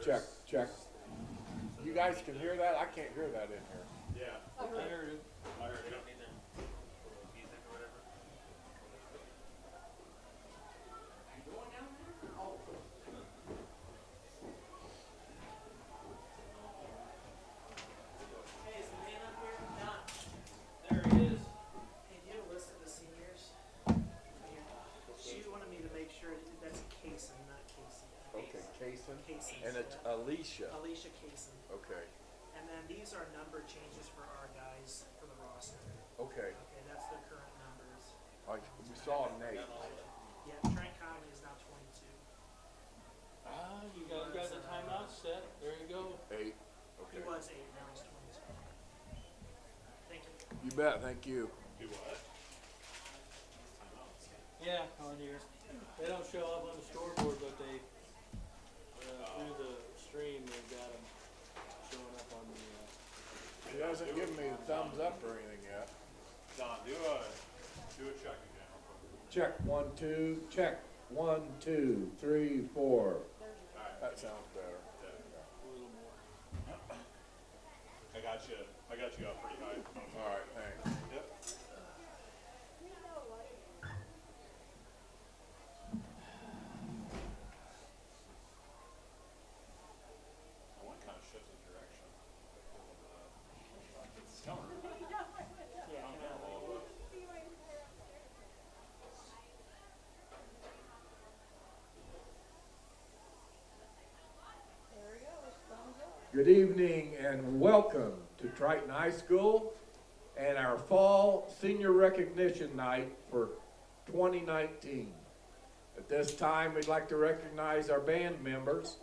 Check, check. You guys can hear that? I can't hear that in here. Yeah. I heard it. I heard it. Hey, is the man up here? Don. There he is. Hey, do you have a list of the seniors? She wanted me to make sure that's Kaysen, not Casey. Okay, Kaysen. Kaysen. And it's Alicia. Alicia Kaysen. Okay, And then these are number changes for our guys for the roster. okay. Okay, that's the current numbers. We saw Nate. Yeah, Trent Conley is now 22. Ah, you guys got the timeout set. There you go. 8. He Okay. was 8, now he's 22. Thank you. You bet, thank you. Do what? Yeah, on here. They don't show up on the scoreboard, but they, through the stream, they've got them showing up on the, He hasn't given me the thumbs up or anything yet. Don, do a check again. Check, 1, 2, check. 1, 2, 3, 4. That sounds better. a little more. I got you up pretty high. All right, thanks. Yep. I want to kind of shift the direction. It's coming. Yeah, I'm down a little bit. Good evening and welcome to Triton High School and our fall senior recognition night for 2019. At this time, we'd like to recognize our band members.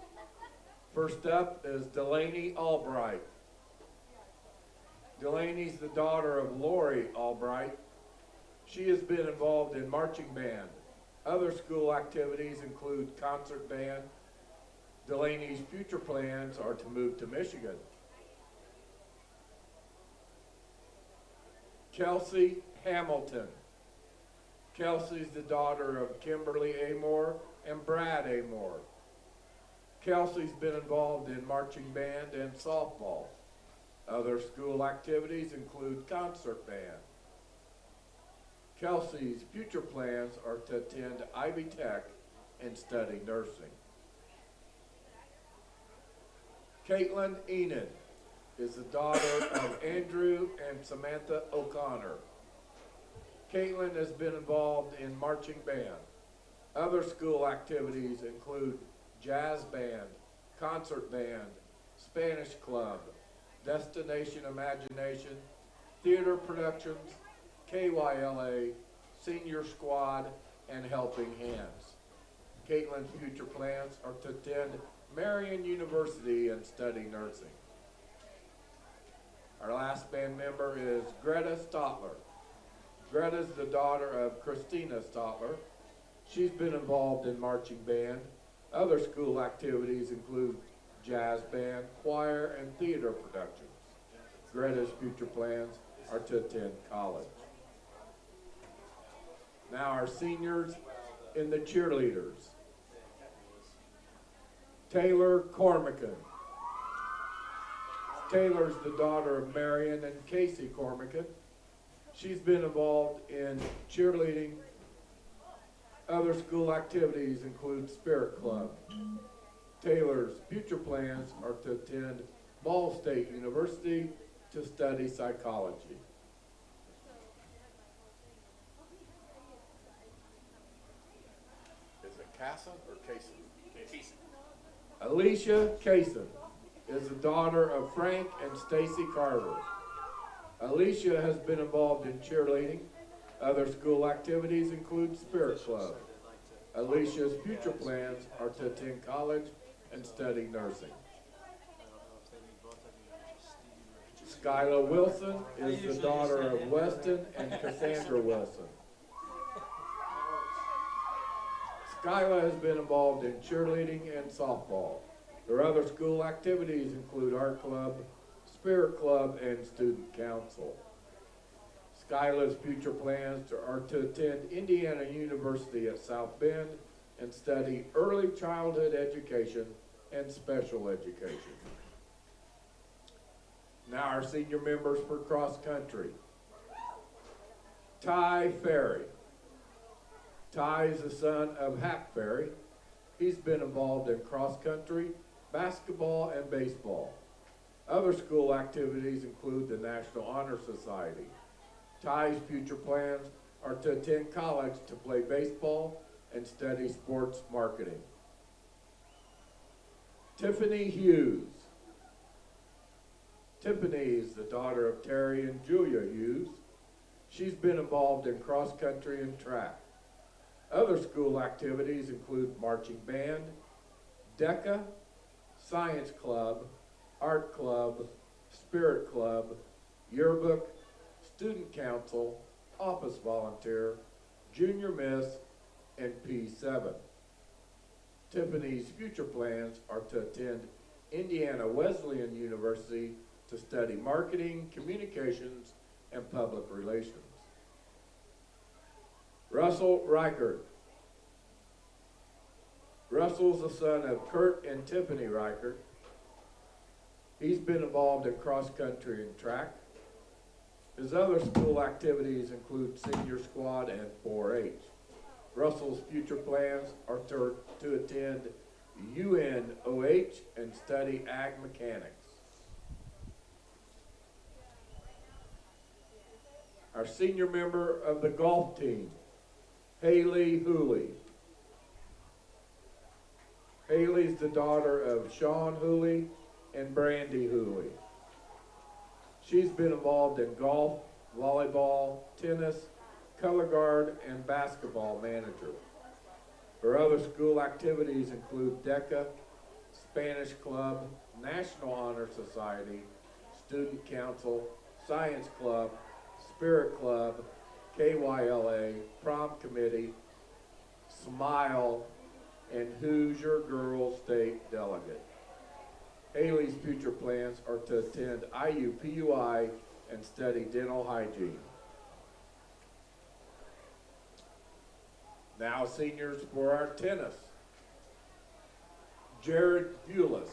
First up is Delaney Albright. Delaney's the daughter of Lori Albright. She has been involved in marching band. Other school activities include concert band. Delaney's future plans are to move to Michigan. Kelsey Hamilton. Kelsey's the daughter of Kimberly Amore and Brad Amore. Kelsey's been involved in marching band and softball. Other school activities include concert band. Kelsey's future plans are to attend Ivy Tech and study nursing. Caitlin Enid is the daughter of Andrew and Samantha O'Connor. Caitlin has been involved in marching band. Other school activities include jazz band, concert band, Spanish club, Destination Imagination, theater productions, KYLA, senior squad, and helping hands. Caitlin's future plans are to attend Marian University and study nursing. Our last band member is Greta Stotler. Greta's the daughter of Christina Stotler. She's been involved in marching band. Other school activities include jazz band, choir, and theater productions. Greta's future plans are to attend college. Now our seniors in the cheerleaders. Taylor Cormican. Taylor's the daughter of Marion and Casey Cormican. She's been involved in cheerleading. Other school activities include Spirit Club. Taylor's future plans are to attend Ball State University to study psychology. Is it Casson or Casey? Casey. Alicia Kaysen is the daughter of Frank and Stacy Carter. Alicia has been involved in cheerleading. Other school activities include Spirit Club. Alicia's future plans are to attend college and study nursing. Skyla Wilson is the daughter of Weston and Cassandra Wilson. Skyla has been involved in cheerleading and softball. Their other school activities include art club, Spirit Club, and student council. Skyla's future plans are to attend Indiana University at South Bend and study early childhood education and special education. Now our senior members for cross country. Ty Ferry. Ty is the son of Hack Ferry. He's been involved in cross country, basketball, and baseball. Other school activities include the National Honor Society. Ty's future plans are to attend college to play baseball and study sports marketing. Tiffany Hughes. Tiffany is the daughter of Terry and Julia Hughes. She's been involved in cross country and track. Other school activities include marching band, DECA, science club, art club, spirit club, yearbook, student council, office volunteer, junior miss, and P7. Tiffany's future plans are to attend Indiana Wesleyan University to study marketing, communications, and public relations. Russell Reichert. Russell's the son of Kurt and Tiffany Reichert. He's been involved in cross country and track. His other school activities include senior squad and 4-H. Russell's future plans are to attend UNOH and study ag mechanics. Our senior member of the golf team, Haley Hooley. Haley's the daughter of Sean Hooley and Brandy Hooley. She's been involved in golf, volleyball, tennis, color guard, and basketball manager. Her other school activities include DECA, Spanish Club, National Honor Society, Student Council, Science Club, Spirit Club, KYLA, Prom Committee, SMILE, and Hoosier Girls State Delegate. Haley's future plans are to attend IUPUI and study dental hygiene. Now seniors for our tennis. Jared Bulis.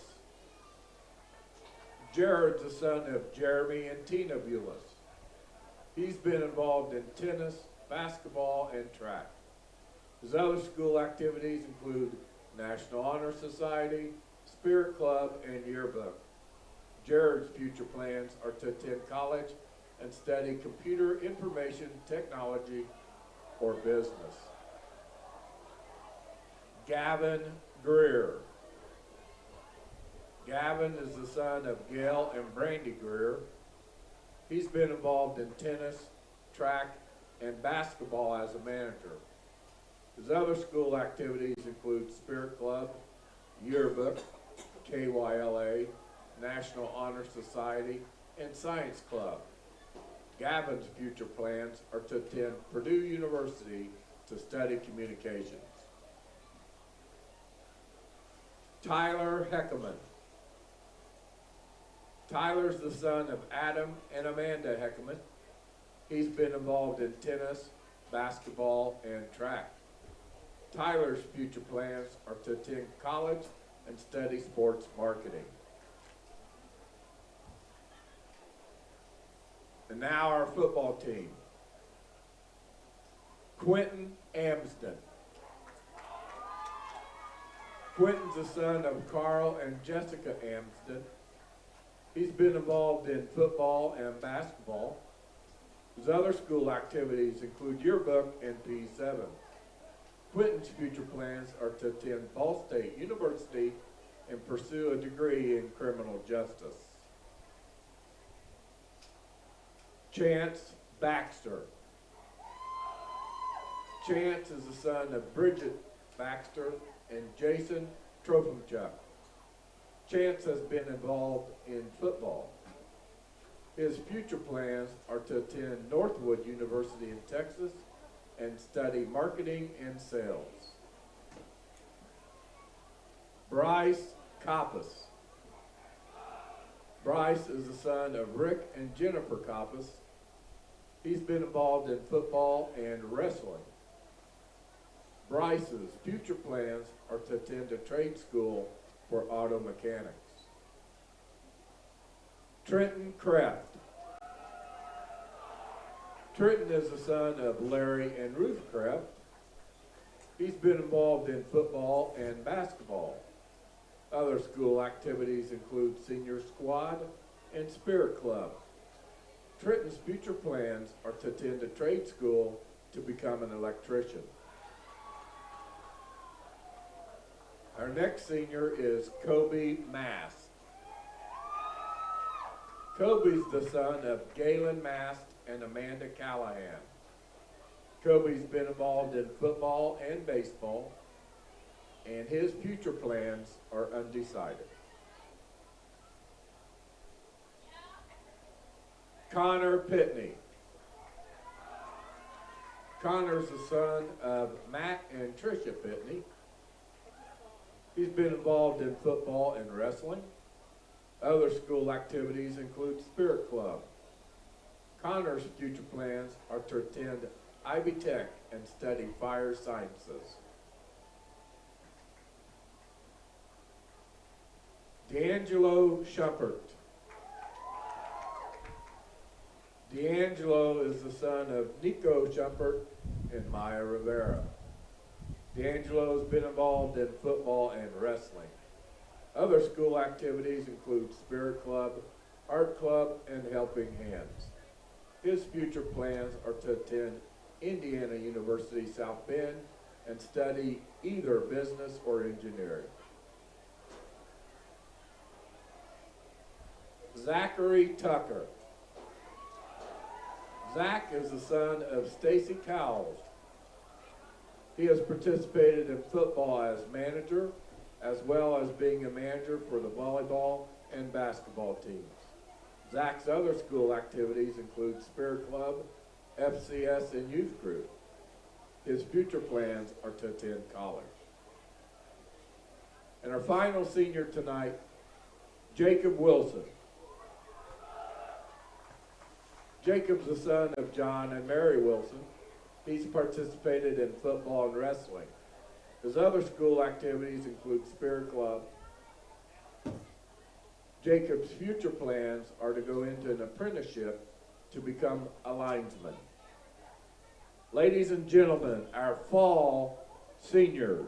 Jared's the son of Jeremy and Tina Bulis. He's been involved in tennis, basketball, and track. His other school activities include National Honor Society, Spirit Club, and yearbook. Jared's future plans are to attend college and study computer information technology or business. Gavin Greer. Gavin is the son of Gail and Brandy Greer. He's been involved in tennis, track, and basketball as a manager. His other school activities include Spirit Club, yearbook, KYLA, National Honor Society, and Science Club. Gavin's future plans are to attend Purdue University to study communications. Tyler Heckerman. Tyler's the son of Adam and Amanda Heckerman. He's been involved in tennis, basketball, and track. Tyler's future plans are to attend college and study sports marketing. And now our football team. Quentin Amsden. Quentin's the son of Carl and Jessica Amsden. He's been involved in football and basketball. His other school activities include yearbook and P7. Quentin's future plans are to attend Ball State University and pursue a degree in criminal justice. Chance Baxter. Chance is the son of Bridget Baxter and Jason Trofimchuk. Chance has been involved in football. His future plans are to attend Northwood University in Texas and study marketing and sales. Bryce Coppas. Bryce is the son of Rick and Jennifer Coppas. He's been involved in football and wrestling. Bryce's future plans are to attend a trade school for auto mechanics. Trenton Kraft. Triton is the son of Larry and Ruth Kraft. He's been involved in football and basketball. Other school activities include senior squad and spirit club. Triton's future plans are to attend a trade school to become an electrician. Our next senior is Kobe Mast. Kobe's the son of Galen Mast and Amanda Callahan. Kobe's been involved in football and baseball, and his future plans are undecided. Connor Pitney. Connor's the son of Matt and Tricia Pitney. He's been involved in football and wrestling. Other school activities include Spirit Club. Connor's future plans are to attend Ivy Tech and study fire sciences. D'Angelo Schuppert. D'Angelo is the son of Nico Schuppert and Maya Rivera. D'Angelo has been involved in football and wrestling. Other school activities include Spirit Club, Art Club, and Helping Hands. His future plans are to attend Indiana University South Bend and study either business or engineering. Zachary Tucker. Zach is the son of Stacy Cowles. He has participated in football as manager, as well as being a manager for the volleyball and basketball teams. Zach's other school activities include Spirit Club, FCS, and youth group. His future plans are to attend college. And our final senior tonight, Jacob Wilson. Jacob's the son of John and Mary Wilson. He's participated in football and wrestling. His other school activities include Spirit Club. Jacob's future plans are to go into an apprenticeship to become a linesman. Ladies and gentlemen, our fall seniors.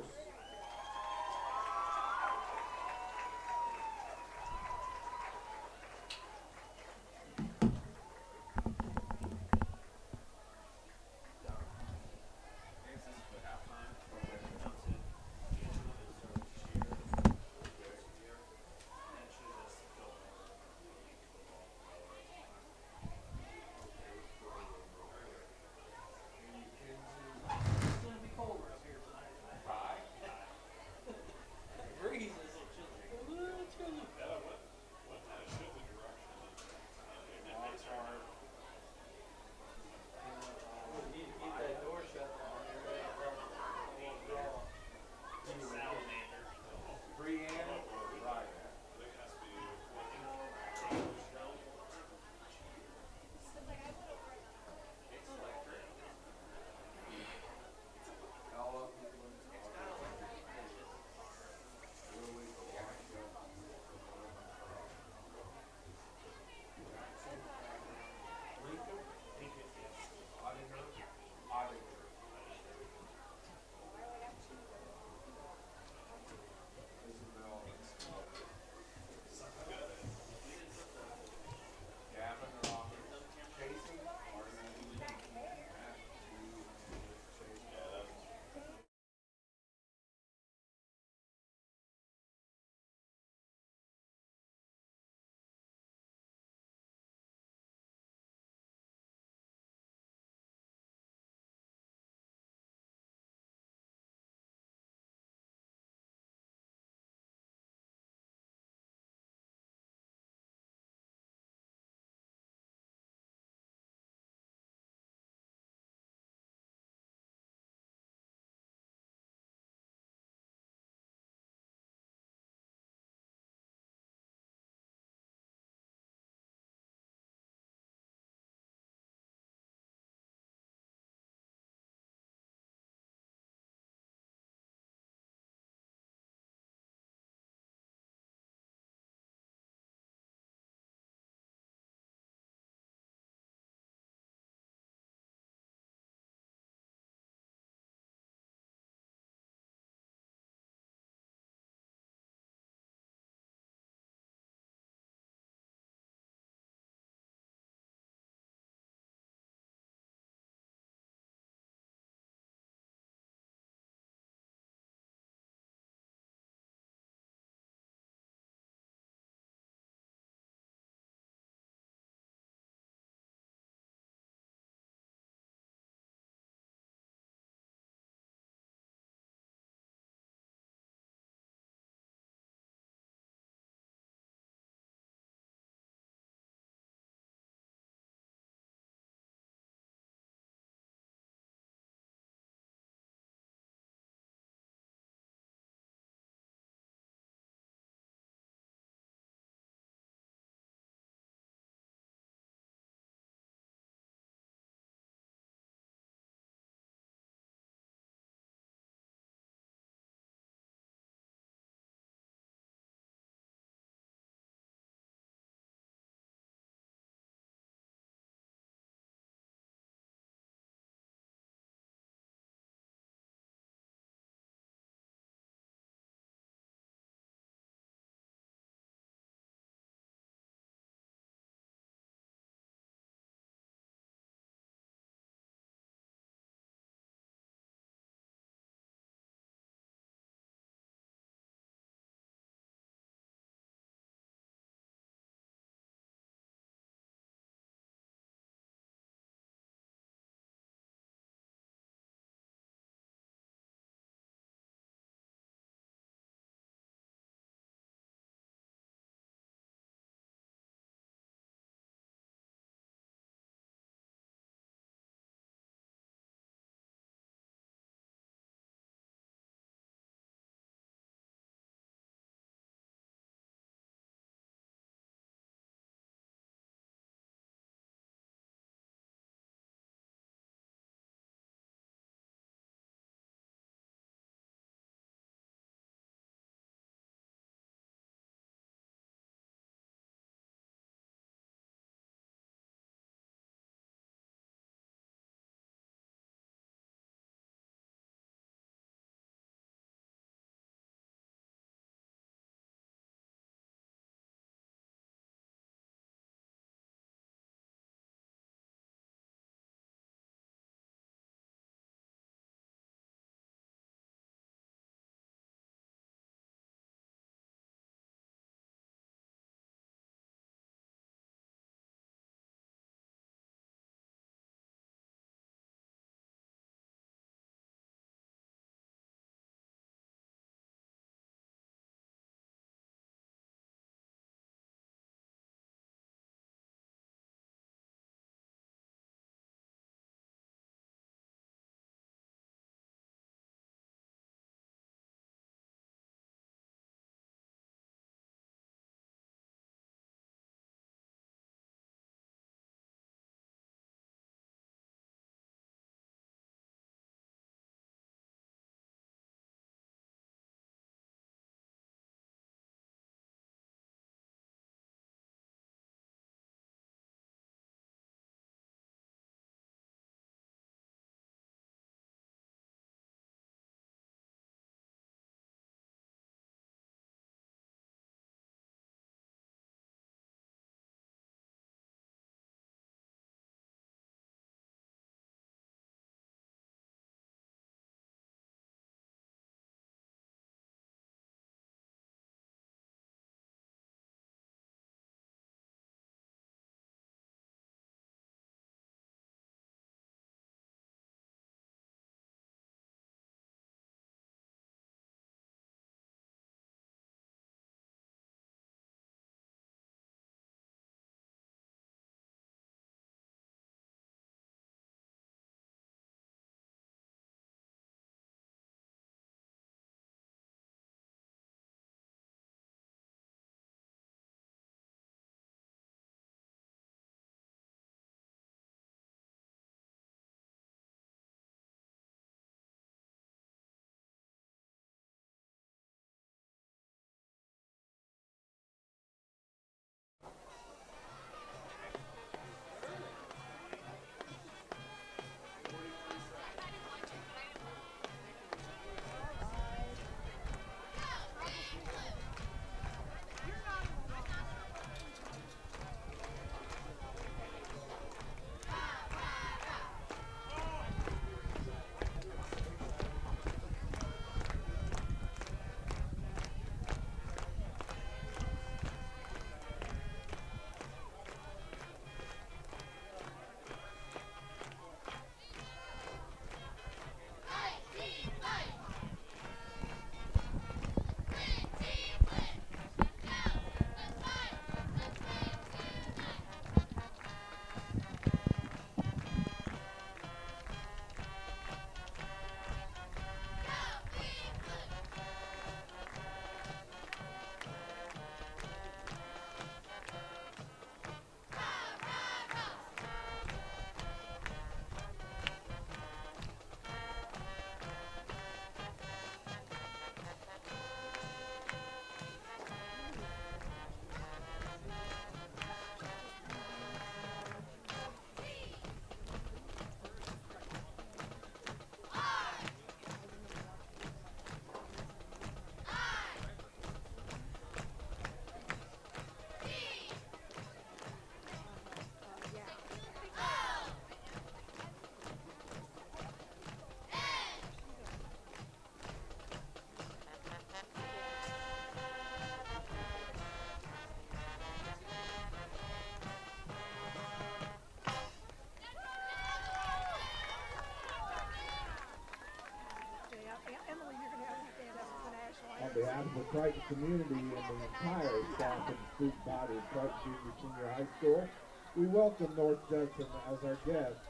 behalf of the Triton community and the entire staff and student body of Triton Junior Senior High School, we welcome North Judson as our guest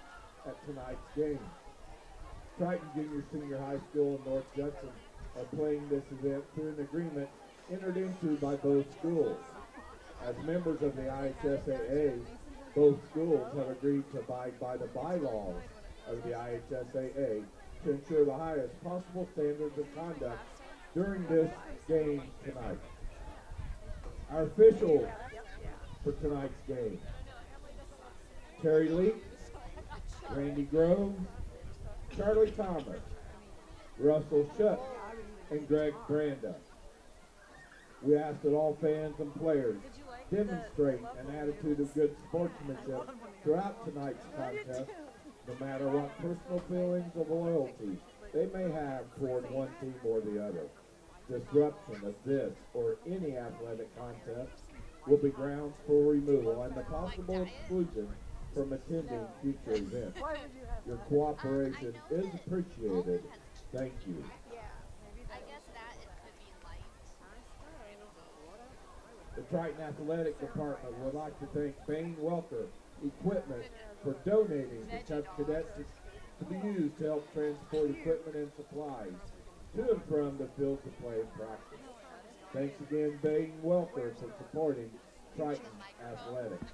at tonight's game. Triton Junior Senior High School and North Judson are playing this event through an agreement entered into by both schools. As members of the IHSAA, both schools have agreed to abide by the bylaws of the IHSAA to ensure the highest possible standards of conduct during this game tonight. Our officials for tonight's game: Terry Leak, Randy Grove, Charlie Thomas, Russell Shutt, and Greg Branda. We ask that all fans and players demonstrate an attitude of good sportsmanship throughout tonight's contest, no matter what personal feelings of loyalty they may have toward one team or the other. Disruption of this or any athletic contest will be grounds for removal and the possible exclusion from attending future events. Your cooperation is appreciated. Thank you. The Triton Athletic Department would like to thank Bain Welker Equipment for donating the Cub Cadets to be used to help transport equipment and supplies to and from the fields of play and practice. Thanks again, Bain Welker, for supporting Triton Athletics.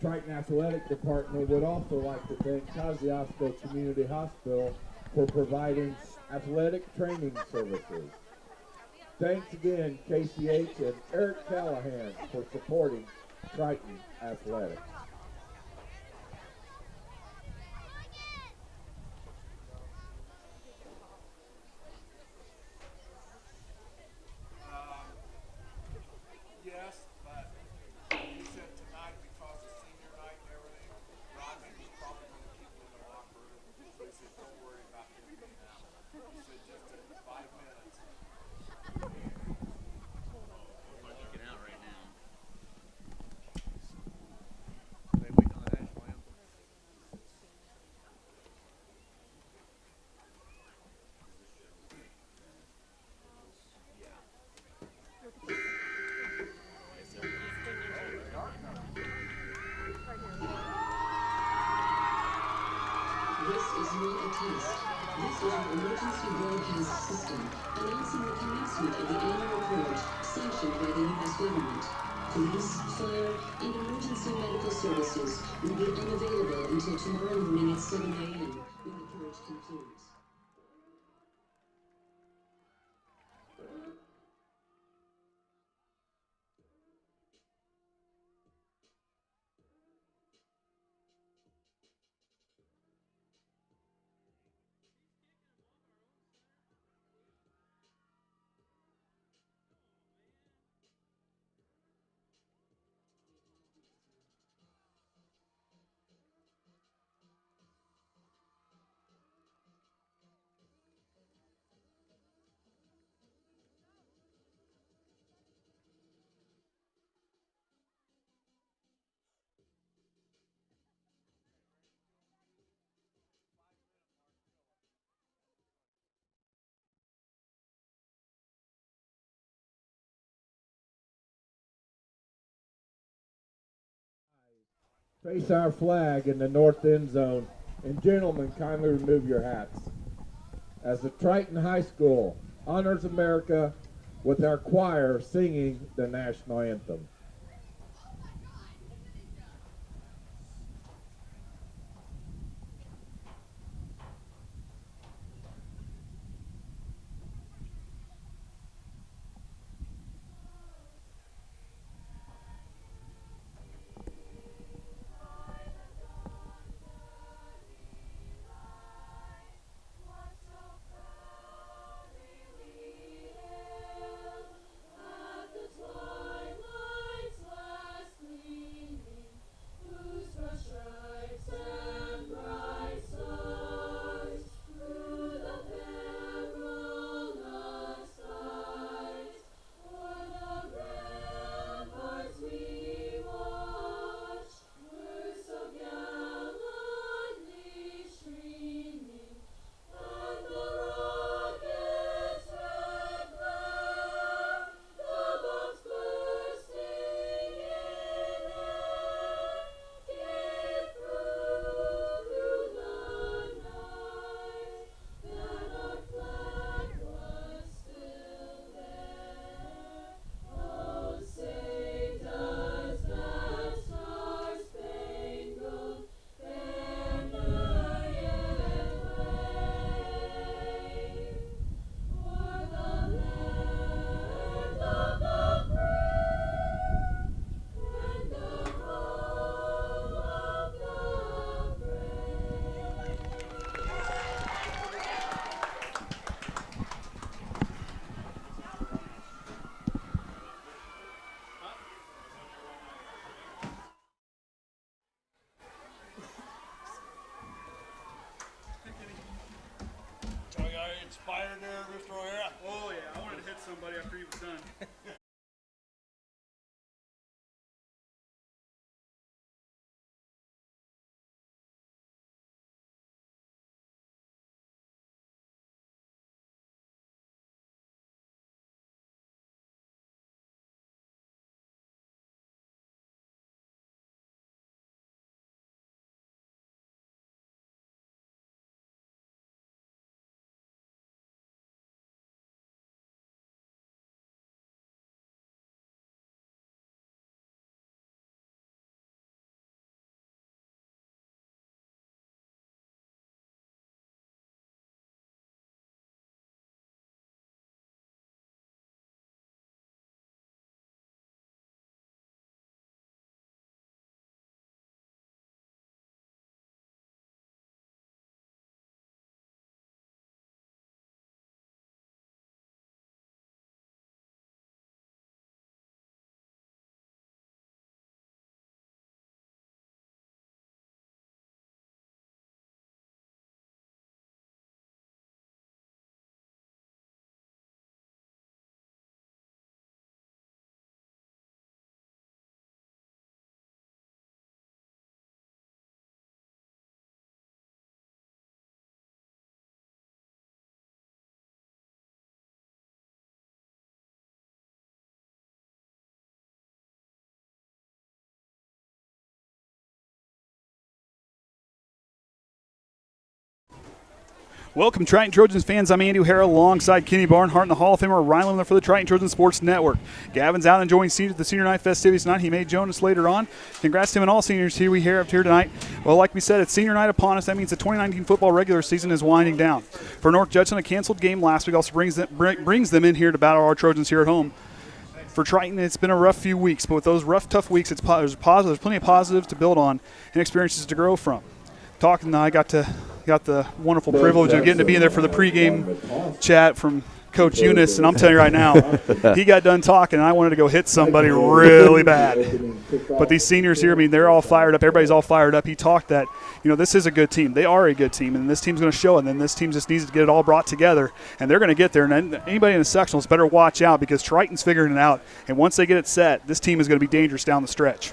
Triton Athletic Department would also like to thank Kosciuszko Community Hospital for providing athletic training services. Thanks again, KCH and Eric Callahan, for supporting Triton Athletics. Yes, but he said tonight because of senior night and everything, Rodney was probably going to keep him in the locker room. So he said, don't worry about him being out. He said, just in 5 minutes. Looking out right now. They wait on the national anthem. This is not a test. This is an emergency broadcast system announcing the commencement of the annual purge sanctioned by the U.S. government. Police, fire, and emergency medical services will be unavailable until tomorrow morning at 7 a.m. when the purge concludes. Face our flag in the north end zone, and gentlemen, kindly remove your hats. As the Triton High School honors America with our choir singing the national anthem. At the twilight after he was done. Welcome, Triton Trojans fans. I'm Andy O'Hara alongside Kenny Barnhart and the Hall of Famer Orion Lemler for the Triton Trojan Sports Network. Gavin's out enjoying the senior night festivities tonight. He may join us later on. Congrats to him and all seniors here tonight. Well, like we said, it's senior night upon us. That means the 2019 football regular season is winding down. For North Judson, a canceled game last week also brings them in here to battle our Trojans here at home. For Triton, it's been a rough few weeks, but with those rough, tough weeks, there's plenty of positives to build on and experiences to grow from. I got the wonderful privilege of getting to be in there for the pregame chat from Coach Eunice, and I'm telling you right now, he got done talking, and I wanted to go hit somebody really bad. But these seniors here, I mean, they're all fired up. Everybody's all fired up. He talked that, this is a good team. They are a good team, and this team's going to show it, and then this team just needs to get it all brought together, and they're going to get there. And anybody in the sectionals better watch out because Triton's figuring it out, and once they get it set, this team is going to be dangerous down the stretch.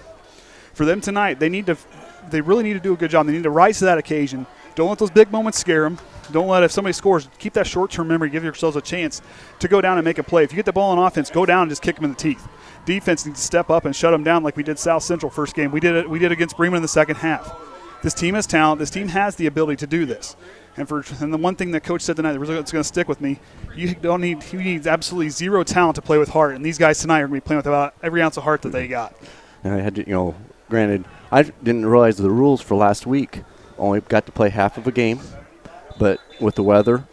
For them tonight, they really need to do a good job. They need to rise to that occasion. Don't let those big moments scare them. Don't let, if somebody scores, keep that short-term memory. Give yourselves a chance to go down and make a play. If you get the ball on offense, go down and just kick them in the teeth. Defense needs to step up and shut them down like we did South Central first game. We did against Bremen in the second half. This team has talent. This team has the ability to do this. And the one thing that Coach said tonight that's going to stick with me, you need absolutely zero talent to play with heart. And these guys tonight are going to be playing with about every ounce of heart that they got. And I had to, granted, I didn't realize the rules for last week. Only got to play half of a game, but with the weather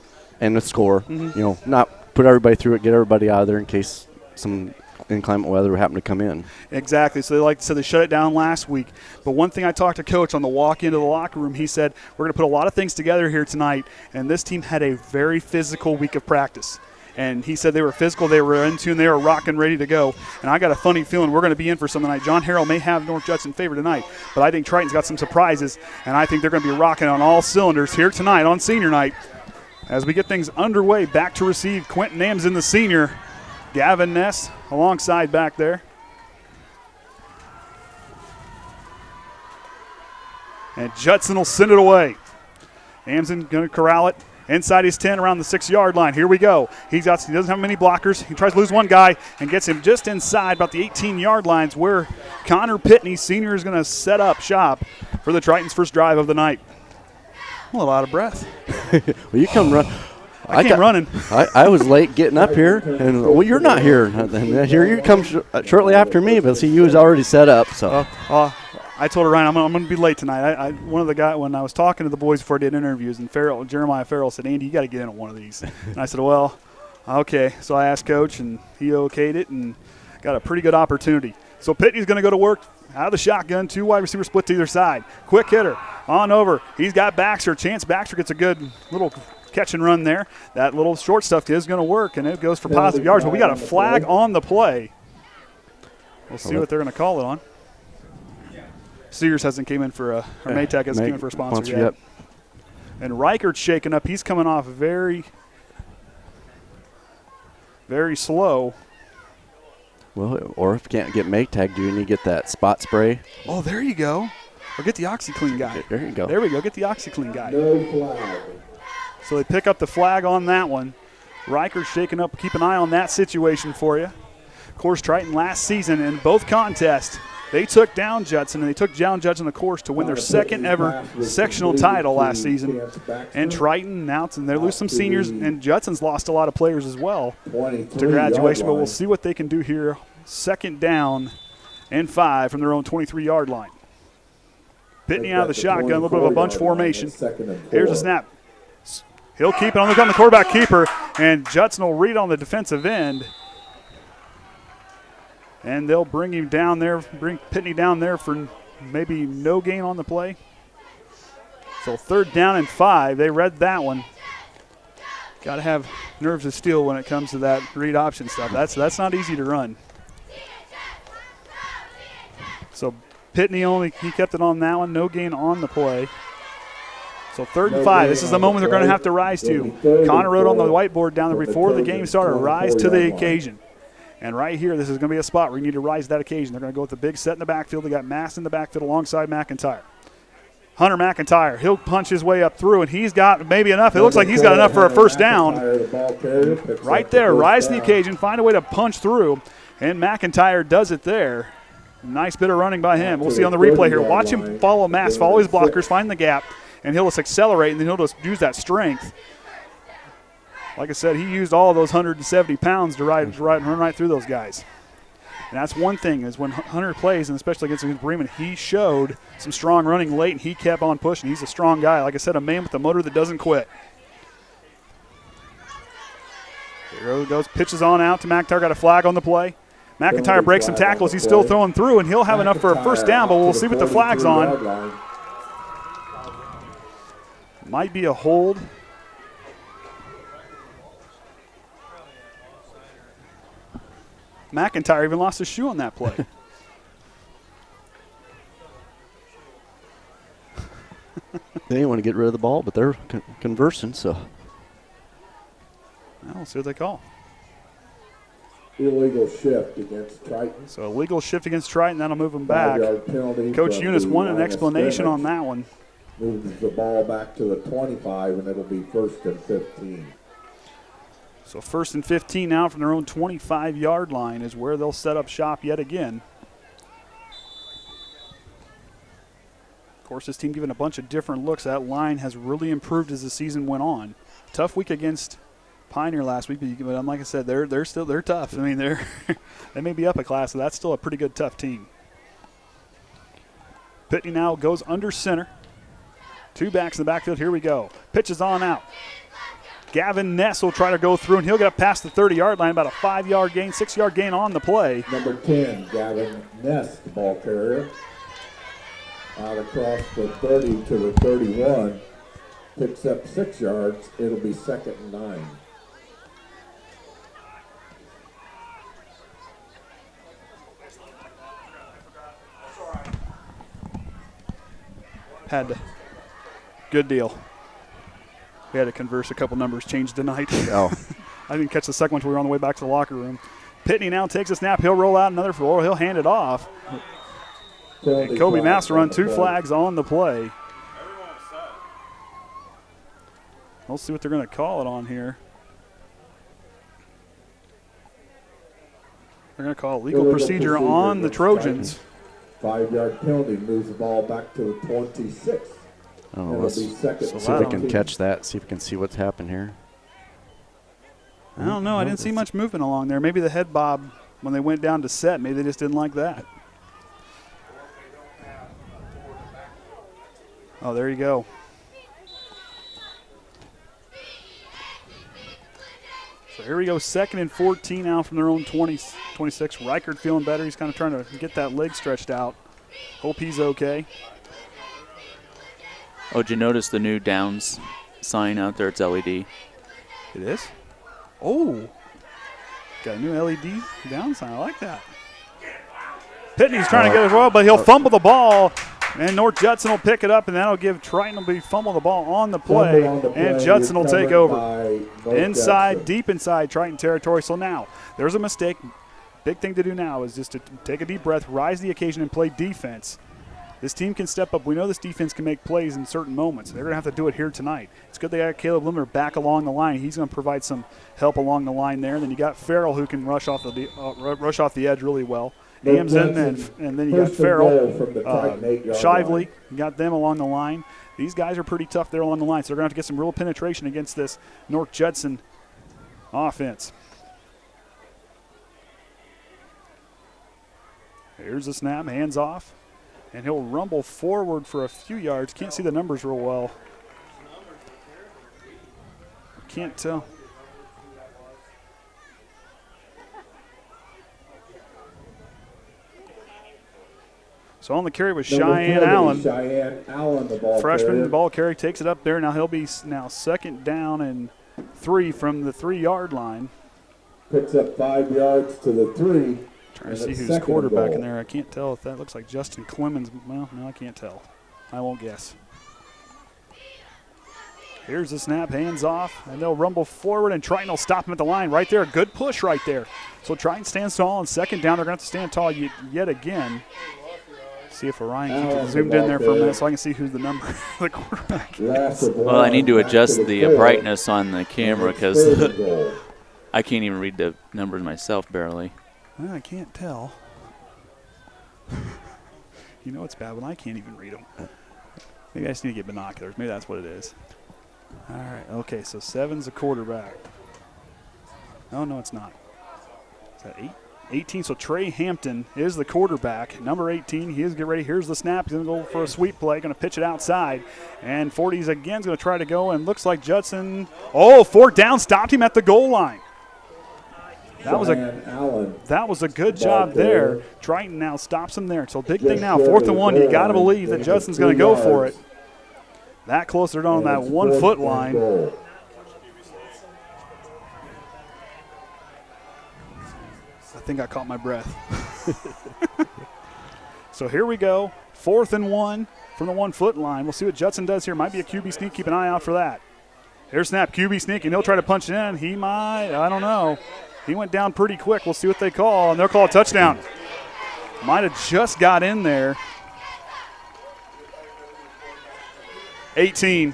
and the score, not put everybody through it, get everybody out of there in case some inclement weather would happen to come in. Exactly. So they shut it down last week. But one thing I talked to Coach on the walk into the locker room, he said, we're going to put a lot of things together here tonight, and this team had a very physical week of practice. And he said they were physical, they were in tune, they were rocking, ready to go. And I got a funny feeling we're going to be in for something tonight. John Harrell may have North Judson favored tonight, but I think Triton's got some surprises, and I think they're going to be rocking on all cylinders here tonight on senior night. As we get things underway, back to receive Quentin Amson, the senior. Gavin Ness alongside back there. And Judson will send it away. Amson going to corral it. Inside his 10 around the 6-yard line. Here we go. He doesn't have many blockers. He tries to lose one guy and gets him just inside about the 18-yard lines where Connor Pitney, senior, is going to set up shop for the Triton's first drive of the night. I'm a little out of breath. Well, you come run. I came running. I was late getting up here, and you're not here. Here you come shortly after me, but see, you was already set up. So. I told her, Ryan, I'm going to be late tonight. One of the guys, when I was talking to the boys before I did interviews, and Jeremiah Farrell said, Andy, you got to get in on one of these. And I said, well, okay. So I asked Coach, and he okayed it, and got a pretty good opportunity. So Pitney's going to go to work out of the shotgun, 2 wide receivers split to either side. Quick hitter on over. He's got Baxter. Chance Baxter gets a good little catch and run there. That little short stuff is going to work, and it goes for positive yards. But we got a flag on the play. We'll see what they're going to call it on. Sears hasn't came in for or Maytag hasn't came in for a sponsor yet. And Reichert's shaking up. He's coming off very slow. Well, or if you can't get make tag, do you need to get that spot spray? Oh, there you go. Or get the OxyClean guy. There you go. There we go. Get the OxyClean guy. No flag. So they pick up the flag on that one. Riker's shaking up. Keep an eye on that situation for you. Of course, Triton last season in both contests, they took down Judson, and they took down Judson, of course, to win their second ever sectional title last season. And Triton now, and they lose some seniors, and Judson's lost a lot of players as well to graduation, but we'll see what they can do here. 2nd down and 5 from their own 23-yard line. Pitney out of the shotgun, a little bit of a bunch formation. Here's a snap. He'll keep it on the quarterback keeper, and Judson will read on the defensive end. And they'll bring him down there, bring Pitney down there for maybe no gain on the play. So 3rd down and 5. They read that one. Got to have nerves of steel when it comes to that read option stuff. That's not easy to run. So Pitney he kept it on that one. No gain on the play. So 3rd and 5. This is the moment they're going to have to rise to. Connor wrote on the whiteboard down there before the game started, rise to the occasion. And right here, this is going to be a spot where you need to rise to that occasion. They're going to go with the big set in the backfield. They got Mass in the backfield alongside McIntyre. Hunter McIntyre, he'll punch his way up through, and he's got maybe enough. It looks like he's got enough for a 1st down. Right there, rise to the occasion, find a way to punch through, and McIntyre does it there. Nice bit of running by him. We'll see on the replay here. Watch him follow Mass, follow his blockers, find the gap, and he'll just accelerate, and then he'll just use that strength. Like I said, he used all of those 170 pounds to run right through those guys. And that's one thing is when Hunter plays, and especially against Bremen, he showed some strong running late, and he kept on pushing. He's a strong guy. Like I said, a man with a motor that doesn't quit. There he goes, pitches on out to McIntyre, got a flag on the play. McIntyre breaks some tackles. He's still throwing through, and he'll have enough for a 1st down, but we'll see what the flag's on. Might be a hold. McIntyre even lost his shoe on that play. They didn't want to get rid of the ball, but they're conversing, so. We'll see what they call. Illegal shift against Triton. So illegal shift against Triton, that'll move them back. Coach Eunice wanted an explanation on that one. Moves the ball back to the 25, and it'll be 1st and 15. So 1st and 15 now from their own 25-yard line is where they'll set up shop yet again. Of course, this team given a bunch of different looks. That line has really improved as the season went on. Tough week against Pioneer last week, but like I said, they're tough. I mean, they may be up a class, so that's still a pretty good, tough team. Pitney now goes under center. 2 backs in the backfield. Here we go. Pitches on out. Gavin Ness will try to go through, and he'll get up past the 30-yard line, about a 5-yard gain, 6-yard gain on the play. Number 10, Gavin Ness, the ball carrier. Out across the 30 to the 31. Picks up 6 yards. It'll be 2nd and 9. Good deal. We had to converse a couple numbers changed tonight. Oh. I didn't catch the second one until we were on the way back to the locker room. Pitney now takes a snap. He'll roll out another floor. He'll hand it off. And Kobe Mass run 2 flags on the play. We'll see what they're going to call it on here. They're going to call legal procedure on the Trojans. 5-yard penalty, moves the ball back to the 26. Oh, let's see if we can catch that, see if we can see what's happened here. I don't know. I didn't see much movement along there. Maybe the head bob, when they went down to set, maybe they just didn't like that. Oh, there you go. So here we go, 2nd and 14 now from their own 26. Reichert feeling better. He's kind of trying to get that leg stretched out. Hope he's okay. Oh, did you notice the new downs sign out there? It's LED. It is? Oh, got a new LED down sign. I like that. Pitney's trying to get it as well, but he'll fumble the ball. And North Judson will pick it up, and that'll give Triton will be fumble the ball on the play, and Judson will take over. Inside, deep inside Triton territory. So now there's a mistake. Big thing to do now is just to take a deep breath, rise to the occasion, and play defense. This team can step up. We know this defense can make plays in certain moments. They're going to have to do it here tonight. It's good they got Caleb Lemler back along the line. He's going to provide some help along the line there. And then you got Farrell who can rush off the edge really well. Amson, and then you got Farrell, Shively, you got them along the line. These guys are pretty tough there along the line, so they're going to have to get some real penetration against this North Judson offense. Here's the snap, hands off, and he'll rumble forward for a few yards. Can't see the numbers real well. Can't tell. So on the carry was Cheyenne Allen. The ball freshman, carrier. the ball carry takes it up there. Now he'll be now 2nd down and 3 from the 3-yard line. Picks up 5 yards to the 3. Trying to see who's quarterback in there. I can't tell if that looks like Justin Clemens. Well, no, I can't tell. I won't guess. Here's the snap, hands off, and they'll rumble forward, and Triton will stop him at the line right there. Good push right there. So Triton stands tall on 2nd down. They're going to have to stand tall yet again. See if Orion keeps it zoomed in there for a minute so I can see who's the number of the quarterback is. Well, I need to adjust the brightness on the camera because I can't even read the numbers myself barely. Well, I can't tell. You know it's bad when I can't even read them. Maybe I just need to get binoculars. Maybe that's what it is. All right, okay, so 7's a quarterback. Oh, no, it's not. Is that 8? 18, so Trey Hampton is the quarterback. Number 18, he is getting ready. Here's the snap. He's going to go for a sweep play, going to pitch it outside. And 40's again is going to try to go, and looks like Judson. Oh, 4th down, stopped him at the goal line. That was a good job there. Triton now stops him there. So big thing now, 4th and 1. You got to believe that Judson's going to go for it. That close, they're on that 1-foot line. I think I caught my breath. So here we go. 4th and 1 from the 1-foot line. We'll see what Judson does here. Might be a QB sneak. Keep an eye out for that. Here's snap, QB sneak, and he'll try to punch it in. He might. I don't know. He went down pretty quick. We'll see what they call, and they'll call a touchdown. Might have just got in there. 18.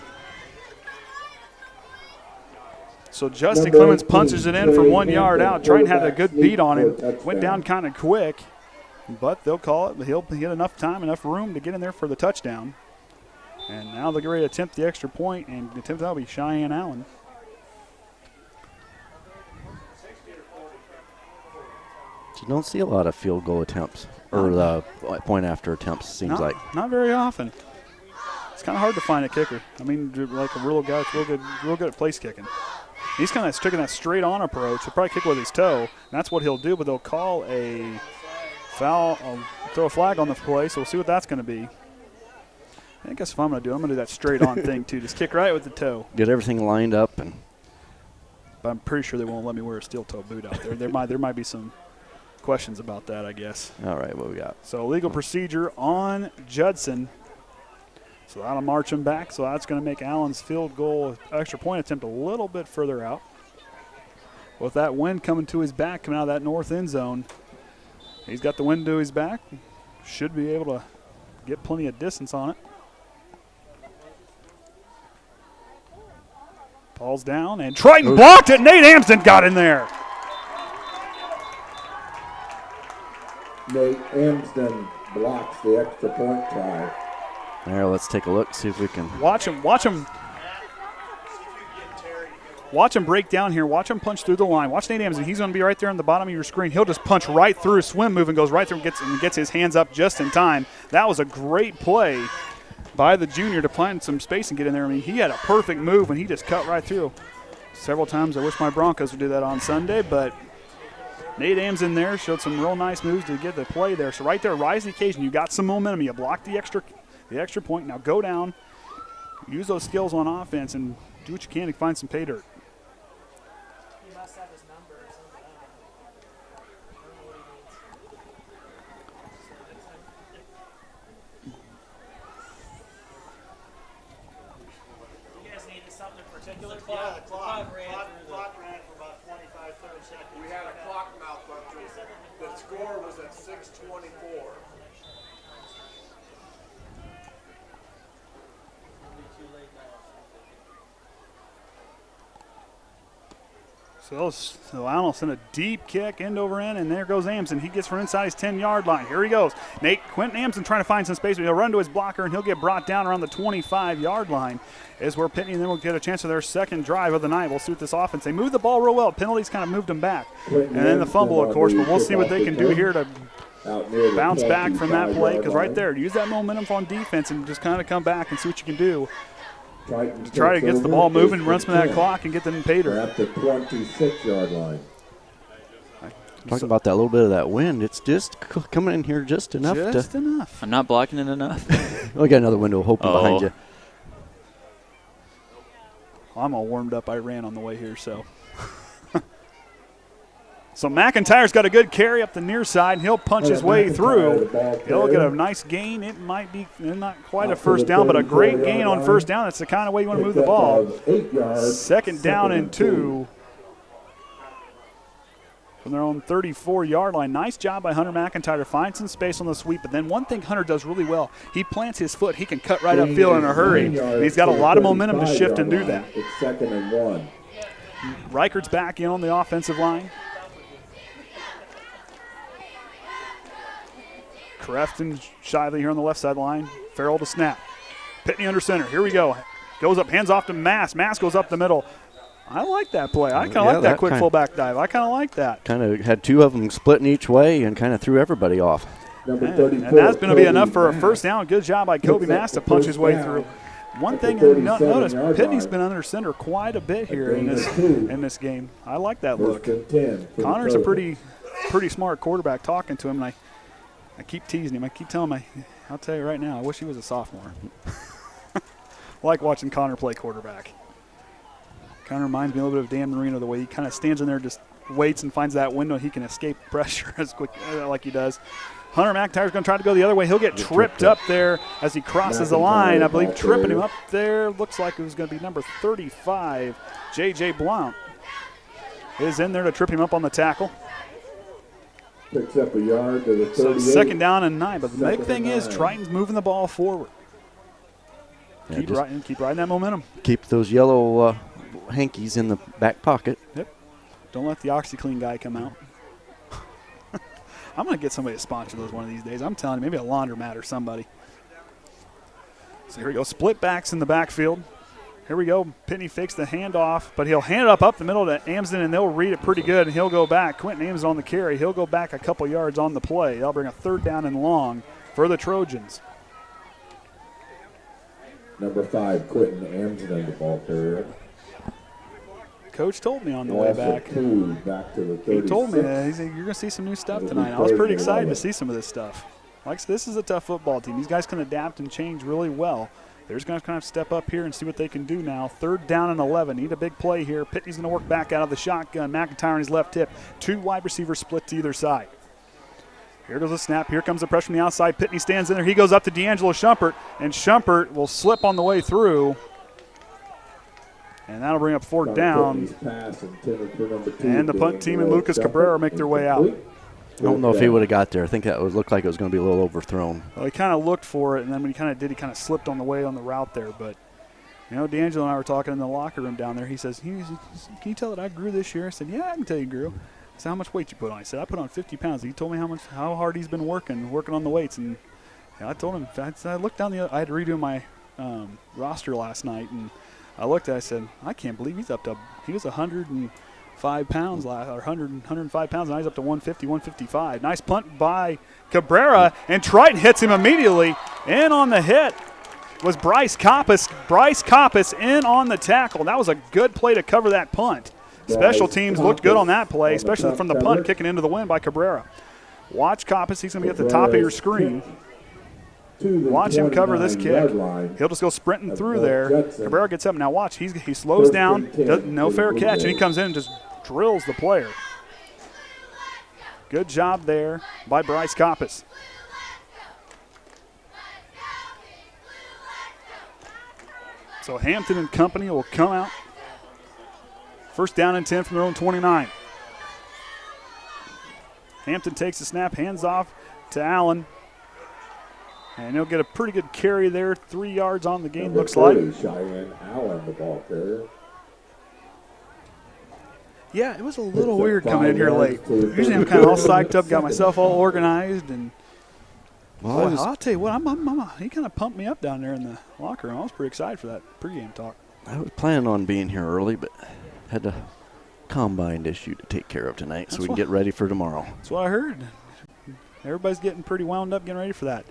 So Justin Clemens punches it in from 1 yard out. Triton had a good beat on him. Went down kind of quick, but they'll call it. He'll get enough time, enough room to get in there for the touchdown. And now they're ready to attempt the extra point, and the attempt that'll be Cheyenne Allen. You don't see a lot of field goal attempts or the point after attempts, seems like. Not very often. It's kind of hard to find a kicker. I mean, like a real guy that's real good at place kicking. He's kind of taking that straight-on approach. He'll probably kick with his toe, and that's what he'll do, but they'll call a foul, throw a flag on the play, so we'll see what that's going to be. I guess if I'm going to do that straight-on thing, too. Just kick right with the toe. Get everything lined up. But I'm pretty sure they won't let me wear a steel-toe boot out there. There might be some questions about that, I guess. All right, what we got? So legal procedure on Judson. So that'll march him back. So that's going to make Allen's field goal extra point attempt a little bit further out. With that wind coming to his back, coming out of that north end zone, he's got the wind to his back. Should be able to get plenty of distance on it. Ball's down, and Triton blocked it. Nate Amson got in there. Nate Amson blocks the extra point try. There, let's take a look, see if we can. Watch him break down here. Watch him punch through the line. Watch Nate Amson. He's going to be right there on the bottom of your screen. He'll just punch right through a swim move and goes right through and gets his hands up just in time. That was a great play by the junior to find some space and get in there. I mean, he had a perfect move and he just cut right through. Several times I wish my Broncos would do that on Sunday, but Nate Amson there showed some real nice moves to get the play there. So right there, rise the occasion. You got some momentum. You blocked the extra point. Now go down, use those skills on offense, and do what you can to find some pay dirt. He must have his number or something. I don't know what he clock ran through the. Clock ran for about 25, 30 seconds. We had a clock malfunction. The score was at 6:24. So Allen sent a deep kick end over end, and there goes Amson. He gets from inside his 10-yard line. Here he goes. Quentin Amson trying to find some space, but he'll run to his blocker, and he'll get brought down around the 25-yard line. Is where Pitney then will get a chance for their second drive of the night. We'll see what this offense. They moved the ball real well. Penalties kind of moved them back. And then the fumble, of course, but we'll see what they can do here to bounce back from that play, because right there, use that momentum on defense and just kind of come back and see what you can do. To try to get the ball moving, run some of that clock, and get them paid. At the 26-yard line. Talking about that little bit of that wind, it's just coming in here just enough Just enough. I'm not blocking it enough. We got another window open behind you. I'm all warmed up. I ran on the way here, so. So McIntyre's got a good carry up the near side, and he'll punch his way through. He'll get a nice gain. It might be not quite a first down, but a great gain on first down. That's the kind of way you want to move the ball. Second down and 2 from their own 34-yard line. Nice job by Hunter McIntyre to find some space on the sweep. But then one thing Hunter does really well, he plants his foot. He can cut right upfield in a hurry. And he's got a lot of momentum to shift and do that. It's 2nd and 1. Reichert's back in on the offensive line. Crefton Shively here on the left side line. Farrell to snap. Pitney under center. Here we go. Goes up, hands off to Mass. Mass goes up the middle. I like that play. I kind of like that quick fullback dive. I kind of like that. Kind of had two of them splitting each way and kind of threw everybody off. And that's going to be enough for a first down. Good job by Kobe Mass to punch his way through. One thing you notice, Pitney's been under center quite a bit here in this game. I like that look. Connor's a pretty smart quarterback talking to him, and I keep teasing him. I keep telling him, I'll tell you right now, I wish he was a sophomore. I like watching Connor play quarterback. Kind of reminds me a little bit of Dan Marino, the way he kind of stands in there, just waits and finds that window. He can escape pressure as quick like he does. Hunter McIntyre's going to try to go the other way. He'll get tripped up there as he crosses the line. I believe tripping him up there looks like it was going to be number 35, J.J. Blount, is in there to trip him up on the tackle. Picks up a yard to the 38. So 2nd down and 9. But the big thing is Triton's moving the ball forward. Yeah, keep riding that momentum. Keep those yellow hankies in the back pocket. Yep. Don't let the OxyClean guy come out. I'm going to get somebody to sponsor those one of these days. I'm telling you, maybe a laundromat or somebody. So here we go. Split backs in the backfield. Here we go. Pitney fakes the handoff, but he'll hand it up the middle to Amsden, and they'll read it pretty good, and he'll go back. Quentin Amsden on the carry. He'll go back a couple yards on the play. They'll bring a 3rd down and long for the Trojans. Number 5, Quentin Amsden, the ball carrier. Coach told me on the way back. Back to the 36. He told me that. He said, you're going to see some new stuff tonight. I was pretty excited to see some of this stuff. Like I said, this is a tough football team. These guys can adapt and change really well. They're just going to kind of step up here and see what they can do now. 3rd down and 11. Need a big play here. Pitney's going to work back out of the shotgun. McIntyre on his left hip. 2 wide receivers split to either side. Here goes the snap. Here comes the pressure from the outside. Pitney stands in there. He goes up to D'Angelo Shumpert, and Shumpert will slip on the way through. And that'll bring up 4th down. And the punt team and Lucas Cabrera make their way out. I don't know if he would have got there. I think that looked like it was going to be a little overthrown. Well, he kind of looked for it, and then when he kind of did, he kind of slipped on the way on the route there. But, D'Angelo and I were talking in the locker room down there. He says, can you tell that I grew this year? I said, yeah, I can tell you grew. I said, how much weight you put on? He said, I put on 50 pounds. He told me how hard he's been working on the weights. And I told him, I looked down I had to redo my roster last night, and I looked at it, I said, I can't believe he was 105 pounds, or 105 pounds, and now he's up to 150, 155. Nice punt by Cabrera, and Triton hits him immediately. In on the hit was Bryce Coppice. Bryce Coppice in on the tackle. That was a good play to cover that punt. Special teams looked good on that play, especially from the punt kicking into the wind by Cabrera. Watch Coppice. He's going to be at the top of your screen. Watch him cover this kick. He'll just go sprinting through there. Cabrera gets up. Now watch. He slows down. No fair catch, and he comes in and just drills the player. Good job there by Bryce Coppice. So Hampton and company will come out. 2nd First down and 10 from their own 29. Hampton takes the snap, hands off to Allen. And he'll get a pretty good carry there. 3 yards on the game, looks like. Cheyenne Allen, the ball carrier. Yeah, it was a little weird coming in here late. Usually I'm kind of all psyched up, got myself all organized, and well, I'll tell you what, he kind of pumped me up down there in the locker room. I was pretty excited for that pregame talk. I was planning on being here early, but had a combine issue to take care of tonight, so we can get ready for tomorrow. That's what I heard. Everybody's getting pretty wound up, getting ready for that.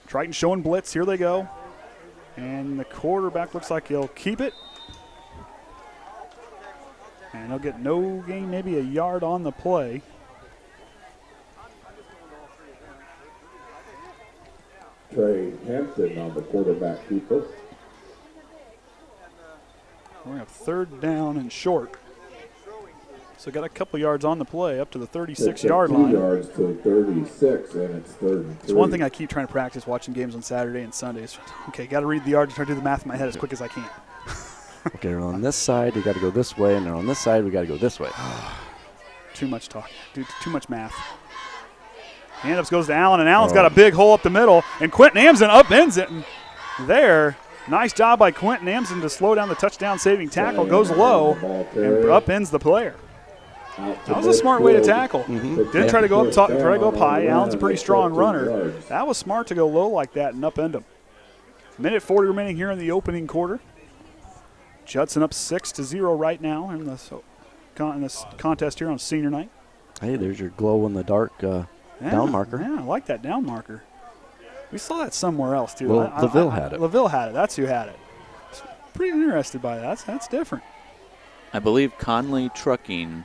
Triton showing blitz. Here they go. And the quarterback looks like he'll keep it. And he'll get no gain, maybe a yard on the play. Trey Hampton on the quarterback keeper. We're going to have 3rd down and short. So got a couple yards on the play up to the 36-yard line. 2 yards to 36, and it's 3rd and 3. It's one thing I keep trying to practice watching games on Saturday and Sundays. Okay, got to read the yards, try to do the math in my head as quick as I can. Okay, they're on this side, we got to go this way, and they're on this side, we got to go this way. Too much talk, too much math. Handoffs goes to Allen, and Allen's got a big hole up the middle, and Quentin Amson upends it. And there, nice job by Quentin Amson to slow down the touchdown-saving tackle, goes low, and upends the player. That was a smart way to tackle. Didn't try to go up top, try to go up high. Allen's a pretty strong runner. That was smart to go low like that and upend him. Minute 40 remaining here in the opening quarter. Judson up 6-0 right now in this contest here on senior night. Hey, there's your glow-in-the-dark down marker. Yeah, I like that down marker. We saw that somewhere else, too. Well, LaVille had it. LaVille had it. That's who had it. Pretty interested by that. That's different. I believe Conley Trucking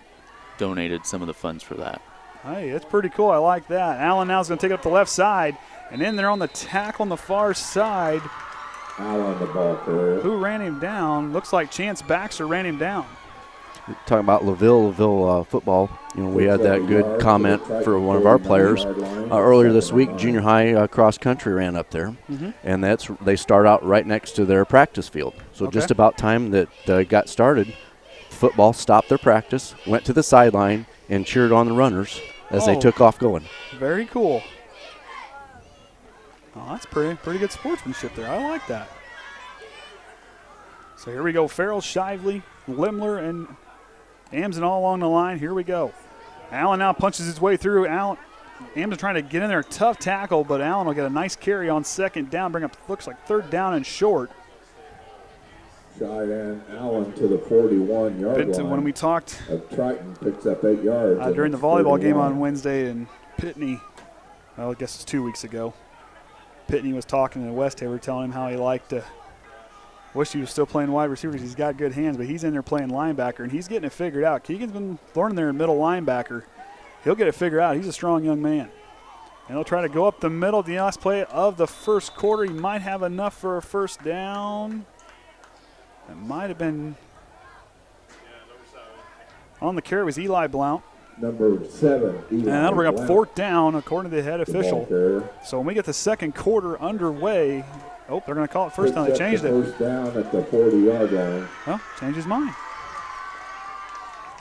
donated some of the funds for that. Hey, it's pretty cool. I like that. Allen now is going to take it up the left side. And in there on the tackle on the far side. Allen, the ball carrier. Who ran him down? Looks like Chance Baxter ran him down. We're talking about LaVille football. You know, we had that good comment for one of our players earlier this week. Junior high cross country ran up there, and they start out right next to their practice field. So just about time that got started, football stopped their practice, went to the sideline, and cheered on the runners as they took off going. Very cool. Oh, that's pretty good sportsmanship there. I like that. So here we go. Farrell, Shively, Lemler, and Amson all along the line. Here we go. Allen now punches his way through. Amson trying to get in there. Tough tackle, but Allen will get a nice carry on 2nd down. Bring up, looks like 3rd down and short. Cheyenne Allen to the 41-yard line. When we talked, Triton picks up 8 yards. during the volleyball game on Wednesday in Pitney, well, I guess it's 2 weeks ago, Pitney was talking to West Haver, telling him how he liked to, wish he was still playing wide receiver because he's got good hands, but he's in there playing linebacker, and he's getting it figured out. Keegan's been learning there in middle linebacker. He'll get it figured out. He's a strong young man. And he'll try to go up the middle. The last play of the first quarter. He might have enough for a 1st down. It might have been on the carry was Eli Blount. Number 7, Eli and that'll bring up Blount. 4th down, according to the head official. So when we get the 2nd quarter underway, they're going to call it 1st down. They changed it. 1st down at the 40-yard line. Well, change his mind.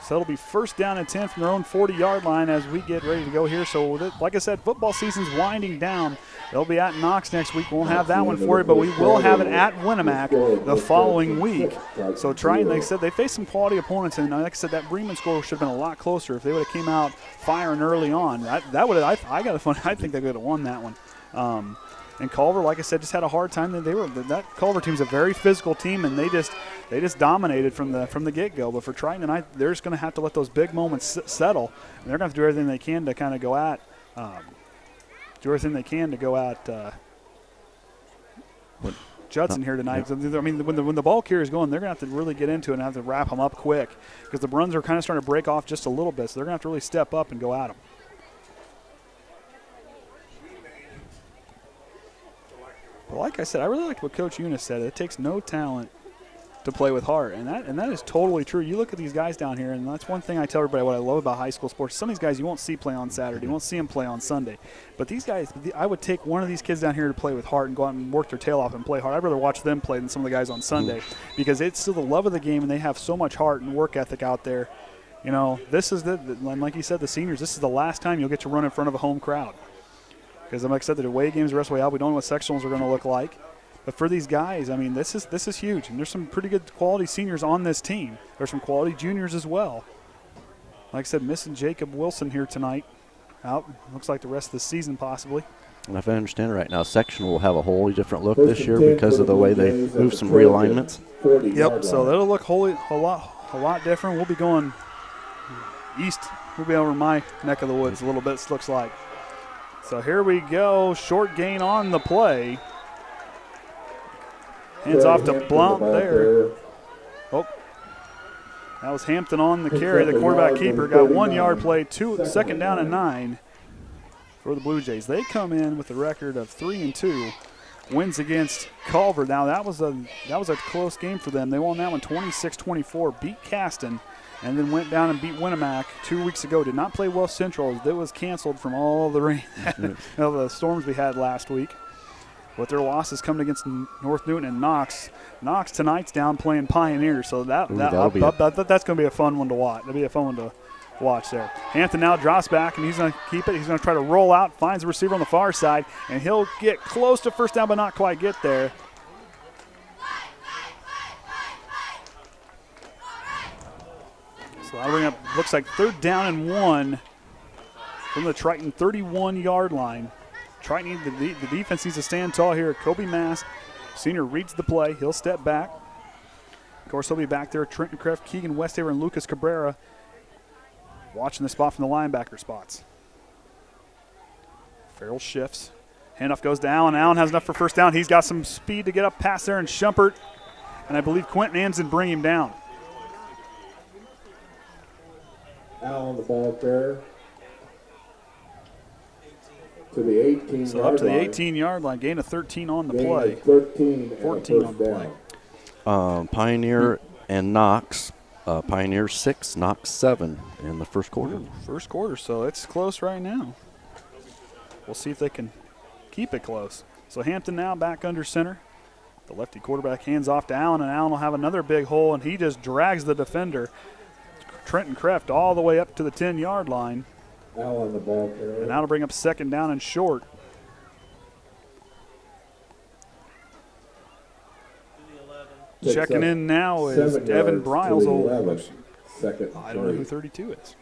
So it'll be 1st down and 10 from their own 40-yard line as we get ready to go here. So, like I said, football season's winding down. They'll be at Knox next week. Won't have that one for you, but we will have it at Winnemac the following week. So Triton, like I said, they faced some quality opponents, and like I said, that Bremen score should have been a lot closer if they would have came out firing early on. I think they could have won that one. And Culver, like I said, just had a hard time. That Culver team's a very physical team, and they just dominated from the get-go. But for Triton tonight, they're just going to have to let those big moments settle, and they're going to have to do everything they can to kind of go at Judson here tonight. I mean, when the ball carrier is going, they're going to have to really get into it and have to wrap them up quick because the runs are kind of starting to break off just a little bit. So they're going to have to really step up and go at them. But like I said, I really liked what Coach Eunice said. It takes no talent to play with heart, and that is totally true. You look at these guys down here, and that's one thing I tell everybody what I love about high school sports. Some of these guys you won't see play on Saturday, you won't see them play on Sunday, but these guys, I would take one of these kids down here to play with heart and go out and work their tail off and play hard. I'd rather watch them play than some of the guys on Sunday because it's still the love of the game, and they have so much heart and work ethic out there. You know, this is like you said, the seniors, this is the last time you'll get to run in front of a home crowd because, like I said, the away games the rest of the way out, we don't know what sectionals are going to look like. But for these guys, I mean, this is huge. And there's some pretty good quality seniors on this team. There's some quality juniors as well. Like I said, missing Jacob Wilson here tonight. Out, looks like the rest of the season possibly. And if I understand it right now, sectional will have a wholly different look this year because of the way they move some realignments. Yep, so that'll look a lot different. We'll be going east. We'll be over my neck of the woods a little bit, it looks like. So here we go. Short gain on the play. Hands off to Blount there. Oh, that was Hampton on the carry. The quarterback keeper got 1 yard play, second down and 9 for the Blue Jays. They come in with a record of 3-2. Wins against Culver. Now that was a close game for them. They won that one 26-24. Beat Caston, and then went down and beat Winnemac 2 weeks ago. Did not play West Central. That was canceled from all the rain, the storms we had last week. With their losses coming against North Newton and Knox. Knox tonight's down playing Pioneer, so that's going to be a fun one to watch. That'll be a fun one to watch there. Hampton now drops back, and he's going to keep it. He's going to try to roll out, finds the receiver on the far side, and he'll get close to first down but not quite get there. So that'll bring up, looks like 3rd down and 1 from the Triton 31-yard line. Triton, the defense needs to stand tall here. Kobe Mass, senior, reads the play. He'll step back. Of course, he'll be back there. Trenton Kreft, Keegan Westaver, and Lucas Cabrera watching the spot from the linebacker spots. Farrell shifts. Handoff goes to Allen. Allen has enough for first down. He's got some speed to get up past there, and Schumpert, and I believe Quentin Amson bring him down. Allen, the ball carrier. To the 18-yard line. So up to the 18-yard line, gain of 13 on the play. 14 on the play. Pioneer and Knox. Pioneer 6, Knox 7 in the first quarter. First quarter, so it's close right now. We'll see if they can keep it close. So Hampton now back under center. The lefty quarterback hands off to Allen, and Allen will have another big hole, and he just drags the defender, Trenton Kreft, all the way up to the 10-yard line. Allen, the ball carrier. And that'll bring up 2nd down and short. Checking in now is Evan Briles. I don't know who 32 is.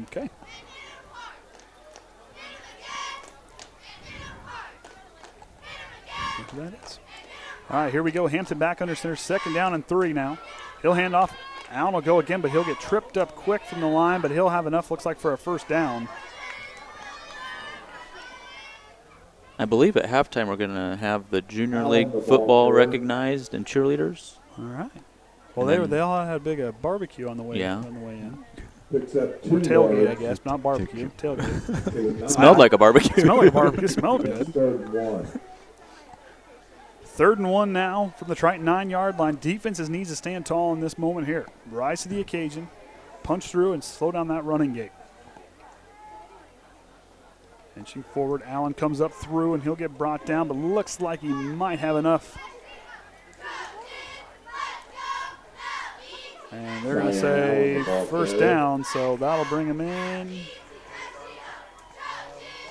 Okay. Who that is. All right, here we go. Hampton back under center. 2nd down and 3 now. He'll hand off. Allen will go again, but he'll get tripped up quick from the line, but he'll have enough, looks like, for a first down. I believe at halftime we're going to have the junior league football recognized and cheerleaders. All right. Well, they all had a big barbecue on the way in. Or tailgate, I guess, not barbecue. Tailgate. Smelled like a barbecue. Smelled like a barbecue. Smelled good. 3rd and 1. 3rd and 1 now from the Triton 9-yard line. Defenses needs to stand tall in this moment here. Rise to the occasion, punch through, and slow down that running game. Inching forward, Allen comes up through, and he'll get brought down, but looks like he might have enough. And they're going to say first down, so that'll bring him in.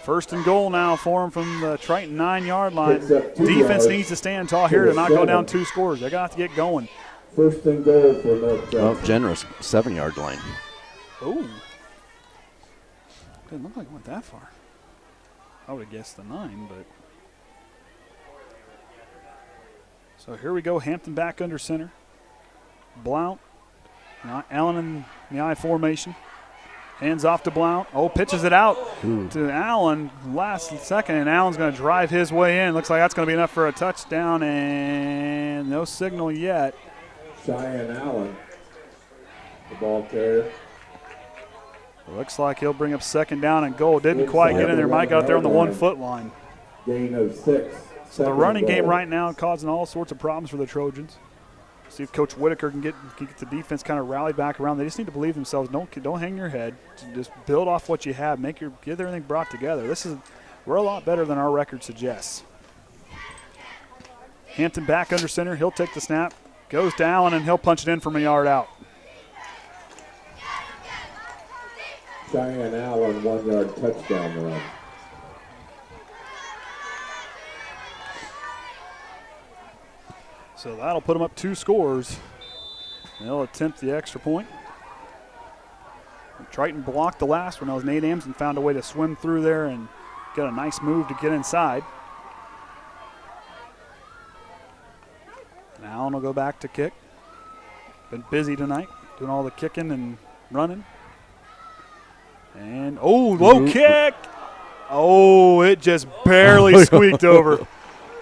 1st and goal now for him from the Triton 9-yard line. Defense needs to stand tall here to not go down 2 scores. They're going to have to get going. 1st and goal for North Jackson. Oh, generous 7-yard line. Oh. Didn't look like it went that far. I would have guessed the 9, but. So here we go. Hampton back under center. Blount. Now Allen in the I formation. Hands off to Blount. Oh, pitches it out to Allen last second, and Allen's going to drive his way in. Looks like that's going to be enough for a touchdown, and no signal yet. Cheyenne Allen, the ball carrier. Looks like he'll bring up 2nd down and goal. Didn't quite get in there. Mike out there on the 1-foot line. Gain of 6, So the running game right now causing all sorts of problems for the Trojans. See if Coach Whitaker can get the defense kind of rallied back around. They just need to believe themselves. Don't hang your head. Just build off what you have. Get everything brought together. We're a lot better than our record suggests. Hampton back under center. He'll take the snap. Goes down, and he'll punch it in from a yard out. Cheyenne Allen, 1-yard touchdown run. So that'll put them up 2 scores. They'll attempt the extra point. Triton blocked the last one. That was Nate Amson, found a way to swim through there and get a nice move to get inside. And Allen will go back to kick. Been busy tonight, doing all the kicking and running. And, low kick. Oh, it just barely squeaked over.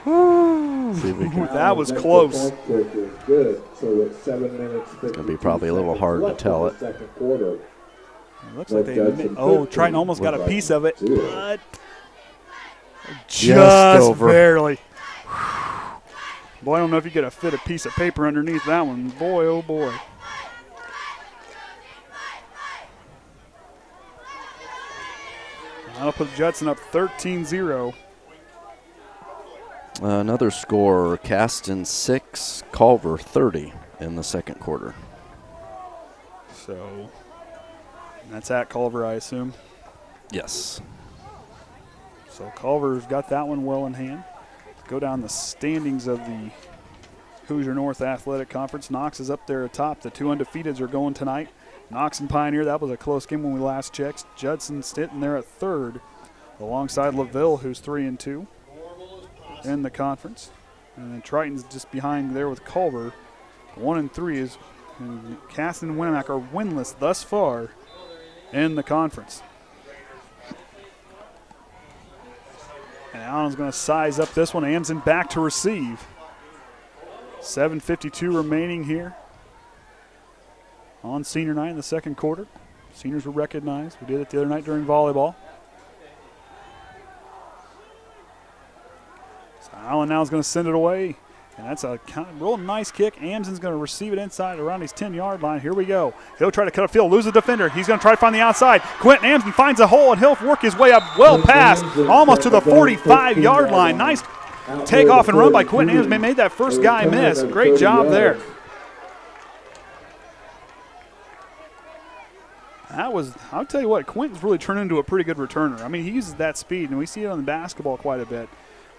That was close. Good. So it's 7 minutes. It's going to be probably a little hard to tell it. Second quarter. It looks like Triton almost got a piece of it, but just barely. Boy, I don't know if you could have fit a piece of paper underneath that one. Boy, oh boy. That'll put Judson up 13-0. Another score, Caston 6, Culver 30 in the second quarter. So that's at Culver, I assume. Yes. So Culver's got that one well in hand. Go down the standings of the Hoosier North Athletic Conference. Knox is up there atop. The 2 undefeateds are going tonight. Knox and Pioneer, that was a close game when we last checked. Judson sitting there at 3rd alongside LaVille, who's 3-2 in the conference. And then Triton's just behind there with Culver. 1-3 is Caston and Winamac are winless thus far in the conference. And Allen's going to size up this one. Amson back to receive. 7:52 remaining here on senior night in the second quarter. Seniors were recognized. We did it the other night during volleyball. So Allen now is going to send it away. And that's a real nice kick. Amson's going to receive it inside around his 10-yard line. Here we go. He'll try to cut a field, lose a defender. He's going to try to find the outside. Quentin Amson finds a hole, and he'll work his way up well past, almost to the 45-yard line. Nice takeoff and run by Quentin Amson. Made that first guy miss. Great job there. I'll tell you what, Quentin's really turned into a pretty good returner. I mean, he uses that speed, and we see it on the basketball quite a bit.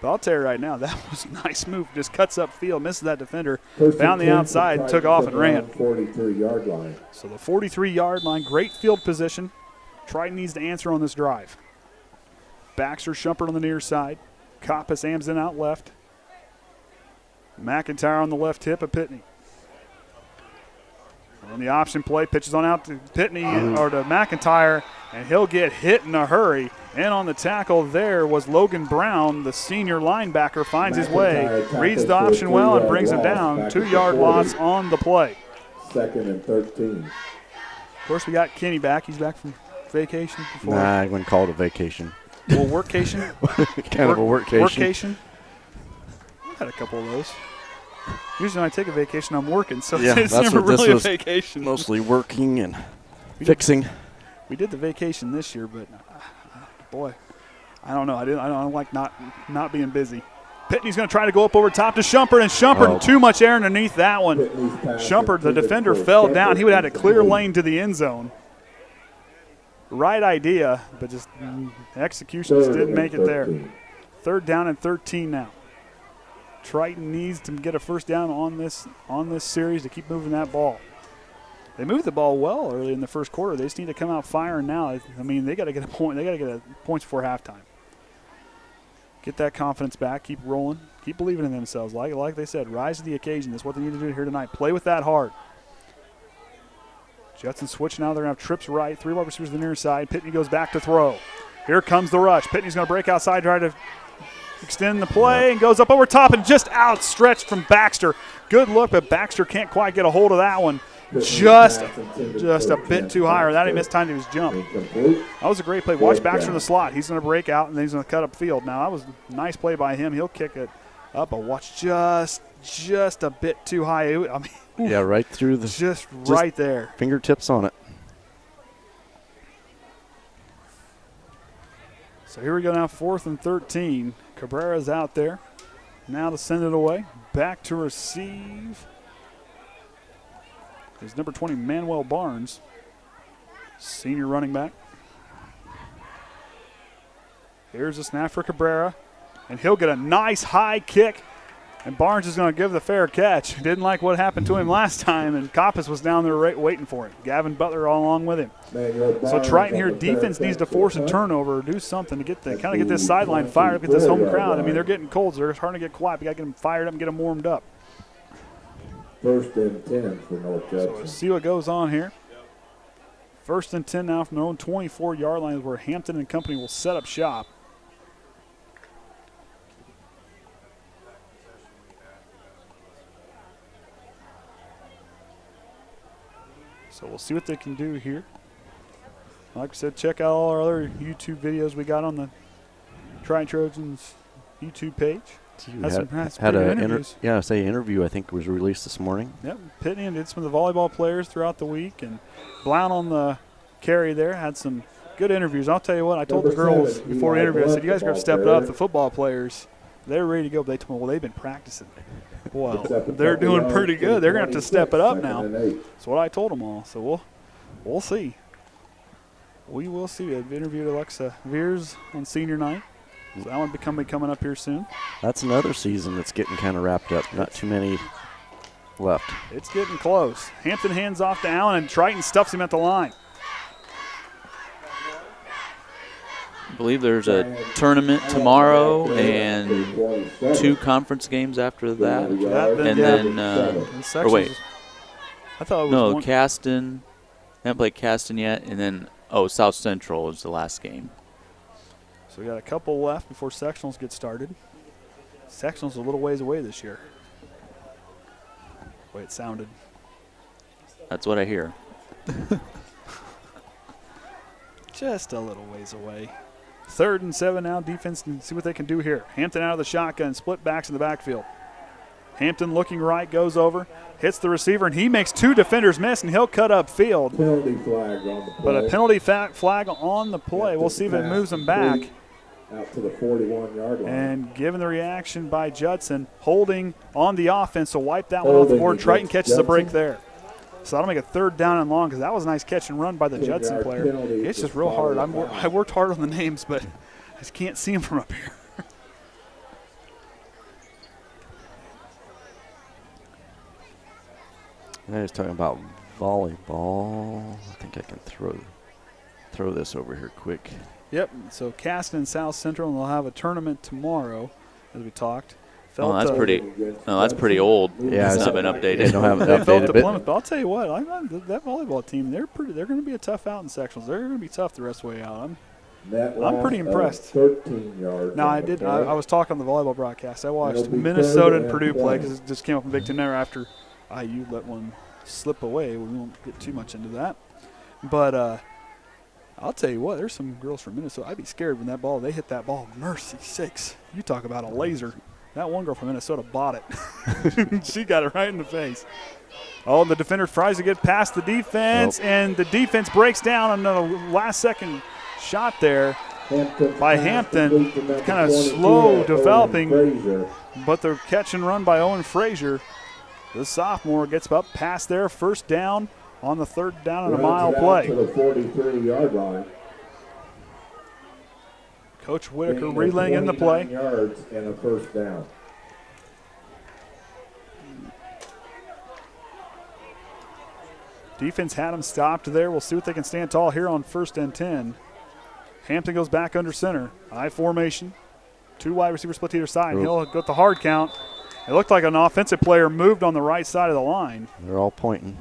But I'll tell you right now, that was a nice move. Just cuts up field, misses that defender, found the outside, took off and ran. 43-yard line. So the 43-yard line, great field position. Triton needs to answer on this drive. Baxter, Shumpert on the near side. Coppas, Amson out left. McIntyre on the left hip of Pitney. On the option play, pitches on out to Pitney or to McIntyre, and he'll get hit in a hurry. And on the tackle there was Logan Brown, the senior linebacker, finds his way, reads the option well, and brings him down. 2-yard loss on the play. 2nd and 13. Of course, we got Kenny back. He's back from vacation before. Nah, I wouldn't call it a vacation. Well, workcation? Kind of a workcation. Workcation? I've had a couple of those. Usually when I take a vacation, I'm working, so yeah, it's never really a vacation. Mostly working and fixing. We did the vacation this year, but boy, I don't know. I don't like not being busy. Pitney's going to try to go up over top to Shumpert, and Shumpert, too much air underneath that one. Shumpert, the defender, fell down. He would have had a clear lane to the end zone. Right idea, but just execution just didn't make it there. 3rd down and 13 now. Triton needs to get a first down on this series to keep moving that ball. They moved the ball well early in the first quarter. They just need to come out firing now. I mean, they got to get a point. They got to get points before halftime. Get that confidence back. Keep rolling. Keep believing in themselves. Like they said, rise to the occasion. That's what they need to do here tonight. Play with that hard. Judson switch now. They're going to have trips right. 3 wide receivers to the near side. Pitney goes back to throw. Here comes the rush. Pitney's going to break outside, try to extend the play, and goes up over top and just outstretched from Baxter. Good look, but Baxter can't quite get a hold of that one. just a bit too high, or that he missed time to his jump. That was a great play. Watch Baxter in the slot. He's going to break out, and then he's going to cut up field. Now, that was a nice play by him. He'll kick it up, but watch just a bit too high. I mean, yeah, right through the. Just right there. Fingertips on it. So here we go now, 4th and 13. Cabrera's out there. Now to send it away. Back to receive is number 20, Manuel Barnes, senior running back. Here's a snap for Cabrera, and he'll get a nice high kick, and Barnes is going to give the fair catch. Didn't like what happened to him last time, and Coppice was down there waiting for him. Gavin Butler all along with him. So Triton here, defense needs to force a turnover or do something to get get this sideline fired up, get this home crowd. I mean, they're getting cold, so they're starting to get quiet. We got to get them fired up and get them warmed up. 1st and 10 for North Judson. So let's see what goes on here. 1st and 10 now from their own 24-yard line, where Hampton and company will set up shop. So we'll see what they can do here. Like I said, check out all our other YouTube videos we got on the Triton Trojans YouTube page. Had an interview I think was released this morning. Yep, Pitney did some of the volleyball players throughout the week, and Blount on the carry there had some good interviews. I'll tell you what, I told the girls before the interview, I said, you guys got to step it up. The football players, they're ready to go. But they told me, well, they've been practicing. Well, they're doing pretty good. They're going to have to step it up now. That's what I told them all. So we'll see. We will see. I've interviewed Alexa Veers on senior night. So that one be coming up here soon. That's another season that's getting kind of wrapped up. Not too many left. It's getting close. Hampton hands off to Allen, and Triton stuffs him at the line. I believe there's a tournament tomorrow and 2 conference games after that. And then or wait. I thought it was no, Caston. Haven't played Caston yet. And then, South Central is the last game. So we got a couple left before sectionals get started. Sectionals a little ways away this year. The way it sounded. That's what I hear. Just a little ways away. 3rd and 7 now. Defense can see what they can do here. Hampton out of the shotgun, split backs in the backfield. Hampton looking right, goes over, hits the receiver, and he makes 2 defenders miss, and he'll cut up field. Penalty flag on the play. But a penalty flag on the play. We'll see if it moves them back. Out to the 41-yard line. And given the reaction by Judson, holding on the offense, so wipe that one off the board. Triton catches a break there. So that'll make a 3rd down and long, because that was a nice catch and run by the Judson player. It's just real hard. I worked hard on the names, but I just can't see them from up here. I was talking about volleyball. I think I can throw this over here quick. Yep, so Caston and South Central, and they'll have a tournament tomorrow, as we talked. That's pretty old. Yeah, it's not been updated. They don't have it updated. Plymouth, but I'll tell you what, that volleyball team, they're going to be a tough out in sectionals. They're going to be tough the rest of the way out. I'm pretty impressed. 13 yards. No, I did. I was talking on the volleyball broadcast. I watched Minnesota and Purdue play because it just came up in Big Ten there after IU let one slip away. We won't get too much into that. But I'll tell you what, there's some girls from Minnesota. I'd be scared when they hit that ball. Mercy sakes. You talk about a laser. That one girl from Minnesota bought it. She got it right in the face. Oh, and the defender tries to get past the defense, and the defense breaks down on the last-second shot there by Hampton. Kind of slow developing, but the catch and run by Owen Frazier. The sophomore gets up past there, 1st down on the 3rd down and a mile play. To the 43-yard line. Coach Whitaker relaying in the play. Yards and a 1st down. Defense had him stopped there. We'll see what they can stand tall here on 1st and 10. Hampton goes back under center. I formation. 2 wide receivers split to either side. He'll go with the hard count. It looked like an offensive player moved on the right side of the line. They're all pointing.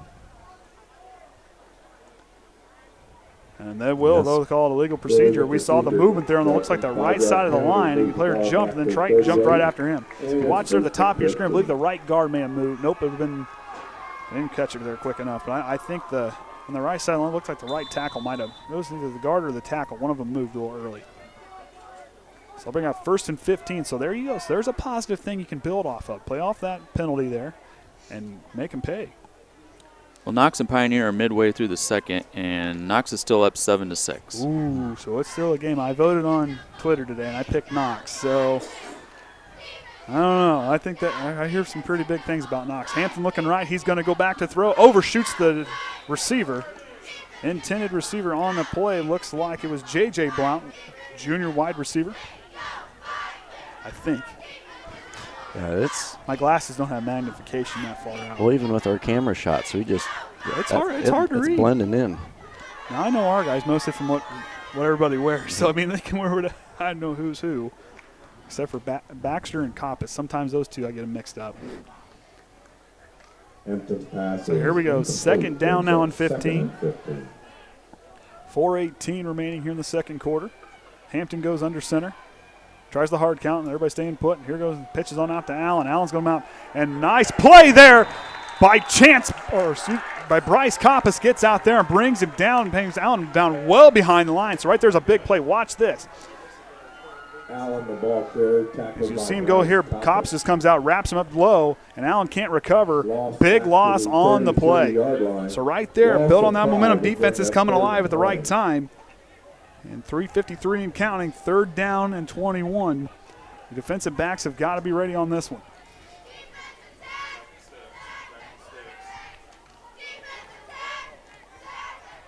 And they will, they'll call it a legal procedure. We saw the movement there on the looks like the right side of the line. And the player jumped, and then Triton jumped right after him. So watch there at the top of your screen. I believe the right guard may have moved. Nope, it would have been I didn't catch it there quick enough, but I think on the right side, it looked like the right tackle might have, it was either the guard or the tackle. One of them moved a little early. So I'll bring out 1st and 15. So there you go. So there's a positive thing you can build off of. Play off that penalty there and make them pay. Well, Knox and Pioneer are midway through the second, and Knox is still up 7-6. Ooh, so it's still a game. I voted on Twitter today, and I picked Knox. So I don't know. I think that I hear some pretty big things about Knox. Hampton looking right. He's going to go back to throw. Overshoots the receiver. Intended receiver on the play. Looks like it was J.J. Blount, junior wide receiver. I think. Yeah, my glasses don't have magnification that far out. Well, even with our camera shots, we just it's hard to read. It's blending in. Now I know our guys mostly from what everybody wears, so I mean they can wear whatever. I don't know who's who, except for Baxter and Coppice. Sometimes those two I get them mixed up. So here we go. 2nd down now on 15. 4:18 remaining here in the second quarter. Hampton goes under center. Tries the hard count, and everybody staying put. And here goes, pitches on out to Allen. Allen's going to mount. And nice play there by Bryce Coppice. Gets out there and brings him down, brings Allen down well behind the line. So right there's a big play. Watch this. Allen, the ball cleared. As you see him go here, Coppice just comes out, wraps him up low, and Allen can't recover. Big loss on the play. So right there, build on that momentum. Defense is coming alive at the right time. And 3:53 and counting, 3rd down and 21. The defensive backs have got to be ready on this one.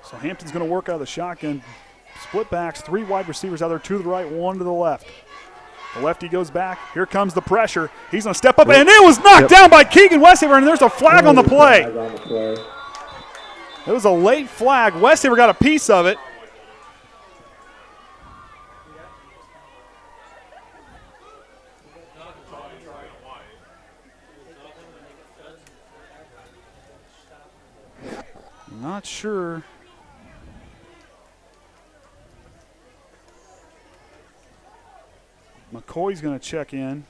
So Hampton's going to work out of the shotgun. Split backs, 3 wide receivers out there, 2 to the right, 1 to the left. The lefty goes back. Here comes the pressure. He's going to step up, and it was knocked down by Keegan Westhaver, and there's a flag on the play. It was a late flag. Westhaver got a piece of it. Not sure. McCoy's going to check in.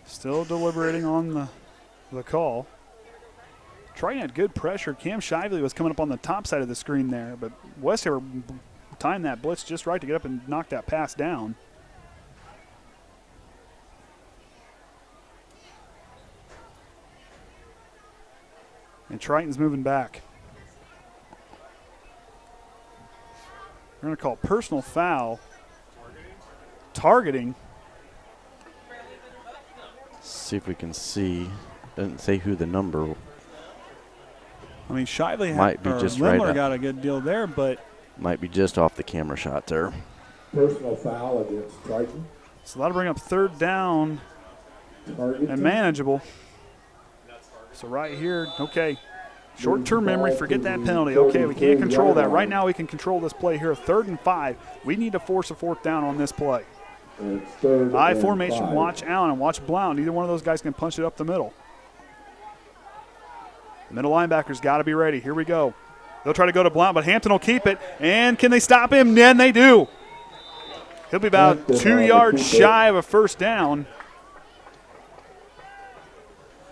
Still deliberating on the call. Triton had good pressure. Cam Shively was coming up on the top side of the screen there, but Westhaver timed that blitz just right to get up and knock that pass down. And Triton's moving back. We're going to call personal foul. Targeting. See if we can see. Doesn't say who the number. I mean, Shively might be just right. Lemler got a good deal there, but might be just off the camera shot there. Personal foul against Triton. So that'll bring up 3rd down and manageable. So right here, okay, short-term memory, forget that penalty. Okay, we can't control that. Right now we can control this play here. 3rd and 5. We need to force a 4th down on this play. I formation, watch Allen and watch Blount. Neither one of those guys can punch it up the middle. The middle linebackers got to be ready. Here we go. They'll try to go to Blount, but Hampton will keep it. And can they stop him? And they do. He'll be about 2 yards shy of a 1st down.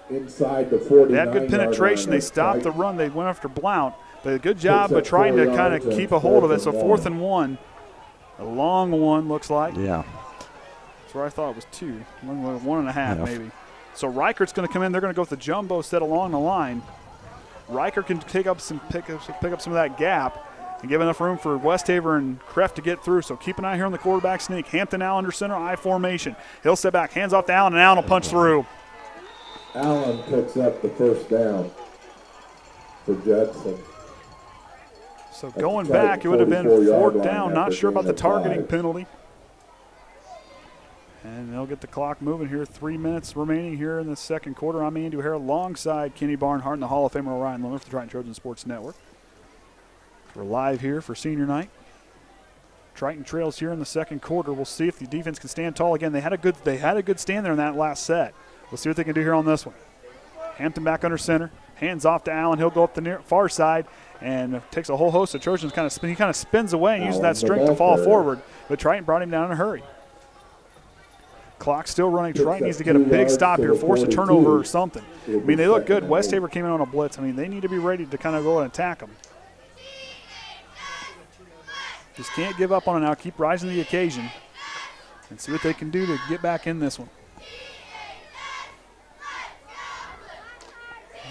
Inside the 49. They had good penetration. They stopped the run. They went after Blount. But a good job of trying to kind of keep a hold of it. So 4th and 1. A long one, looks like. Yeah. That's where I thought it was 2. 1.5 maybe. So Reichert's going to come in. They're going to go with the jumbo set along the line. Reichert can pick up some of that gap and give enough room for Westhaver and Kreff to get through. So keep an eye here on the quarterback sneak. Hampton now under center, I formation. He'll step back, hands off to Allen, and Allen will punch through. Allen picks up the 1st down for Judson. So going back, it would have been 4th down. Not sure about the targeting penalty. And they'll get the clock moving here. 3 minutes remaining here in the second quarter. I'm Andy O'Hara alongside Kenny Barnhart and the Hall of Famer Orion Lemler for the Triton Trojan Sports Network. We're live here for senior night. Triton trails here in the second quarter. We'll see if the defense can stand tall again. They had a good stand there in that last set. We'll see what they can do here on this one. Hampton back under center. Hands off to Allen. He'll go up the far side and takes a whole host of Trojans. He kind of spins away and uses that strength to fall forward. But Triton brought him down in a hurry. Clock's still running. Triton needs to get a big stop here, force a turnover or something. I mean, they look good. West Haver came in on a blitz. I mean, they need to be ready to kind of go and attack them. Just can't give up on it now. Keep rising to the occasion and see what they can do to get back in this one.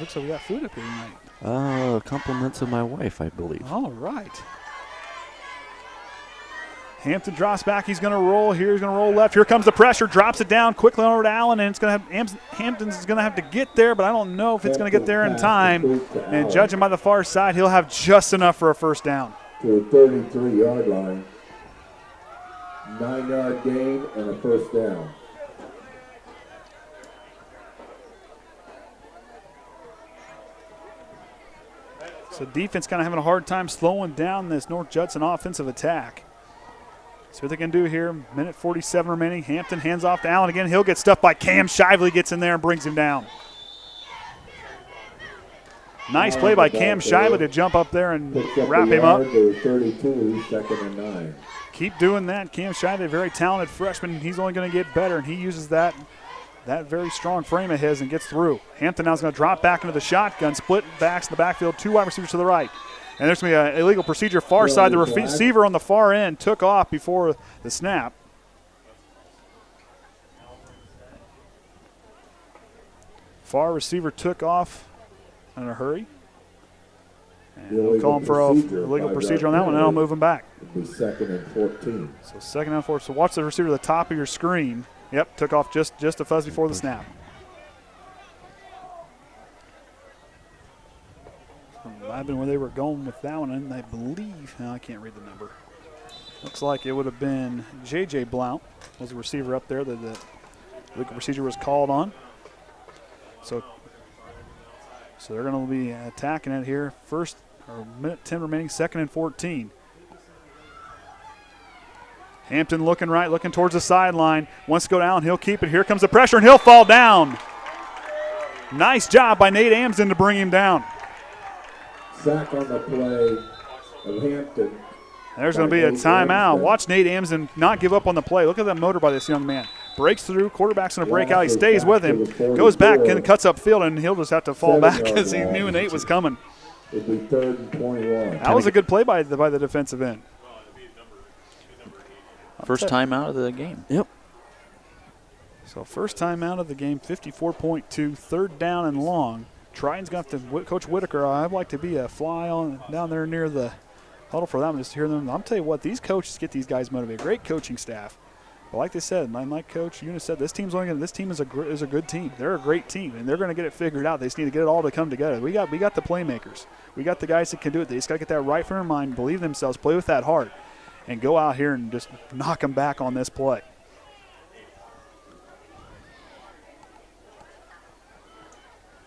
Looks like we got food up here tonight. Compliments of my wife, I believe. All right. Hampton drops back. He's going to roll here. He's going to roll left. Here comes the pressure. Drops it down quickly over to Allen, and it's going to have Hampton's is going to have to get there, but I don't know if it's going to get there in time. And judging by the far side, he'll have just enough for a first down. To the 33-yard line. 9-yard gain and a first down. So defense kind of having a hard time slowing down this North Judson offensive attack. See what they can do here. Minute 47 remaining. Hampton hands off to Allen again. He'll get stuffed by Cam. Shively gets in there and brings him down. Nice play by Cam Shively to jump up there and wrap him up. 32, second and 9. Keep doing that. Cam Shively, a very talented freshman. He's only going to get better, and he uses that very strong frame of his and gets through. Hampton now is going to drop back into the shotgun, split backs in the backfield, 2 wide receivers to the right. And there's going to be an illegal procedure far side. The receiver on the far end took off before the snap. Far receiver took off in a hurry. And they'll call him for a illegal procedure on that one, and I'll move him back. It'll be second and 14. So second and 14. So watch the receiver at the top of your screen. Yep, took off just a fuzz before the snap. I've been where they were going with that one, and I believe, I can't read the number. Looks like it would have been J.J. Blount was the receiver up there that the legal procedure was called on. So they're going to be attacking it here. First, or minute 10 remaining, second and 14. Hampton looking right, looking towards the sideline. Wants to go down, he'll keep it. Here comes the pressure, and he'll fall down. Nice job by Nate Amsden to bring him down. Sack on the play of Hampton. There's going to be a timeout. Watch Nate Amsden not give up on the play. Look at that motor by this young man. Breaks through, quarterback's going to break out. He stays with him, goes back and cuts upfield, and he'll just have to fall back because he knew Nate was coming. It'll be third and 21. That was a good play by the defensive end. First time out of the game. Yep. So first time out of the game, 54.2, third down and long. Triton's going to have to, Coach Whitaker, I'd like to be a fly on down there near the huddle for them, just to hear them. I'll tell you what, these coaches get these guys motivated. Great coaching staff. But like they said, like Coach Eunice said, this team is a good team. They're a great team, and they're going to get it figured out. They just need to get it all to come together. We got the playmakers. We got the guys that can do it. They just got to get that right from their mind, believe in themselves, play with that heart, and go out here and just knock them back on this play.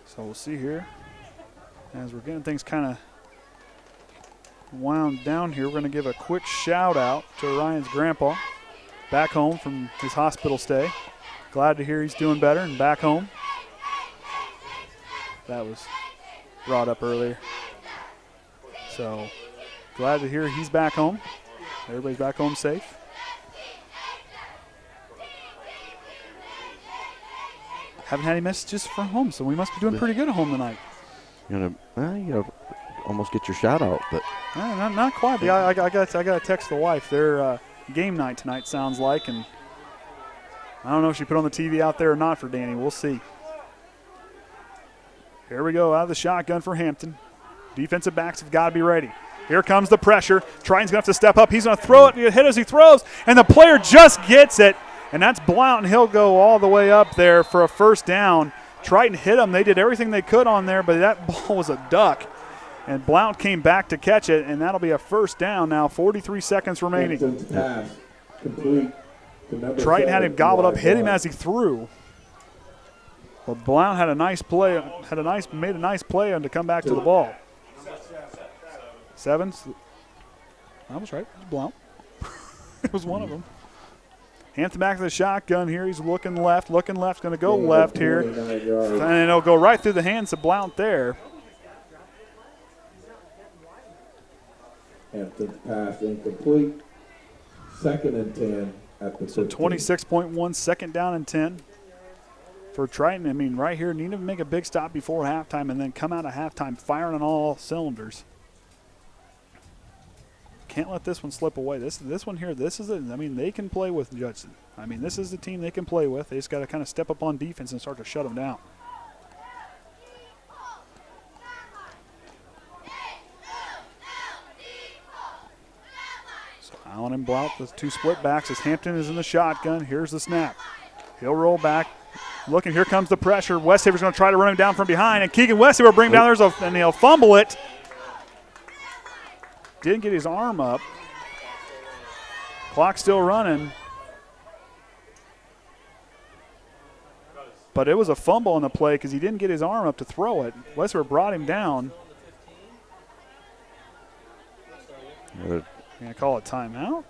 So we'll see here. As we're getting things kind of wound down here, we're going to give a quick shout out to Orion's grandpa, back home from his hospital stay. Glad to hear he's doing better and back home. That was brought up earlier. So glad to hear he's back home. Everybody's back home safe. Haven't had any messages from home, so we must be doing pretty good at home tonight. You gotta almost get your shout out, but not quite. Yeah, I got to text the wife. They're game night tonight, sounds like, and I don't know if she put on the TV out there or not for Danny. We'll see. Here we go, out of the shotgun for Hampton. Defensive backs have got to be ready. Here comes the pressure. Triton's going to have to step up. He's going to throw it. He'll hit as he throws, and the player just gets it, and that's Blount, and he'll go all the way up there for a first down. Triton hit him. They did everything they could on there, but that ball was a duck. And Blount came back to catch it, and that'll be a first down now, 43 seconds remaining. Pass complete to Triton had him gobbled up, hit him as he threw. Well, Blount had a nice play, made a nice play and to come back to the ball. 7. I was right. It was Blount. It was one of them. Hampton back to the shotgun here. He's looking left. Going to go left here. And it'll go right through the hands of Blount there. Hampton's pass incomplete. Second and 10. at the So 15. 26.1, second down and 10 for Triton. I mean, right here, need to make a big stop before halftime and then come out of halftime firing on all cylinders. Can't let this one slip away. This one here, I mean, they can play with Judson. I mean, this is the team they can play with. They just got to kind of step up on defense and start to shut them down. So Allen and Blount, the two split backs as Hampton is in the shotgun. Here's the snap. He'll roll back. Looking, here comes the pressure. Westhaver's going to try to run him down from behind, and Keegan Westhaver will bring him down. And he'll fumble it. Didn't get his arm up. Clock still running. But it was a fumble on the play because he didn't get his arm up to throw it. Westhaver brought him down. Going to call a timeout?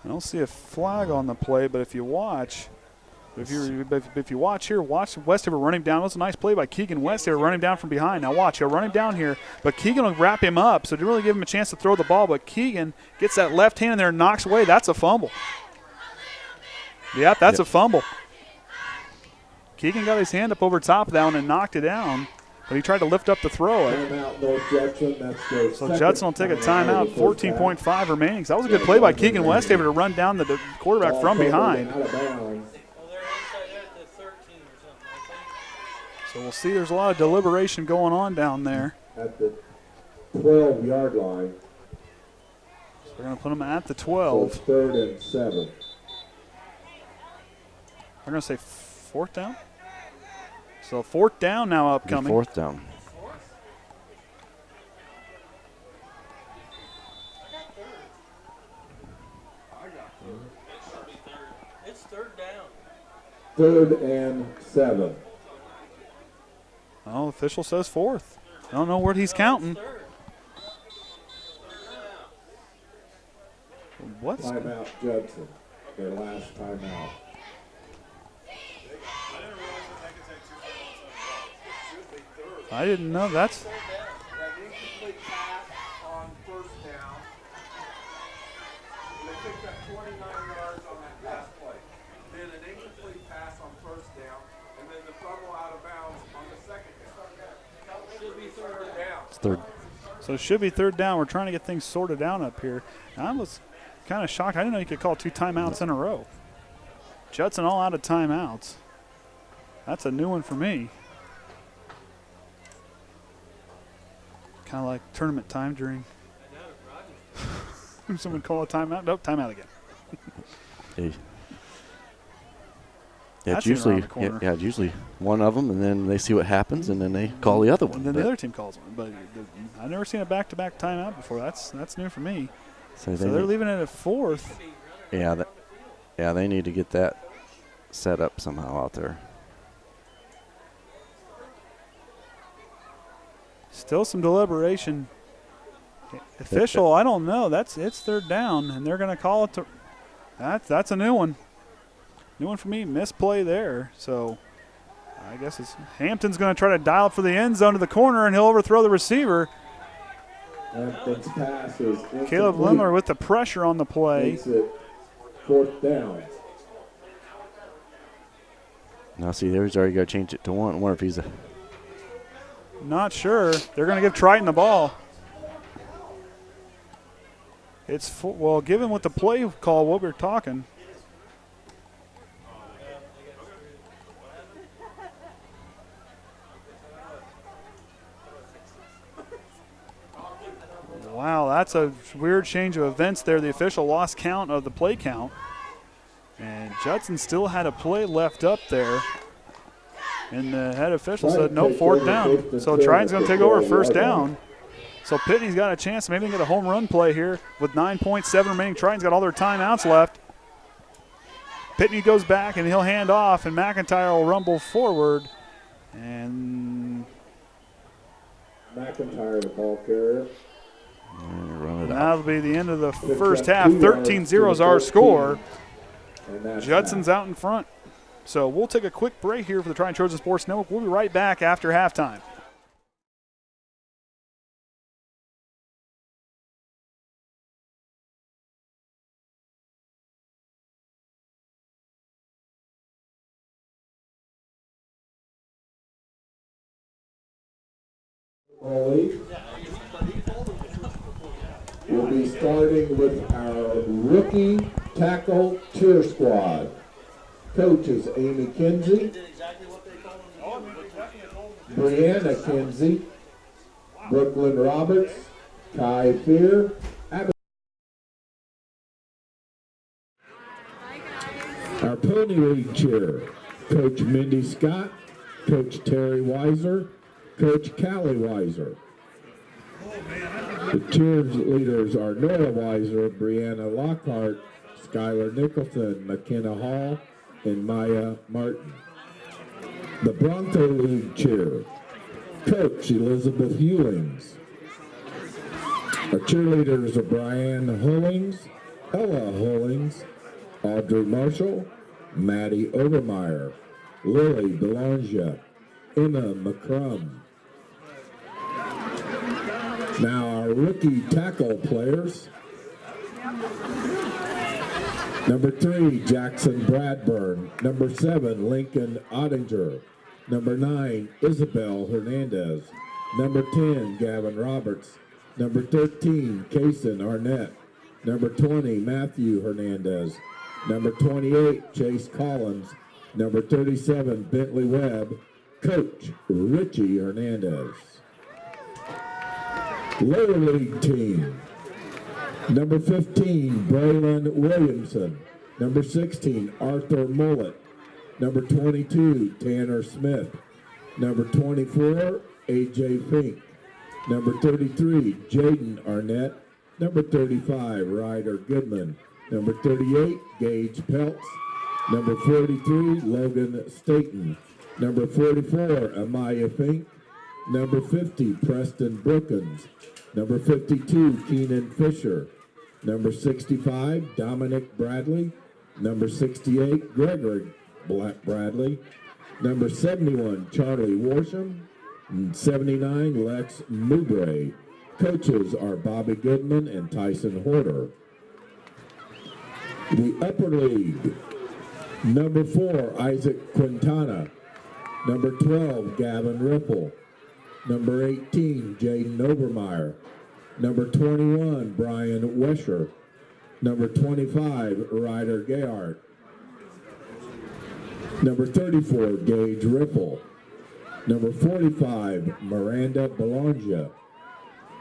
I don't see a flag on the play, but if you watch, if you watch here, watch Westhaver run him down. That was a nice play by Keegan Westhaver, run him down from behind. Now watch, he'll run him down here, but Keegan will wrap him up, so to really give him a chance to throw the ball, but Keegan gets that left hand in there and knocks away. That's a fumble. Yep, that's a fumble. Keegan got his hand up over top of that one and knocked it down, but he tried to lift up to throw it. So Judson will take a timeout, 14.5 remaining. So that was a good play by Keegan Westhaver to run down the quarterback from behind. So we'll see there's a lot of deliberation going on down there. At the 12-yard line. So we're going to put them at the 12. So 3rd and 7. We're going to say fourth down. So fourth down now upcoming. Fourth down. It's third down. 3rd and 7. Oh, the official says fourth. I don't know what he's counting. What's Timeout, Judson. Their last timeout. I didn't know that's. That incomplete pass on 1st down. They picked up 29 yards on that pass play. Then an incomplete pass on 1st down, and then the fumble out of bounds on the 2nd down. Should be 3rd down. It's third. So it should be third down. We're trying to get things sorted out up here. I was kind of shocked. I didn't know you could call 2 timeouts in a row. Judson all out of timeouts. That's a new one for me. Kind of like tournament time during. Someone call a timeout? Nope, timeout again. Hey. Yeah, it's usually it's usually one of them, and then they see what happens, and then they call the other one. And then the other team calls one. But I've never seen a back-to-back timeout before. That's new for me. So they're leaving it at fourth. Yeah, they need to get that set up somehow out there. Still some deliberation. Official, I don't know. It's third down, and they're going to call it to. That's a new one. New one for me. Misplay there. So I guess it's Hampton's going to try to dial up for the end zone to the corner, and he'll overthrow the receiver. Hampton's pass is incomplete. Caleb Lemler with the pressure on the play. Makes it 4th down. Now see, there's already got to change it to 1. I wonder if he's a. Not sure. They're going to give Triton the ball. Well, given what the play call, what we're talking. Wow, that's a weird change of events there. The official lost count of the play count. And Judson still had a play left up there. And the head official said, no, 4th down. So Triton's going to take over 1st down. So Pitney's got a chance to maybe get a home run play here with 9.7 remaining. Triton's got all their timeouts left. Pitney goes back, and he'll hand off, and McIntyre will rumble forward. And McIntyre, the ball carrier. That'll be the end of the first half. 13-0 is our score. Judson's out in front. So we'll take a quick break here for the Triton Trojan Sports Network. We'll be right back after halftime. League. We'll be starting with our rookie tackle cheer squad. Coach is Amy Kinsey, Brianna Kinsey, Brooklyn Roberts, Kai Fear, our Pony League cheer, Coach Mindy Scott, Coach Terry Weiser, Coach Callie Weiser. The cheerleaders are Nora Weiser, Brianna Lockhart, Skylar Nicholson, McKenna Hall, and Maya Martin. The Bronco League cheer, Coach Elizabeth Hewlings. Our cheerleaders are Brian Hullings, Ella Hullings, Audrey Marshall, Maddie Overmeyer, Lily Belanger, Emma McCrum. Now our rookie tackle players. Number 3, Jackson Bradburn. Number 7, Lincoln Ottinger. Number 9, Isabel Hernandez. Number 10, Gavin Roberts. Number 13, Kaysen Arnett. Number 20, Matthew Hernandez. Number 28, Chase Collins. Number 37, Bentley Webb. Coach Richie Hernandez. Lower League team. Number 15, Braylon Williamson. Number 16, Arthur Mullet. Number 22, Tanner Smith. Number 24, A.J. Fink. Number 33, Jaden Arnett. Number 35, Ryder Goodman. Number 38, Gage Peltz. Number 43, Logan Staten. Number 44, Amaya Fink. Number 50, Preston Brookins. Number 52, Keenan Fisher. Number 65, Dominic Bradley. Number 68, Gregory Bradley. Number 71, Charlie Warsham. And 79, Lex Mubray. Coaches are Bobby Goodman and Tyson Horter. The Upper League. Number 4, Isaac Quintana. Number 12, Gavin Ripple. Number 18, Jaden Obermeyer. Number 21, Brian Wesher. Number 25, Ryder Gayart. Number 34, Gage Ripple. Number 45, Miranda Belongia.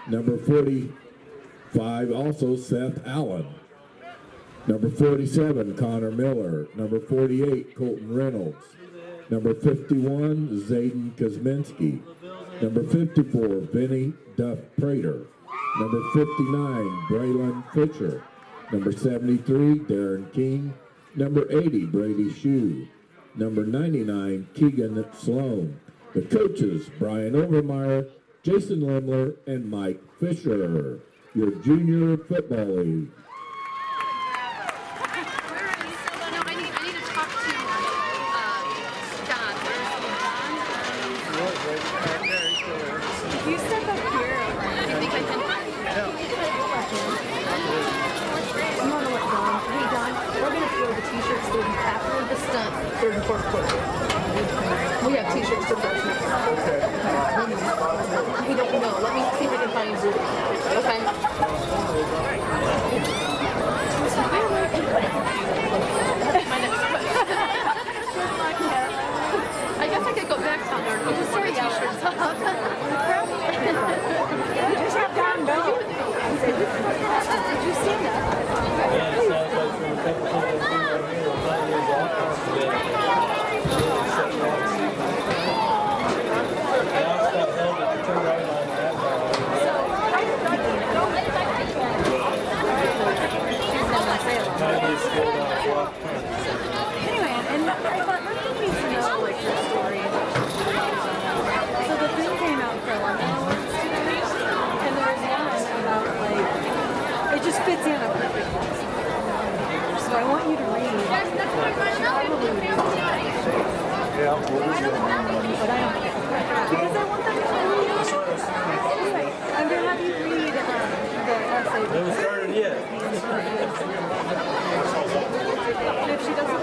Number 45, also Seth Allen. Number 47, Connor Miller. Number 48, Colton Reynolds. Number 51, Zayden Kosminski. Number 54, Vinny Duff Prater. Number 59, Braylon Fisher. Number 73, Darren King. Number 80, Brady Shue. Number 99, Keegan Sloan. The coaches, Brian Overmeyer, Jason Lemler, and Mike Fisher. Your junior football league. Third and fourth quarter. We have t-shirts for freshman. Okay. We don't know. Let me see if I can find you. Okay. My next question. I guess I could go back on there. We'll just throw t-shirts up. You just have Don Bell. Did you stand up? Anyway, and I thought Margo needs to know like your story. So the thing came out for Lemler, and there was one about like it just fits in a perfect place. So I want you to read. Yeah, what was it? But I don't because I want them to read. Anyway, I'm gonna have you read the essay. They haven't started yet. And if she doesn't.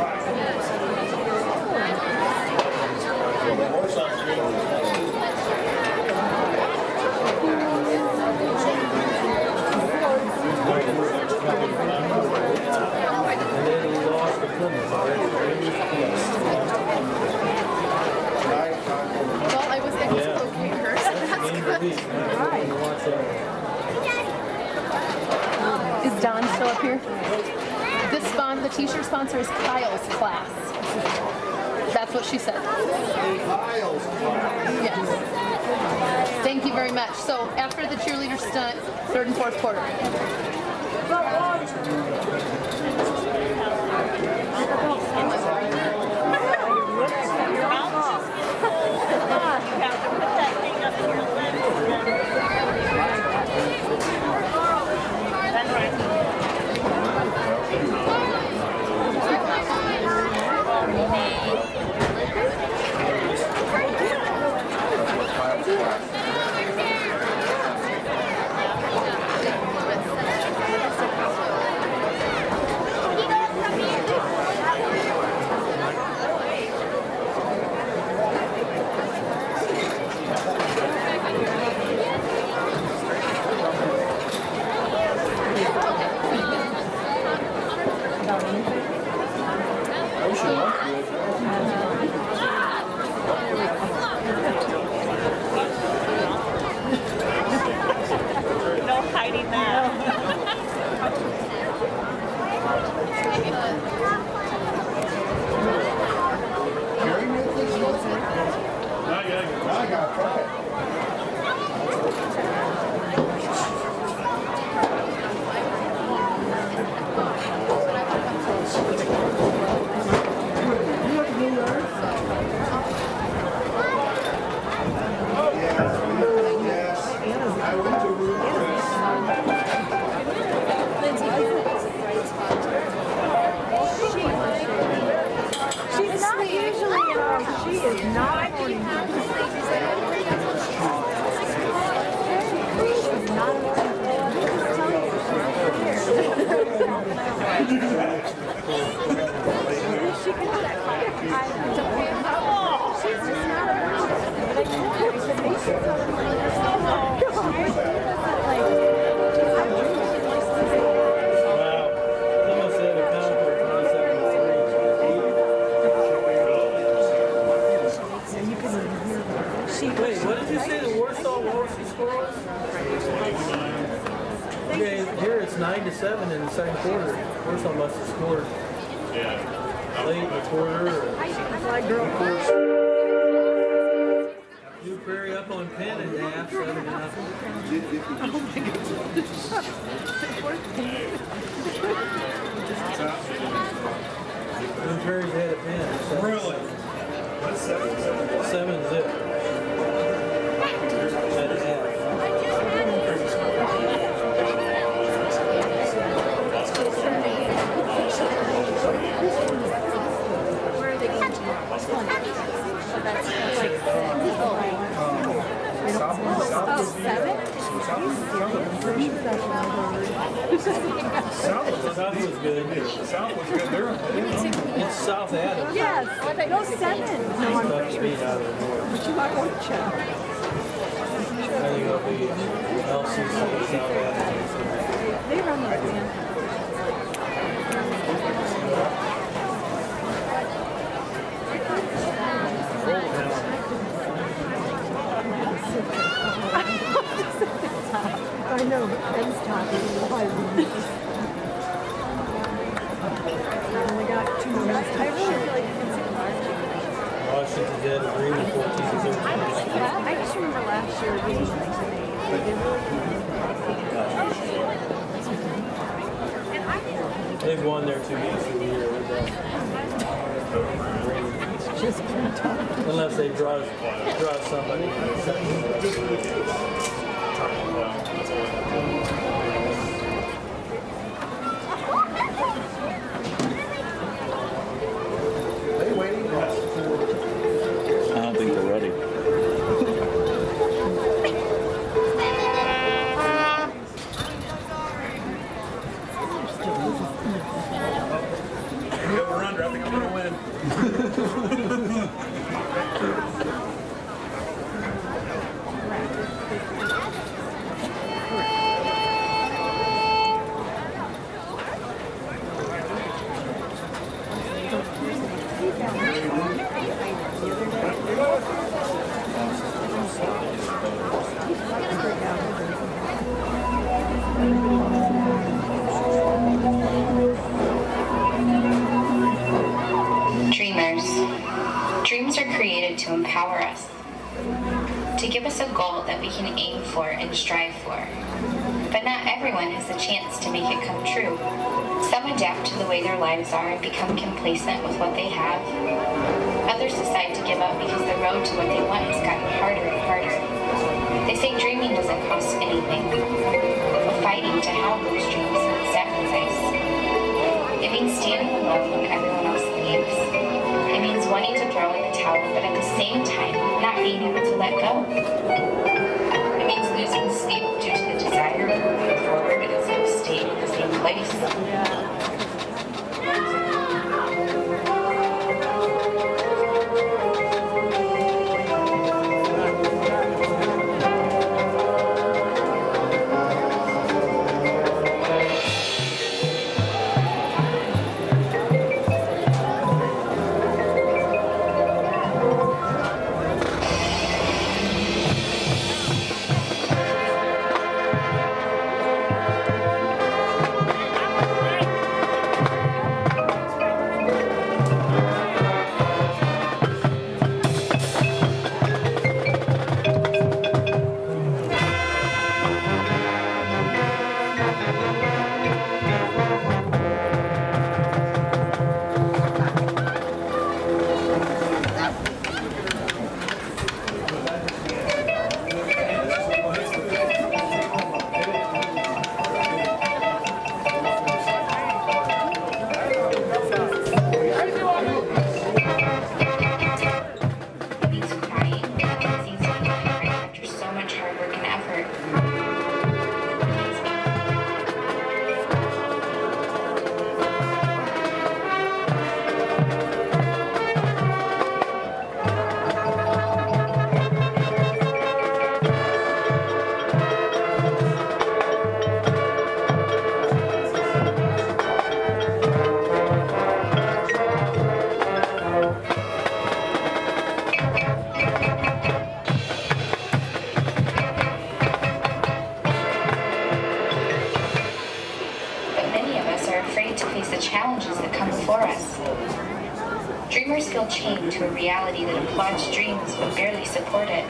up here. The t-shirt sponsor is Kyle's class. That's what she said. Kyle's class. Yes. Thank you very much. So after the cheerleader stunt, 3rd and 4th quarter. No hiding that. I got tried. She's not usually in our, she is not. Wait, what did you say the Warsaw Warsy score was? Okay, here it's 9-7 in the second quarter. Warsaw must have scored late in the quarter. New Prairie up on Penn at half, 7-0. New Prairie's ahead of Penn. Really? What's 7-0. South was good. South was good. It's South Adams. Yes, go 7. No, I'm But you might want to check. I think it'll be LCC South Adams. They run that man. I know, Ben's talking. I only got 2 more minutes. I really feel like you can see Washington did agree with 14-13. I just remember last year being like They've won their 2 games of the year. Unless they draw somebody. I don't think they're ready. We're under. I think I'm going to win. Dreams are created to empower us, to give us a goal that we can aim for and strive for. But not everyone has the chance to make it come true. Some adapt to the way their lives are and become complacent with what they have. Others decide to give up because the road to what they want has gotten harder and harder. They say dreaming doesn't cost anything, but fighting to have those dreams means sacrifice. It means standing alone when everyone else leaves. It means wanting to throw in the towel, but at the same time, not being able to let go. It means losing sleep due to the desire of moving forward instead of staying in the same place. Chained to a reality that applauds dreams but barely support it.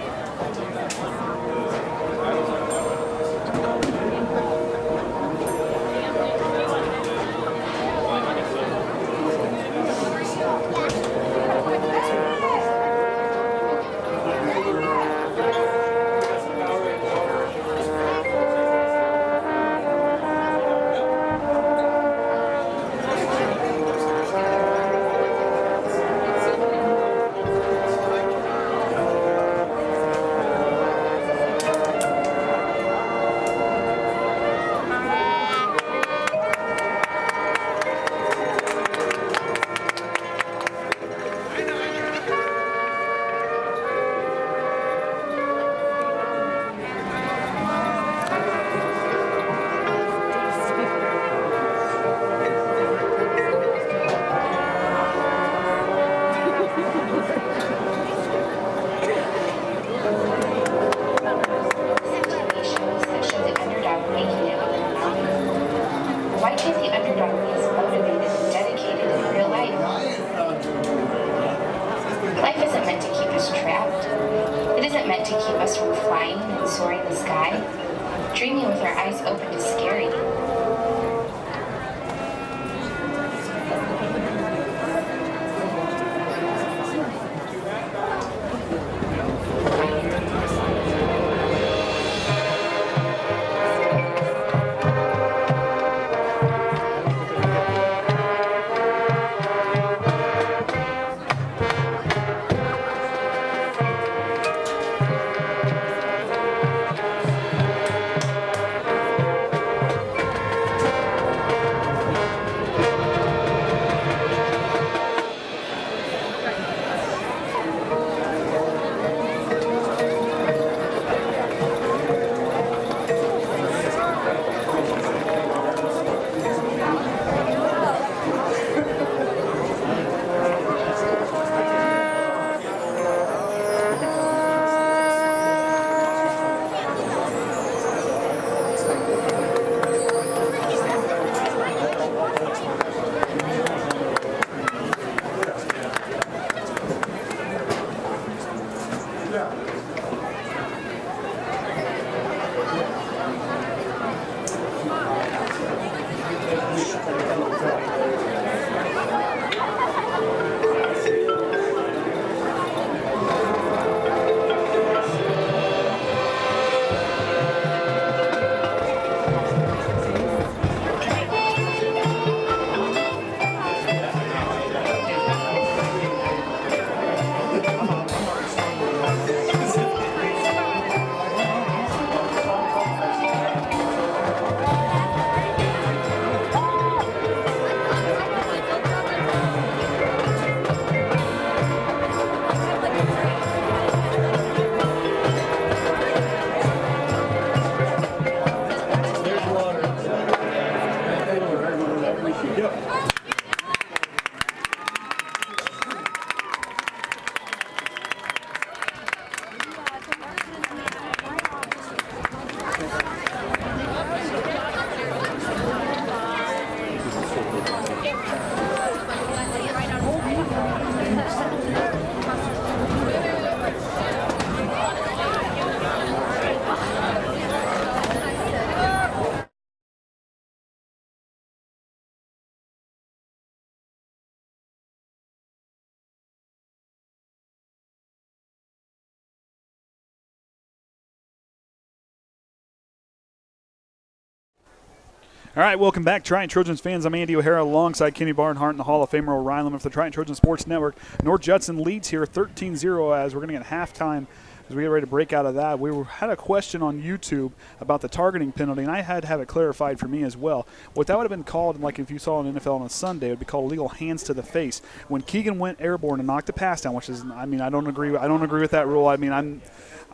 All right, welcome back, Triton Trojans fans. I'm Andy O'Hara alongside Kenny Barnhart and the Hall of Famer Orion Lemler for the Triton Trojan Sports Network. North Judson leads here 13-0 as we're going to get halftime as we get ready to break out of that. Had a question on YouTube about the targeting penalty, and I had to have it clarified for me as well. What that would have been called, like if you saw in the NFL on a Sunday, it would be called illegal hands to the face. When Keegan went airborne and knocked the pass down, which is, I don't agree with that rule.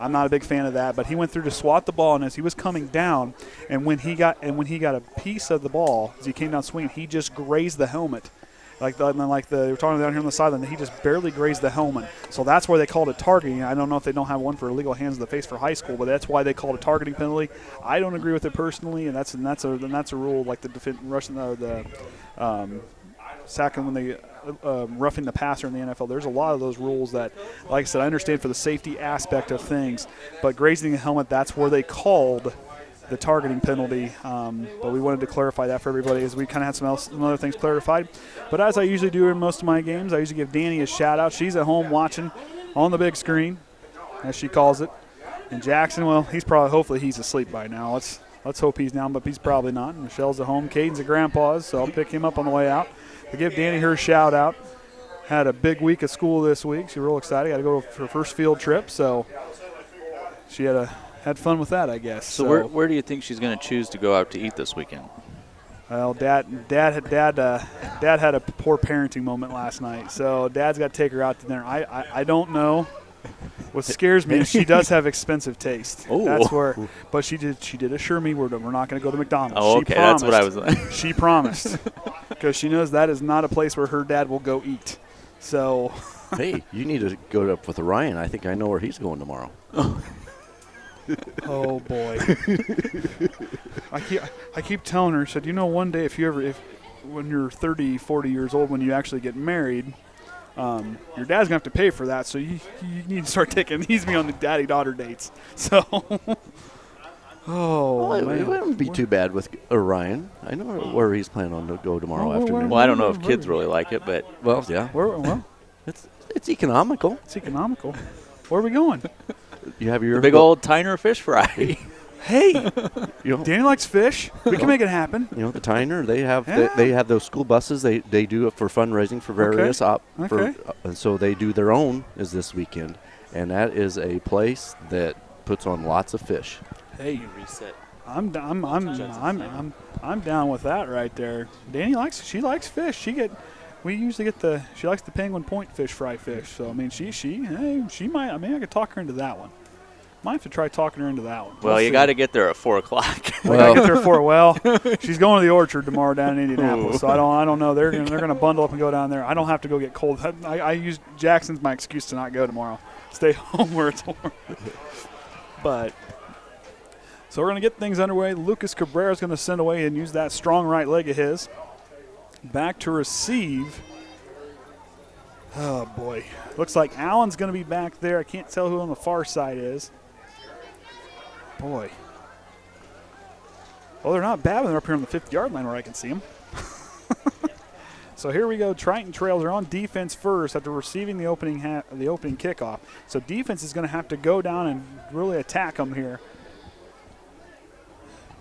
I'm not a big fan of that, but he went through to swat the ball, and as he was coming down, and when he got a piece of the ball as he came down swinging, he just grazed the helmet, we're talking down here on the sideline. He just barely grazed the helmet, so that's why they called it targeting. I don't know if they don't have one for illegal hands to the face for high school, but that's why they called it targeting penalty. I don't agree with it personally, and that's a rule like the rushing the sacking when they roughing the passer in the NFL. There's a lot of those rules that, like I said, I understand for the safety aspect of things, but grazing the helmet, that's where they called the targeting penalty. But we wanted to clarify that for everybody as we kind of had some other things clarified. But as I usually do in most of my games, I usually give Danny a shout out. She's at home watching on the big screen, as she calls it. And Jackson, well, hopefully he's asleep by now. Let's hope he's down, but he's probably not. And Michelle's at home. Caden's at Grandpa's, so I'll pick him up on the way out. To give Danny her shout out. Had a big week of school this week. She's real excited. Got to go for her first field trip, so she had fun with that, I guess. So where do you think she's going to choose to go out to eat this weekend? Well, Dad had a poor parenting moment last night, so Dad's got to take her out to dinner. I don't know. What scares me is she does have expensive taste. Oh, that's where. But she did assure me we're not going to go to McDonald's. Oh, okay, that's what I was. She promised, because she knows that is not a place where her dad will go eat. So. Hey, you need to go up with Orion. I think I know where he's going tomorrow. Oh boy. I keep telling her, said, one day when you're 30, 40 years old, when you actually get married, your dad's gonna have to pay for that, so you need to start taking these me on the daddy-daughter dates. So, it wouldn't be too bad with Orion. I know where he's planning on to go tomorrow afternoon. Well, I don't know if kids really like it, but yeah, it's economical. It's economical. Where are we going? You have your big old Tyner fish fry. Hey, Danny likes fish. We can make it happen. The Tyner, they have those school buses. They do it for fundraising for various so they do their own is this weekend, and that is a place that puts on lots of fish. Hey, reset. I'm down with that right there. Danny likes fish. She likes the Penguin Point fish fry fish. So she might. I could talk her into that one. Might have to try talking her into that one. Well, you got to get there at 4 o'clock. Well, get there at 4. Well, she's going to the Orchard tomorrow down in Indianapolis, so I don't know. They're gonna bundle up and go down there. I don't have to go get cold. I use Jackson's my excuse to not go tomorrow. Stay home where it's warm. But so we're gonna get things underway. Lucas Cabrera is gonna send away and use that strong right leg of his. Back to receive. Oh boy, looks like Allen's gonna be back there. I can't tell who on the far side is. Boy. Well, they're not bad when they're up here on the 50-yard line where I can see them. So here we go. Triton Trails are on defense first after receiving the opening kickoff. So defense is going to have to go down and really attack them here.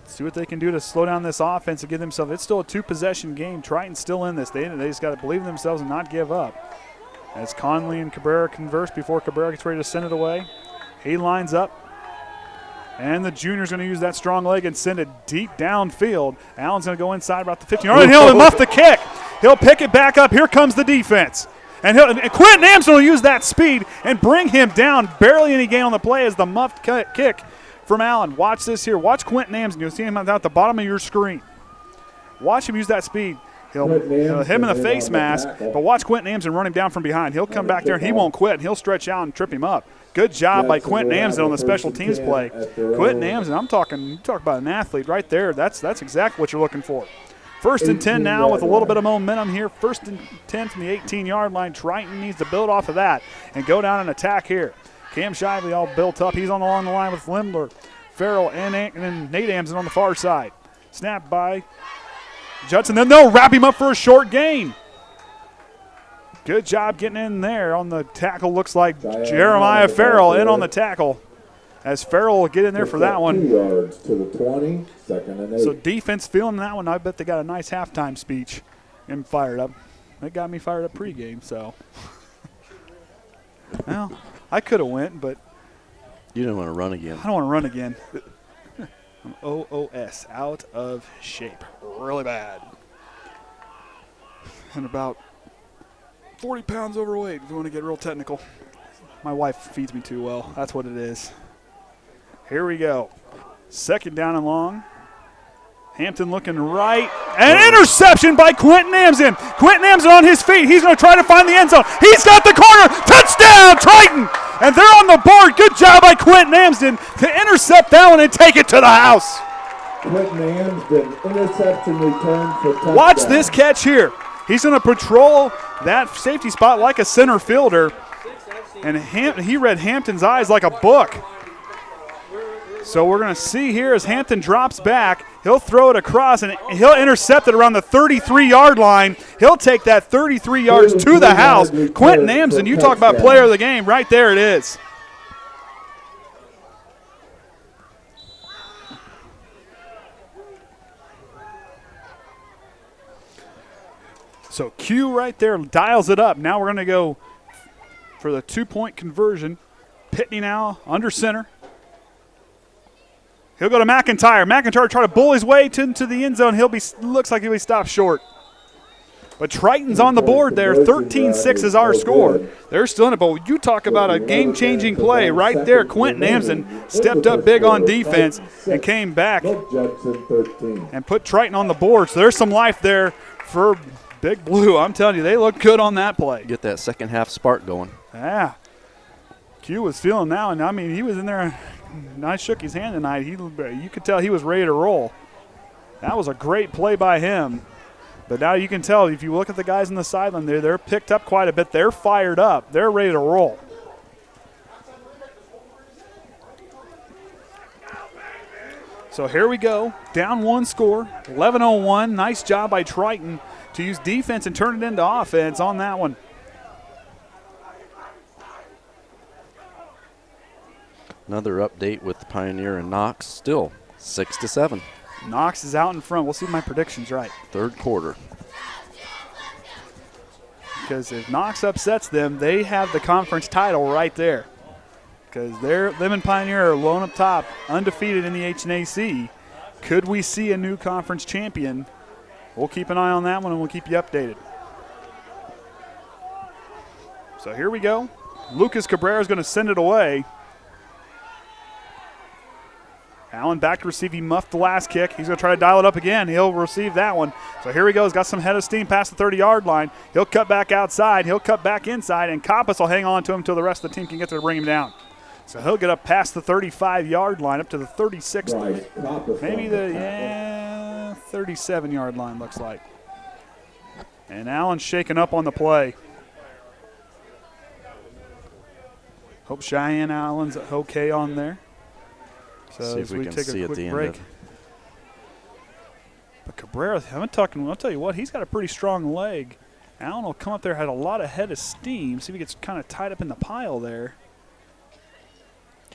See what they can do to slow down this offense and give themselves. It's still a 2-possession game. Triton's still in this. They just got to believe in themselves and not give up. As Conley and Cabrera converse before Cabrera gets ready to send it away. He lines up. And the junior's going to use that strong leg and send it deep downfield. Allen's going to go inside about the 15-yard line. He'll muff the kick. He'll pick it back up. Here comes the defense. And Quentin Amson will use that speed and bring him down. Barely any gain on the play as the muffed kick from Allen. Watch this here. Watch Quentin Amson. You'll see him at the bottom of your screen. Watch him use that speed. He'll hit him in the face mask, but watch Quentin Amson run him down from behind. He'll come back there, and he won't quit, and he'll stretch out and trip him up. Good job by Quentin Amson on the special teams play. Quentin Amson, you talk about an athlete right there. That's exactly what you're looking for. 1st and 10 now with a little bit of momentum here. 1st and 10 from the 18-yard line. Triton needs to build off of that and go down and attack here. Cam Shively all built up. He's along the line with Lemler, Farrell, and then Nate Amson on the far side. Snap by Judson. Then they'll wrap him up for a short gain. Good job getting in there on the tackle. Looks like Jeremiah Farrell in on the tackle. as Farrell will get in there for that one. 2 yards to the 20, 2nd and 8. So defense feeling that one. I bet they got a nice halftime speech and fired up. They got me fired up pregame, so. Well, I could have went, but. You didn't want to run again. I don't want to run again. I'm OOS, out of shape, really bad. And about 40 pounds overweight if you want to get real technical. My wife feeds me too well. That's what it is. Here we go. 2nd down and long. Hampton looking right. An interception by Quentin Amson. Quentin Amson on his feet. He's going to try to find the end zone. He's got the corner. Touchdown, Triton. And they're on the board. Good job by Quentin Amson to intercept that one and take it to the house. Quentin Amson, interception return for touchdown. Watch this catch here. He's going to patrol that safety spot like a center fielder. And he read Hampton's eyes like a book. So we're going to see here as Hampton drops back. He'll throw it across, and he'll intercept it around the 33-yard line. He'll take that 33 yards to the house. Quentin Amson, you talk about player of the game. Right there it is. So Q right there dials it up. Now we're going to go for the 2-point conversion. Pitney now under center. He'll go to McIntyre. McIntyre try to bull his way into the end zone. Looks like he'll be stopped short. But Triton's on the board there. 13-6 is our score. They're still in it. But you talk about a game-changing play right there. Quentin Amson stepped up big on defense and came back and put Triton on the board. So there's some life there for Big Blue. I'm telling you, they look good on that play. Get that second half spark going. Yeah. Q was feeling now, and I mean, he was in there. I shook his hand tonight. You could tell he was ready to roll. That was a great play by him. But now you can tell, if you look at the guys on the sideline there, they're picked up quite a bit. They're fired up. They're ready to roll. So here we go. Down 1 score, 11-01. Nice job by Triton to use defense and turn it into offense on that one. Another update with Pioneer and Knox, still 6-7. Knox is out in front. We'll see if my prediction's right. 3rd quarter. Because if Knox upsets them, they have the conference title right there. Because them and Pioneer are alone up top, undefeated in the HNAC. Could we see a new conference champion? We'll keep an eye on that one, and we'll keep you updated. So here we go. Lucas Cabrera is going to send it away. Allen back to receive. He muffed the last kick. He's going to try to dial it up again. He'll receive that one. So here he goes. Got some head of steam past the 30-yard line. He'll cut back outside. He'll cut back inside, and Coppas will hang on to him until the rest of the team can get there to bring him down. So he'll get up past the 35-yard line, up to the 36, maybe the 37-yard line looks like. And Allen's shaking up on the play. Hope Cheyenne Allen's okay on there. So see if we can take see a at the quick end break. of it. But Cabrera, I'll tell you what, he's got a pretty strong leg. Allen will come up there, had a lot of head of steam. See if he gets kind of tied up in the pile there.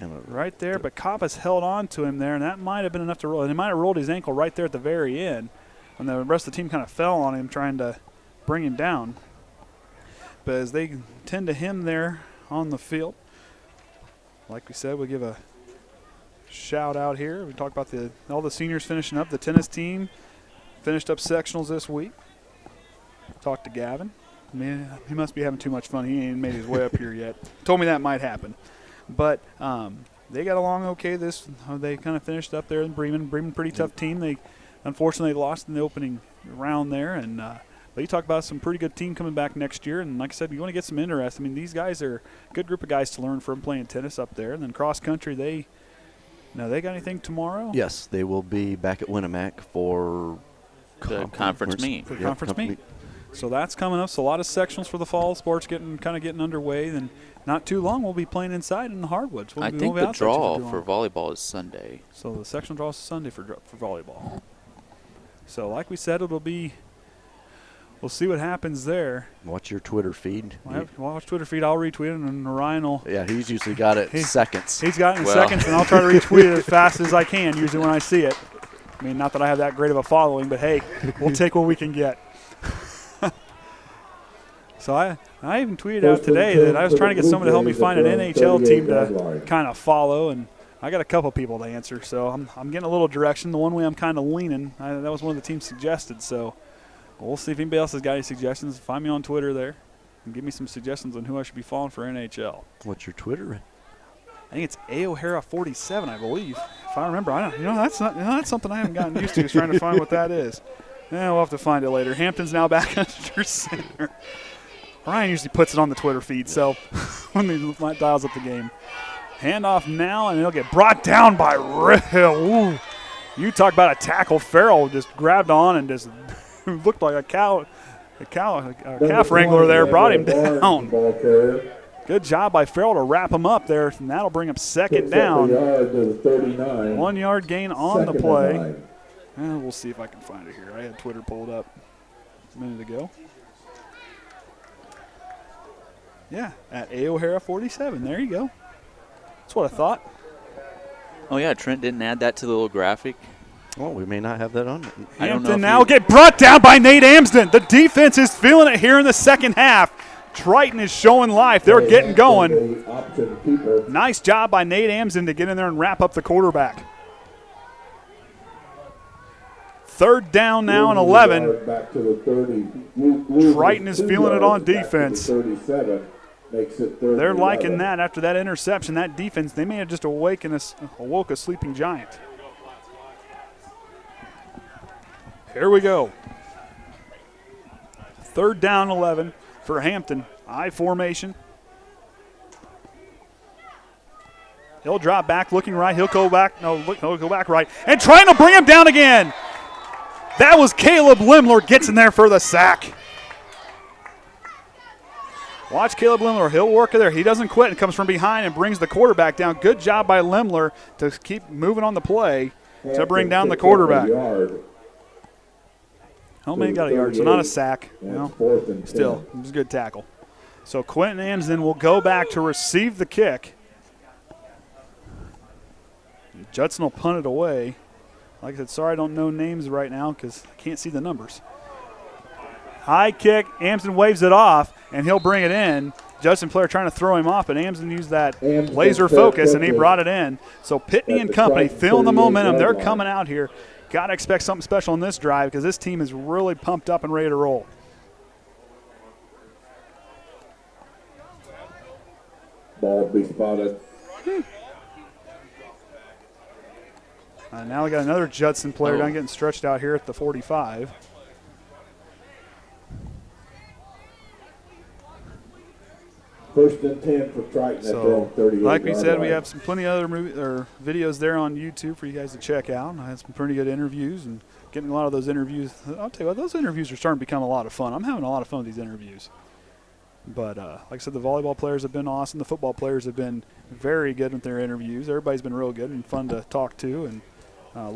Right there, but Coppas held on to him there, and that might have been enough to roll. And he might have rolled his ankle right there at the very end, and the rest of the team kind of fell on him trying to bring him down. But as they tend to him there on the field, like we said, we'll give a shout out here. We talk about all the seniors finishing up. The tennis team finished up sectionals this week. Talked to Gavin. Man, he must be having too much fun. He ain't made his way up here yet. Told me that might happen. But they got along okay. They kind of finished up there in Bremen. Bremen, pretty tough team. They unfortunately lost in the opening round there. And but you talk about some pretty good team coming back next year. And like I said, you want to get some interest. I mean, these guys are a good group of guys to learn from playing tennis up there. And then cross country, they got anything tomorrow? Yes, they will be back at Winnemac for the conference meet. For conference meet. So that's coming up. So a lot of sectionals for the fall sports getting underway. Then not too long, we'll be playing inside in the hardwoods. I think the draw for volleyball is Sunday. So the sectional draw is Sunday for volleyball. So like we said, we'll we'll see what happens there. Watch your Twitter feed. Watch Twitter feed. I'll retweet it, and Orion will. Yeah, he's usually got it in seconds. He's got it in seconds, and I'll try to retweet it as fast as I can, usually when I see it. I mean, not that I have that great of a following, but hey, we'll take what we can get. So I even tweeted out today that I was trying to get someone to help me find an NHL team to kind of follow, and I got a couple people to answer. So I'm getting a little direction. The one way I'm kind of leaning, that was one of the teams suggested. So we'll see if anybody else has got any suggestions. Find me on Twitter there and give me some suggestions on who I should be following for NHL. What's your Twitter? I think it's O'Hara47, I believe. If I remember, that's something I haven't gotten used to, is trying to find what that is. We'll have to find it later. Hampton's now back under center. Ryan usually puts it on the Twitter feed, so when he dials up the game. Handoff now, and it'll get brought down by Rill. Ooh. You talk about a tackle. Farrell just grabbed on and just looked like a calf wrangler there, brought him down. Good job by Farrell to wrap him up there, and that'll bring up second down. 1 yard gain on the play. We'll see if I can find it here. I had Twitter pulled up a minute ago. Yeah, at O'Hara47. There you go. That's what I thought. Oh, yeah, Trent didn't add that to the little graphic. Well, we may not have that on. Hampton now get brought down by Nate Amsden. The defense is feeling it here in the second half. Triton is showing life. They're getting going. Nice job by Nate Amsden to get in there and wrap up the quarterback. Third down now and 11. Triton is feeling it on defense. They're liking that after that interception. That defense, they may have just awoke a sleeping giant. Here we go. Third down 11 for Hampton. I formation. He'll drop back, looking right. He'll go back. No, he'll go back right. And trying to bring him down again. That was Caleb Lemler, gets in there for the sack. Watch Caleb Lemler. He'll work it there. He doesn't quit and comes from behind and brings the quarterback down. Good job by Lemler to keep moving on the play to bring down the quarterback. Hellman got a yard, so not a sack. Still, it was a good tackle. So Quentin Amsden will go back to receive the kick. Judson will punt it away. Like I said, sorry I don't know names right now because I can't see the numbers. High kick. Amsden waves it off, and he'll bring it in. Judson player trying to throw him off, but Amsden used that laser focus, and he brought it in. So Pitney and company feeling the momentum. They're coming out here. Got to expect something special in this drive because this team is really pumped up and ready to roll. Ball be spotted. Now we got another Judson player down getting stretched out here at the 45. First and 10 for Triton. So, like we said, we have plenty of other videos there on YouTube for you guys to check out. I had some pretty good interviews and getting a lot of those interviews. I'll tell you what, those interviews are starting to become a lot of fun. I'm having a lot of fun with these interviews. But like I said, the volleyball players have been awesome. The football players have been very good with their interviews. Everybody's been real good and fun to talk to. And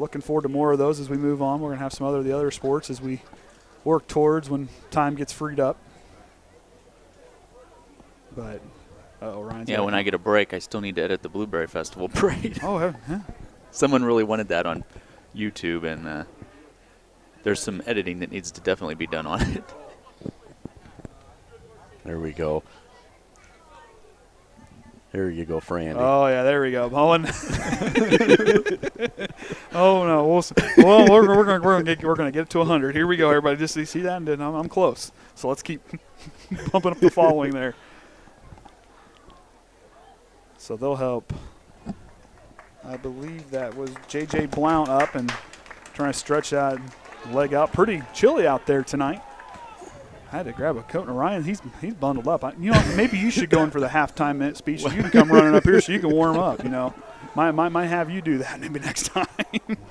looking forward to more of those as we move on. We're going to have some of the other sports as we work towards when time gets freed up. But, Ryan's when I get a break, I still need to edit the Blueberry Festival parade. Oh, yeah. Someone really wanted that on YouTube, and there's some editing that needs to definitely be done on it. There we go. Here you go, for Andy. Oh, yeah, there we go. Bowen. Oh, no. Well, we're going to get it to 100. Here we go, everybody. Just see that? And then I'm close. So let's keep pumping up the following there. So they'll help. I believe that was J.J. Blount up and trying to stretch that leg out. Pretty chilly out there tonight. I had to grab a coat. And Orion, he's bundled up. Maybe you should go in for the halftime speech. You can come running up here so you can warm up. Might have you do that maybe next time.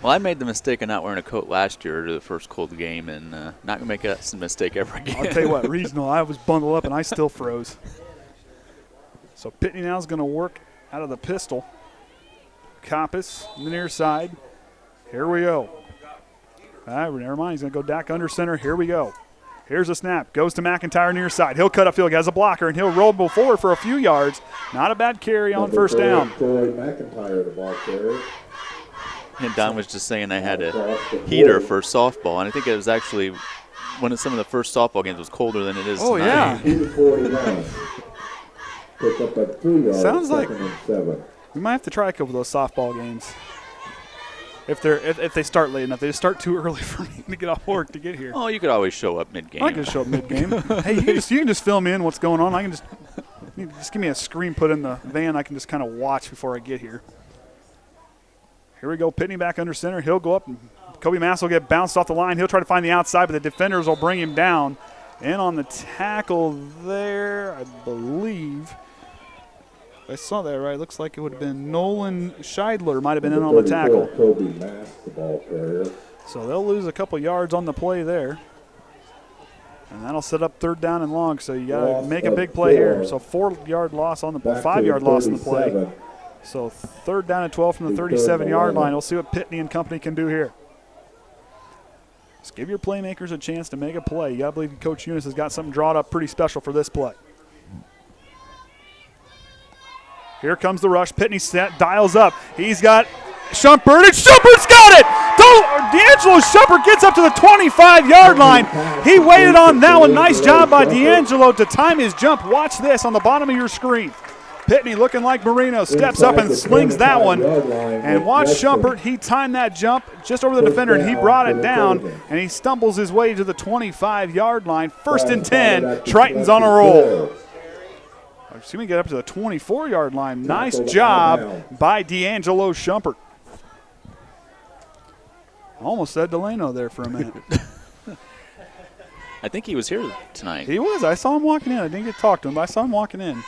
Well, I made the mistake of not wearing a coat last year to the first cold game, and not going to make that mistake ever again. I'll tell you what, regional, I was bundled up and I still froze. So Pitney now is going to work out of the pistol. Coppice on the near side. Here we go. Never mind. He's going to go back under center. Here we go. Here's a snap. Goes to McIntyre near side. He'll cut upfield. He has a blocker, and he'll roll forward for a few yards. Not a bad carry on first down. Troy McIntyre, the ball carrier. And Don was just saying they had a heater for softball, and I think it was actually one of some of the first softball games was colder than it is tonight. Yeah. Pick up a 3-yard. Sounds like 2nd and 7. we might have to try a couple of those softball games. If they start late enough, they just start too early for me to get off work to get here. Oh, you could always show up mid-game. I can show up mid-game. Hey, you can just film in what's going on. I can just give me a screen put in the van. I can just kind of watch before I get here. Here we go. Pitney back under center. He'll go up. And Kobe Mass will get bounced off the line. He'll try to find the outside, but the defenders will bring him down. And on the tackle there, I believe. I saw that right. Looks like it would have been Nolan Scheidler might have been in on the tackle. Kobe Mass, the ball carrier. So they'll lose a couple yards on the play there. And that'll set up 3rd down and long. So you got to make a big play here. So 4-yard loss on the 5-yard loss on the play. So 3rd down and 12 from the 37-yard line. We'll see what Pitney and company can do here. Just give your playmakers a chance to make a play. You got to believe Coach Eunice has got something drawn up pretty special for this play. Here comes the rush. Pitney dials up. He's got Shumpert, and Shumpert's got it! D'Angelo Shumpert gets up to the 25-yard line. He waited on that one. Nice job by D'Angelo to time his jump. Watch this on the bottom of your screen. Pitney looking like Marino steps up and slings that one. And watch Shumpert. He timed that jump just over the defender, and he brought it down, and he stumbles his way to the 25-yard line. 1st and 10. Triton's on a roll. See me get up to the 24-yard line. Nice job by D'Angelo Shumpert. Almost said Delano there for a minute. I think he was here tonight. He was. I saw him walking in. I didn't get to talk to him, but I saw him walking in.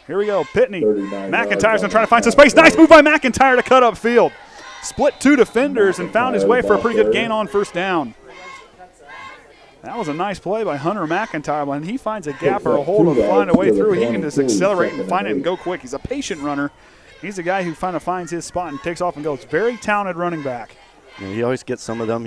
Here we go. Pitney. McIntyre's going to try to find some space. Nice move by McIntyre to cut up field. Split 2 defenders and found his way for a pretty good gain on first down. That was a nice play by Hunter McIntyre. When he finds a gap or a hole to find a way through, he can just accelerate and find it and go quick. He's a patient runner. He's a guy who kind of finds his spot and takes off and goes. Very talented running back. He always gets some of them,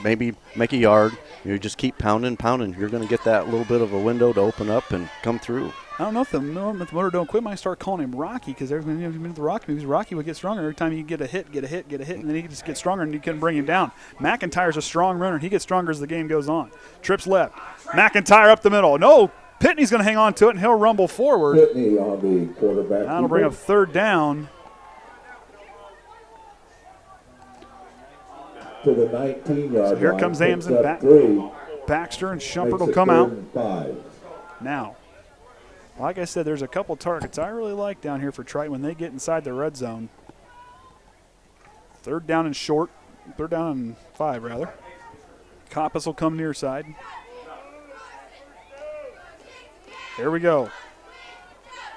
maybe make a yard. You just keep pounding. You're going to get that little bit of a window to open up and come through. I don't know if the motor don't quit. Might start calling him Rocky because every time he's the Rocky movies, Rocky would get stronger every time he get a hit, and then he just gets stronger and you couldn't bring him down. McIntyre's a strong runner. He gets stronger as the game goes on. Trips left. McIntyre up the middle. No, Pitney's going to hang on to it and he'll rumble forward. Pitney on the quarterback. That'll bring up 3rd down. To the 19-yard line. So here comes Amson back. Baxter and Shumpert will come out. Now, like I said, there's a couple targets I really like down here for Triton when they get inside the red zone. 3rd down and short. 3rd down and 5, rather. Coppas will come near side. Here we go.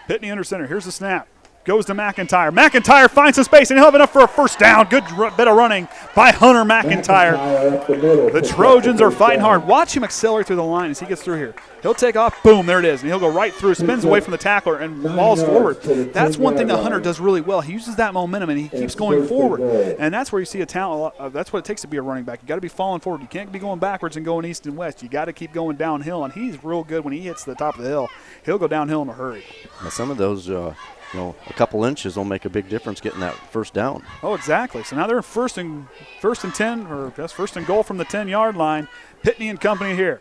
Pitney under center. Here's the snap. Goes to McIntyre. McIntyre finds some space, and he'll have enough for a first down. Good bit of running by Hunter McIntyre. The Trojans are fighting hard. Watch him accelerate through the line as he gets through here. He'll take off. Boom, there it is. And he'll go right through, spins away from the tackler, and falls forward. That's one thing that Hunter does really well. He uses that momentum, and he keeps going forward. And that's where you see a talent. That's what it takes to be a running back. You got to be falling forward. You can't be going backwards and going east and west. You got to keep going downhill, and he's real good when he hits the top of the hill. He'll go downhill in a hurry. Now some of those a couple inches will make a big difference getting that first down. Oh, exactly. So now they're first and 10, or that's first and goal from the 10-yard line. Pitney and company here.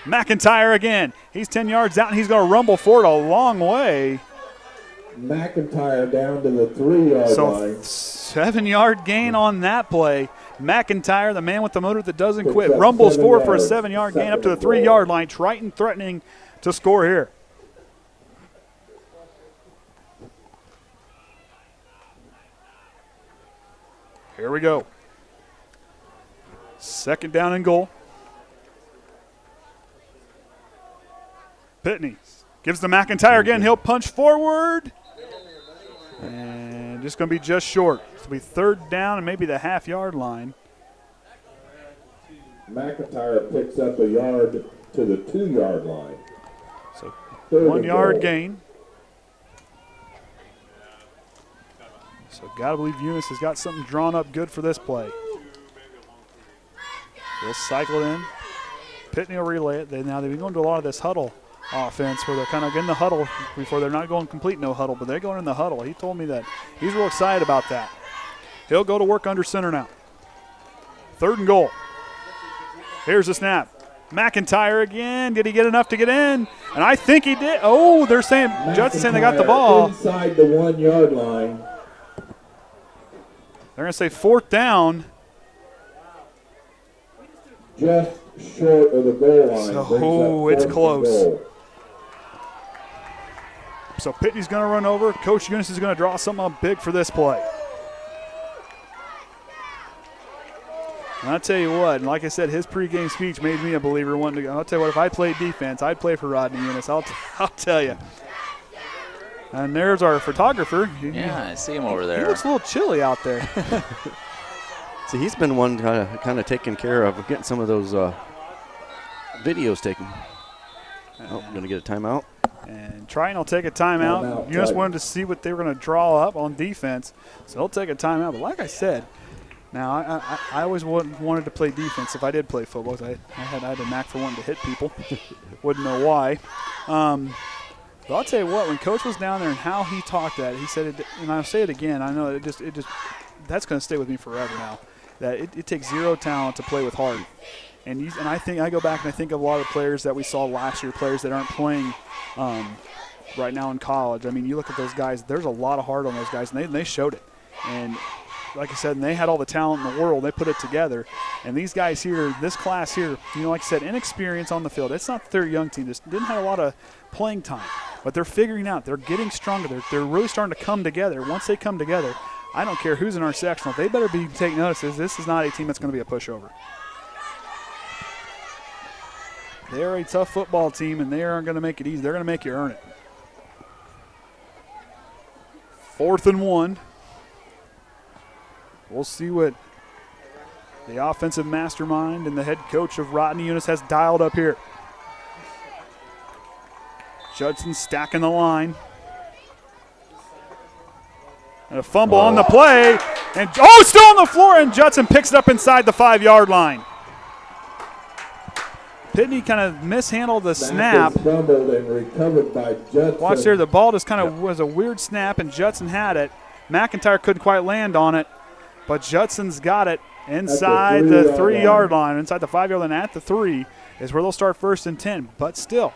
McIntyre again. He's 10 yards out, and he's going to rumble forward a long way. McIntyre down to the 3-yard line. So 7-yard gain on that play. McIntyre, the man with the motor that doesn't quit, rumbles forward for a 7-yard gain up to the 3-yard line. Triton threatening to score here. Here we go. 2nd down and goal. Pitney gives to McIntyre again. He'll punch forward. And just going to be just short. It'll be 3rd down and maybe the half-yard line. McIntyre picks up a yard to the 2-yard line. So 1-yard gain. So got to believe Eunice has got something drawn up good for this play. He'll cycle it in. Pitney will relay it. Now they've been going to a lot of this huddle offense where they're kind of in the huddle before. They're not going complete no huddle, but they're going in the huddle. He told me that he's real excited about that. He'll go to work under center now. 3rd and goal. Here's the snap. McIntyre again. Did he get enough to get in? And I think he did. Oh, they're saying Judson saying they got the ball. Inside the 1 yard line. They're going to say 4th down. Just short of the goal line. So, it's close. So Pitney's going to run over. Coach Eunice is going to draw something up big for this play. And I'll tell you what, and like I said, his pregame speech made me a believer wanting to go. I'll tell you what, if I played defense, I'd play for Rodney Eunice. I'll tell you. And there's our photographer. Yeah, I see him over there. He looks a little chilly out there. See, he's been one kind of taking care of getting some of those videos taken. Oh, going to get a timeout. And Triton will take a timeout. Eunice wanted to see what they were going to draw up on defense, so he'll take a timeout. But like I said, now I always wanted to play defense if I did play football. I had a knack for wanting to hit people. Wouldn't know why. But I'll tell you what, when Coach was down there and how he talked that, he said it, and I'll say it again. I know it just that's going to stay with me forever now. That it takes zero talent to play with heart. And I think I go back and I think of a lot of players that we saw last year, players that aren't playing right now in college. I mean, you look at those guys. There's a lot of heart on those guys, and they showed it. And like I said, and they had all the talent in the world. They put it together. And these guys here, this class here, like I said, inexperience on the field. It's not that they're a young team. They didn't have a lot of playing time. But they're figuring out. They're getting stronger. They're really starting to come together. Once they come together, I don't care who's in our sectional. They better be taking notice. This is not a team that's going to be a pushover. They're a tough football team, and they aren't going to make it easy. They're going to make you earn it. 4th and 1. We'll see what the offensive mastermind and the head coach of Rodney Eunice has dialed up here. Judson stacking the line. And a fumble on the play. And still on the floor, and Judson picks it up inside the 5-yard line. Pitney kind of mishandled the snap. Fumbled and recovered by Judson. Watch there, the ball just kind of was a weird snap, and Judson had it. McIntyre couldn't quite land on it, but Judson's got it inside the 3-yard line. Inside the 5-yard line at the 3 is where they'll start 1st and 10. But still,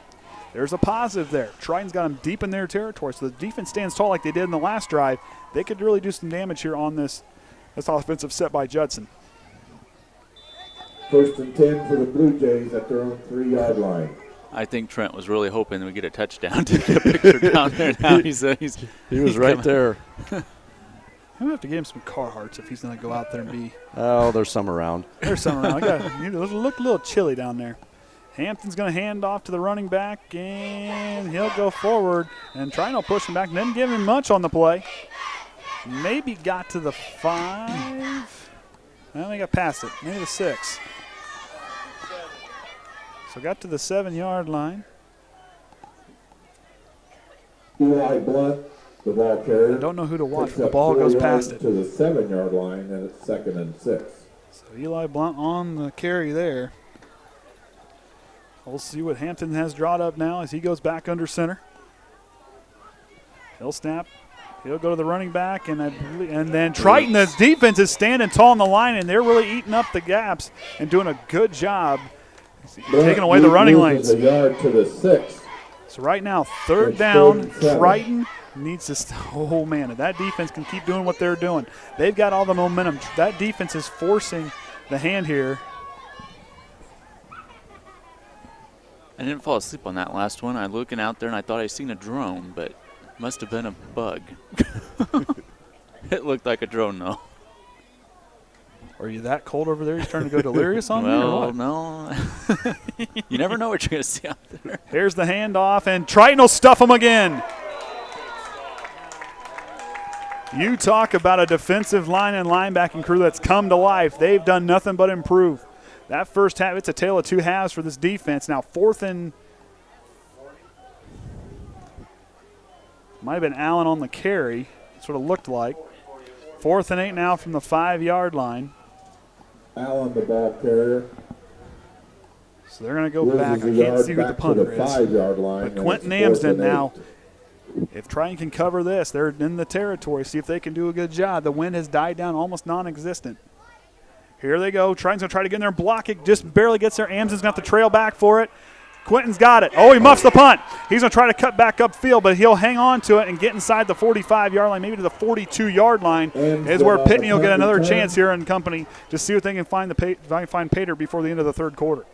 there's a positive there. Triton's got them deep in their territory, so the defense stands tall like they did in the last drive. They could really do some damage here on this offensive set by Judson. 1st and 10 for the Blue Jays at their own 3-yard line. I think Trent was really hoping we get a touchdown to get a picture down there. Now he was right there. I'm going to have to give him some Carhartts if he's going to go out there and be. Oh, there's some around. There's some around. It look a little chilly down there. Hampton's going to hand off to the running back, and he'll go forward. And Triton will push him back. Didn't give him much on the play. Maybe got to the 5. Well, he got past it. Maybe the 6. So got to the 7-yard line. Eli Blunt, the ball carrier. I don't know who to watch, but the ball goes past it. To the 7-yard line, and it's 2nd and 6. So Eli Blunt on the carry there. We'll see what Hampton has drawn up now as he goes back under center. He'll snap. He'll go to the running back, and then Triton, the defense is standing tall on the line, and they're really eating up the gaps and doing a good job taking away the running lanes. A yard to the 6. So right now, 3rd down. Triton needs to. Oh man, if that defense can keep doing what they're doing, they've got all the momentum. That defense is forcing the hand here. I didn't fall asleep on that last one. I was looking out there and I thought I seen a drone, but it must have been a bug. It looked like a drone though. Are you that cold over there? You're trying to go delirious on me or what? No. You never know what you're going to see out there. Here's the handoff, and Triton will stuff him again. You talk about a defensive line and linebacking crew that's come to life. They've done nothing but improve. That first half, it's a tale of 2 halves for this defense. Now 4th and might have been Allen on the carry. That's what it looked like. 4th and 8 now from the 5-yard line. Allen, the ball carrier. So they're going to go back. I can't see who the punter is. But Quentin Amsden now, if Triton can cover this, they're in the territory. See if they can do a good job. The wind has died down, almost non-existent. Here they go. Triton's going to try to get in there and block it. Just barely gets there. Amsden's got the trail back for it. Quentin's got it. Oh, he muffs the punt. He's going to try to cut back upfield, but he'll hang on to it and get inside the 45-yard line, maybe to the 42-yard line, is where Pitney will get another chance here in company to see if they can find Pater before the end of the third quarter.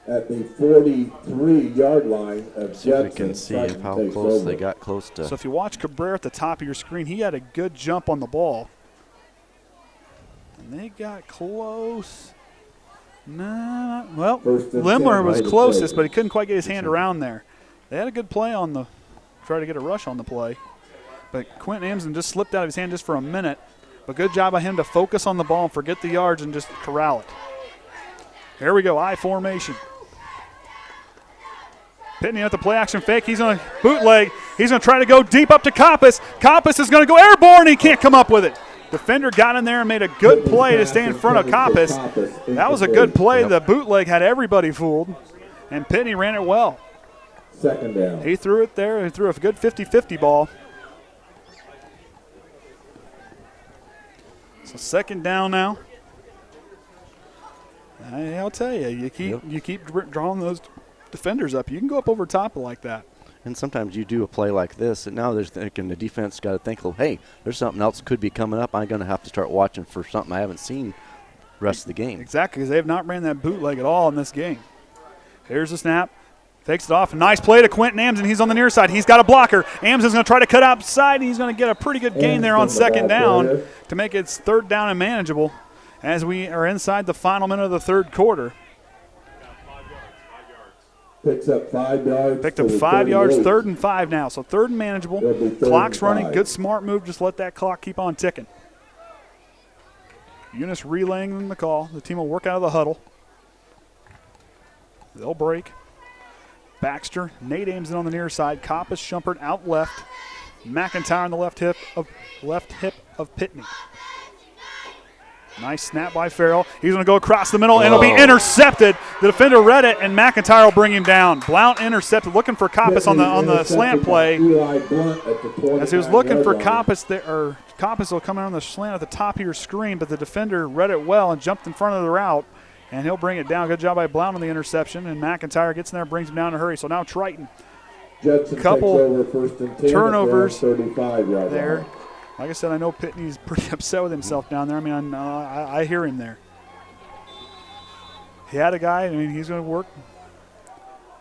At the 43-yard line of Judson. See if we can see how close they got close to. So if you watch Cabrera at the top of your screen, he had a good jump on the ball. And they got close. Nah, well, Lemler was closest, but he couldn't quite get his hand around there. They had a good play on the, try to get a rush on the play. But Quentin Amsden just slipped out of his hand just for a minute. But good job by him to focus on the ball and forget the yards and just corral it. Here we go, I formation. Pitney at the play action fake. He's going to bootleg. He's going to try to go deep up to Koppas. Koppas is going to go airborne. He can't come up with it. Defender got in there and made a good play to stay in front of Koppas. That was a good play. The bootleg had everybody fooled, and Pitney ran it well. Second down. He threw it there. He threw a good 50-50 ball. So second down now. I'll tell you, you keep drawing those defenders up. You can go up over top like that. And sometimes you do a play like this, and now they're thinking the defense got to think, well, hey, there's something else could be coming up. I'm going to have to start watching for something I haven't seen the rest of the game. Exactly, because they have not ran that bootleg at all in this game. Here's the snap. Takes it off. Nice play to Quentin Amsden. He's on the near side. He's got a blocker. Amsden's going to try to cut outside. He's going to get a pretty good gain there on second down to make it third down and manageable as we are inside the final minute of the third quarter. Picks up 5 yards. Picked up 5 yards, 3rd and 5 now. So 3rd and manageable. Clock's running. Good smart move. Just let that clock keep on ticking. Eunice relaying them the call. The team will work out of the huddle. They'll break. Baxter, Nate Amsden on the near side. Koppas, Shumpert out left. McIntyre on the left hip of Pitney. Nice snap by Farrell. He's going to go across the middle, and it'll be intercepted. The defender read it, and McIntyre will bring him down. Blount intercepted, looking for Koppas on the slant play. As he was looking for Koppas there, or Koppas will come in on the slant at the top of your screen, but the defender read it well and jumped in front of the route, and he'll bring it down. Good job by Blount on the interception, and McIntyre gets in there and brings him down in a hurry. So now Triton. Judson couple takes over first and 10 turnovers 35-yard there. line. Like I said, I know Pitney's pretty upset with himself down there. I mean, I hear him there. He had a guy. I mean, he's going to work.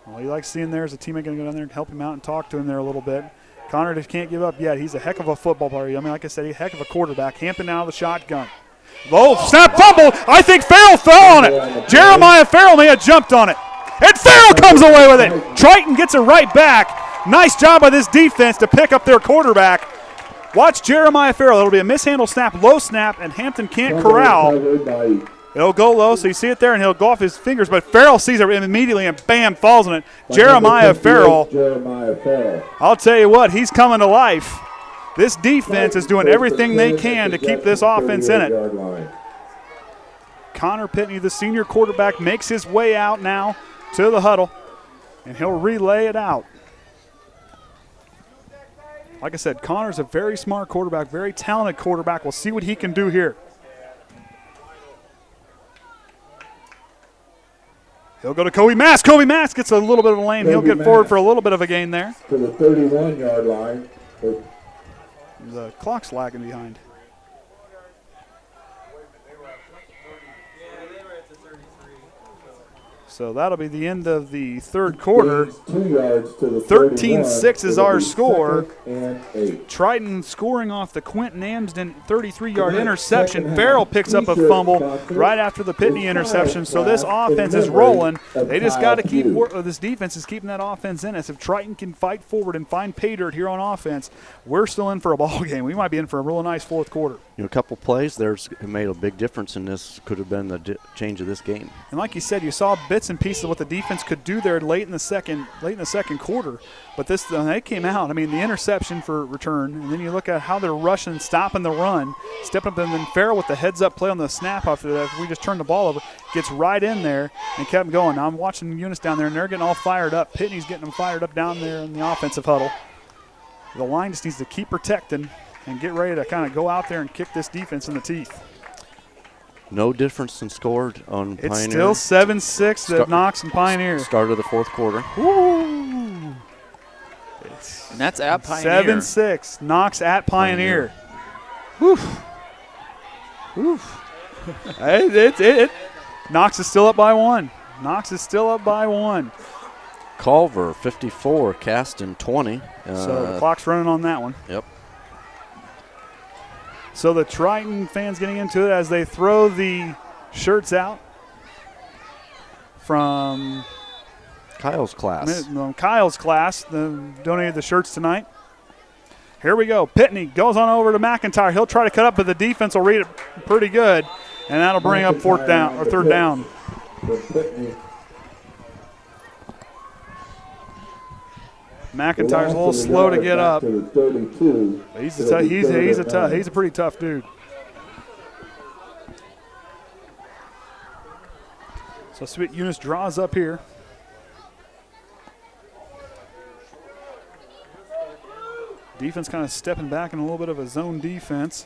Well, he likes seeing there as a teammate going to go down there and help him out and talk to him there a little bit. Connor just can't give up yet. He's a heck of a football player. I mean, like I said, he's a heck of a quarterback. Hampton out of the shotgun. Oh, snap fumble. I think Farrell fell on it. Jeremiah Farrell may have jumped on it. And Farrell comes away with it. Triton gets it right back. Nice job by this defense to pick up their quarterback. Watch Jeremiah Farrell. It'll be a mishandled snap, low snap, and Hampton can't corral. It'll go low, so you see it there, and he'll go off his fingers, but Farrell sees it immediately, and bam, falls on it. Jeremiah Farrell. I'll tell you what, he's coming to life. This defense is doing everything they can to keep this offense in it. Connor Pitney, the senior quarterback, makes his way out now to the huddle, and he'll relay it out. Like I said, Connor's a very smart quarterback, very talented quarterback. We'll see what he can do here. He'll go to Kobe Mass. Kobe Mass gets a little bit of a lane. He'll get forward for a little bit of a gain there. To the 31-yard line. The clock's lagging behind. So that'll be the end of the third quarter. 2 yards to the 13-6 is our score. Triton scoring off the Quentin Amsden 33-yard interception. Farrell picks up a fumble right after the Pitney interception. So this offense is rolling. They just got to keep this defense is keeping that offense in us. If Triton can fight forward and find pay dirt here on offense, we're still in for a ball game. We might be in for a real nice fourth quarter. You know, a couple plays there's made a big difference in this. Could have been the change of this game. And like you said, you saw bits bits and pieces of what the defense could do there late in the second quarter. But they came out. I mean, the interception for return, and then you look at how they're rushing, stopping the run, stepping up, and then Farrell with the heads-up play on the snap after that. We just turned the ball over, gets right in there and kept going. Now I'm watching Eunice down there, and they're getting all fired up. Pitney's getting them fired up down there in the offensive huddle. The line just needs to keep protecting and get ready to kind of go out there and kick this defense in the teeth. No difference in score on Pioneer. It's still 7-6 to Knox and Pioneer. Start of the fourth quarter. Woo! And that's at Pioneer. 7-6. Knox at Pioneer. Woof. Knox is still up by 1. Culver, 54. Caston, 20. So the clock's running on that one. Yep. So the Triton fans getting into it as they throw the shirts out from Kyle's class. Donated the shirts tonight. Here we go. Pitney goes on over to McIntyre. He'll try to cut up, but the defense will read it pretty good, and that'll bring up third down. McIntyre's a little slow to get up. He's a pretty tough dude. So Sweet Eunice draws up here. Defense kind of stepping back in a little bit of a zone defense.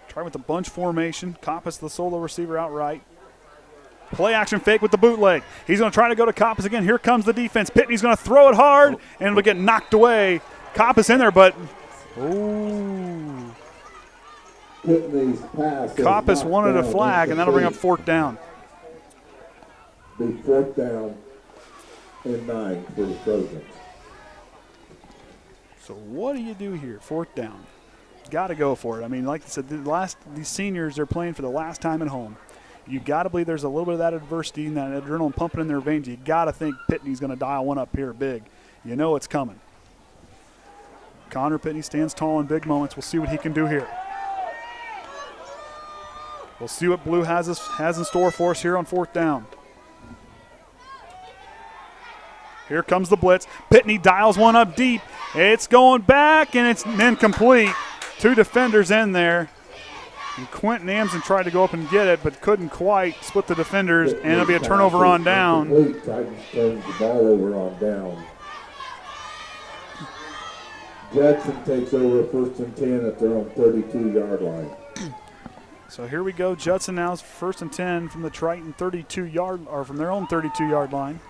Try with the bunch formation. Coppice, the solo receiver, outright. Play action fake with the bootleg. He's going to try to go to Coppice again. Here comes the defense. Pitney's going to throw it hard, and it'll get knocked away. Coppice in there, but Coppice wanted a flag, and that'll bring up fourth down. Be fourth down and 9 for the Trojans. So what do you do here? Fourth down. Got to go for it. I mean, like I said, these seniors are playing for the last time at home. You got to believe there's a little bit of that adversity and that adrenaline pumping in their veins. You got to think Pitney's going to dial one up here big. You know it's coming. Connor Pitney stands tall in big moments. We'll see what he can do here. We'll see what Blue has in store for us here on fourth down. Here comes the blitz. Pitney dials one up deep. It's going back, and it's incomplete. 2 defenders in there. And Quentin Amson tried to go up and get it, but couldn't quite split the defenders, and it'll be a turnover on down. Titans turns the ball over on down. Judson takes over 1st and 10 at their own 32-yard line. So here we go. Judson now is 1st and 10 from the Triton 32-yard, or from their own 32-yard line.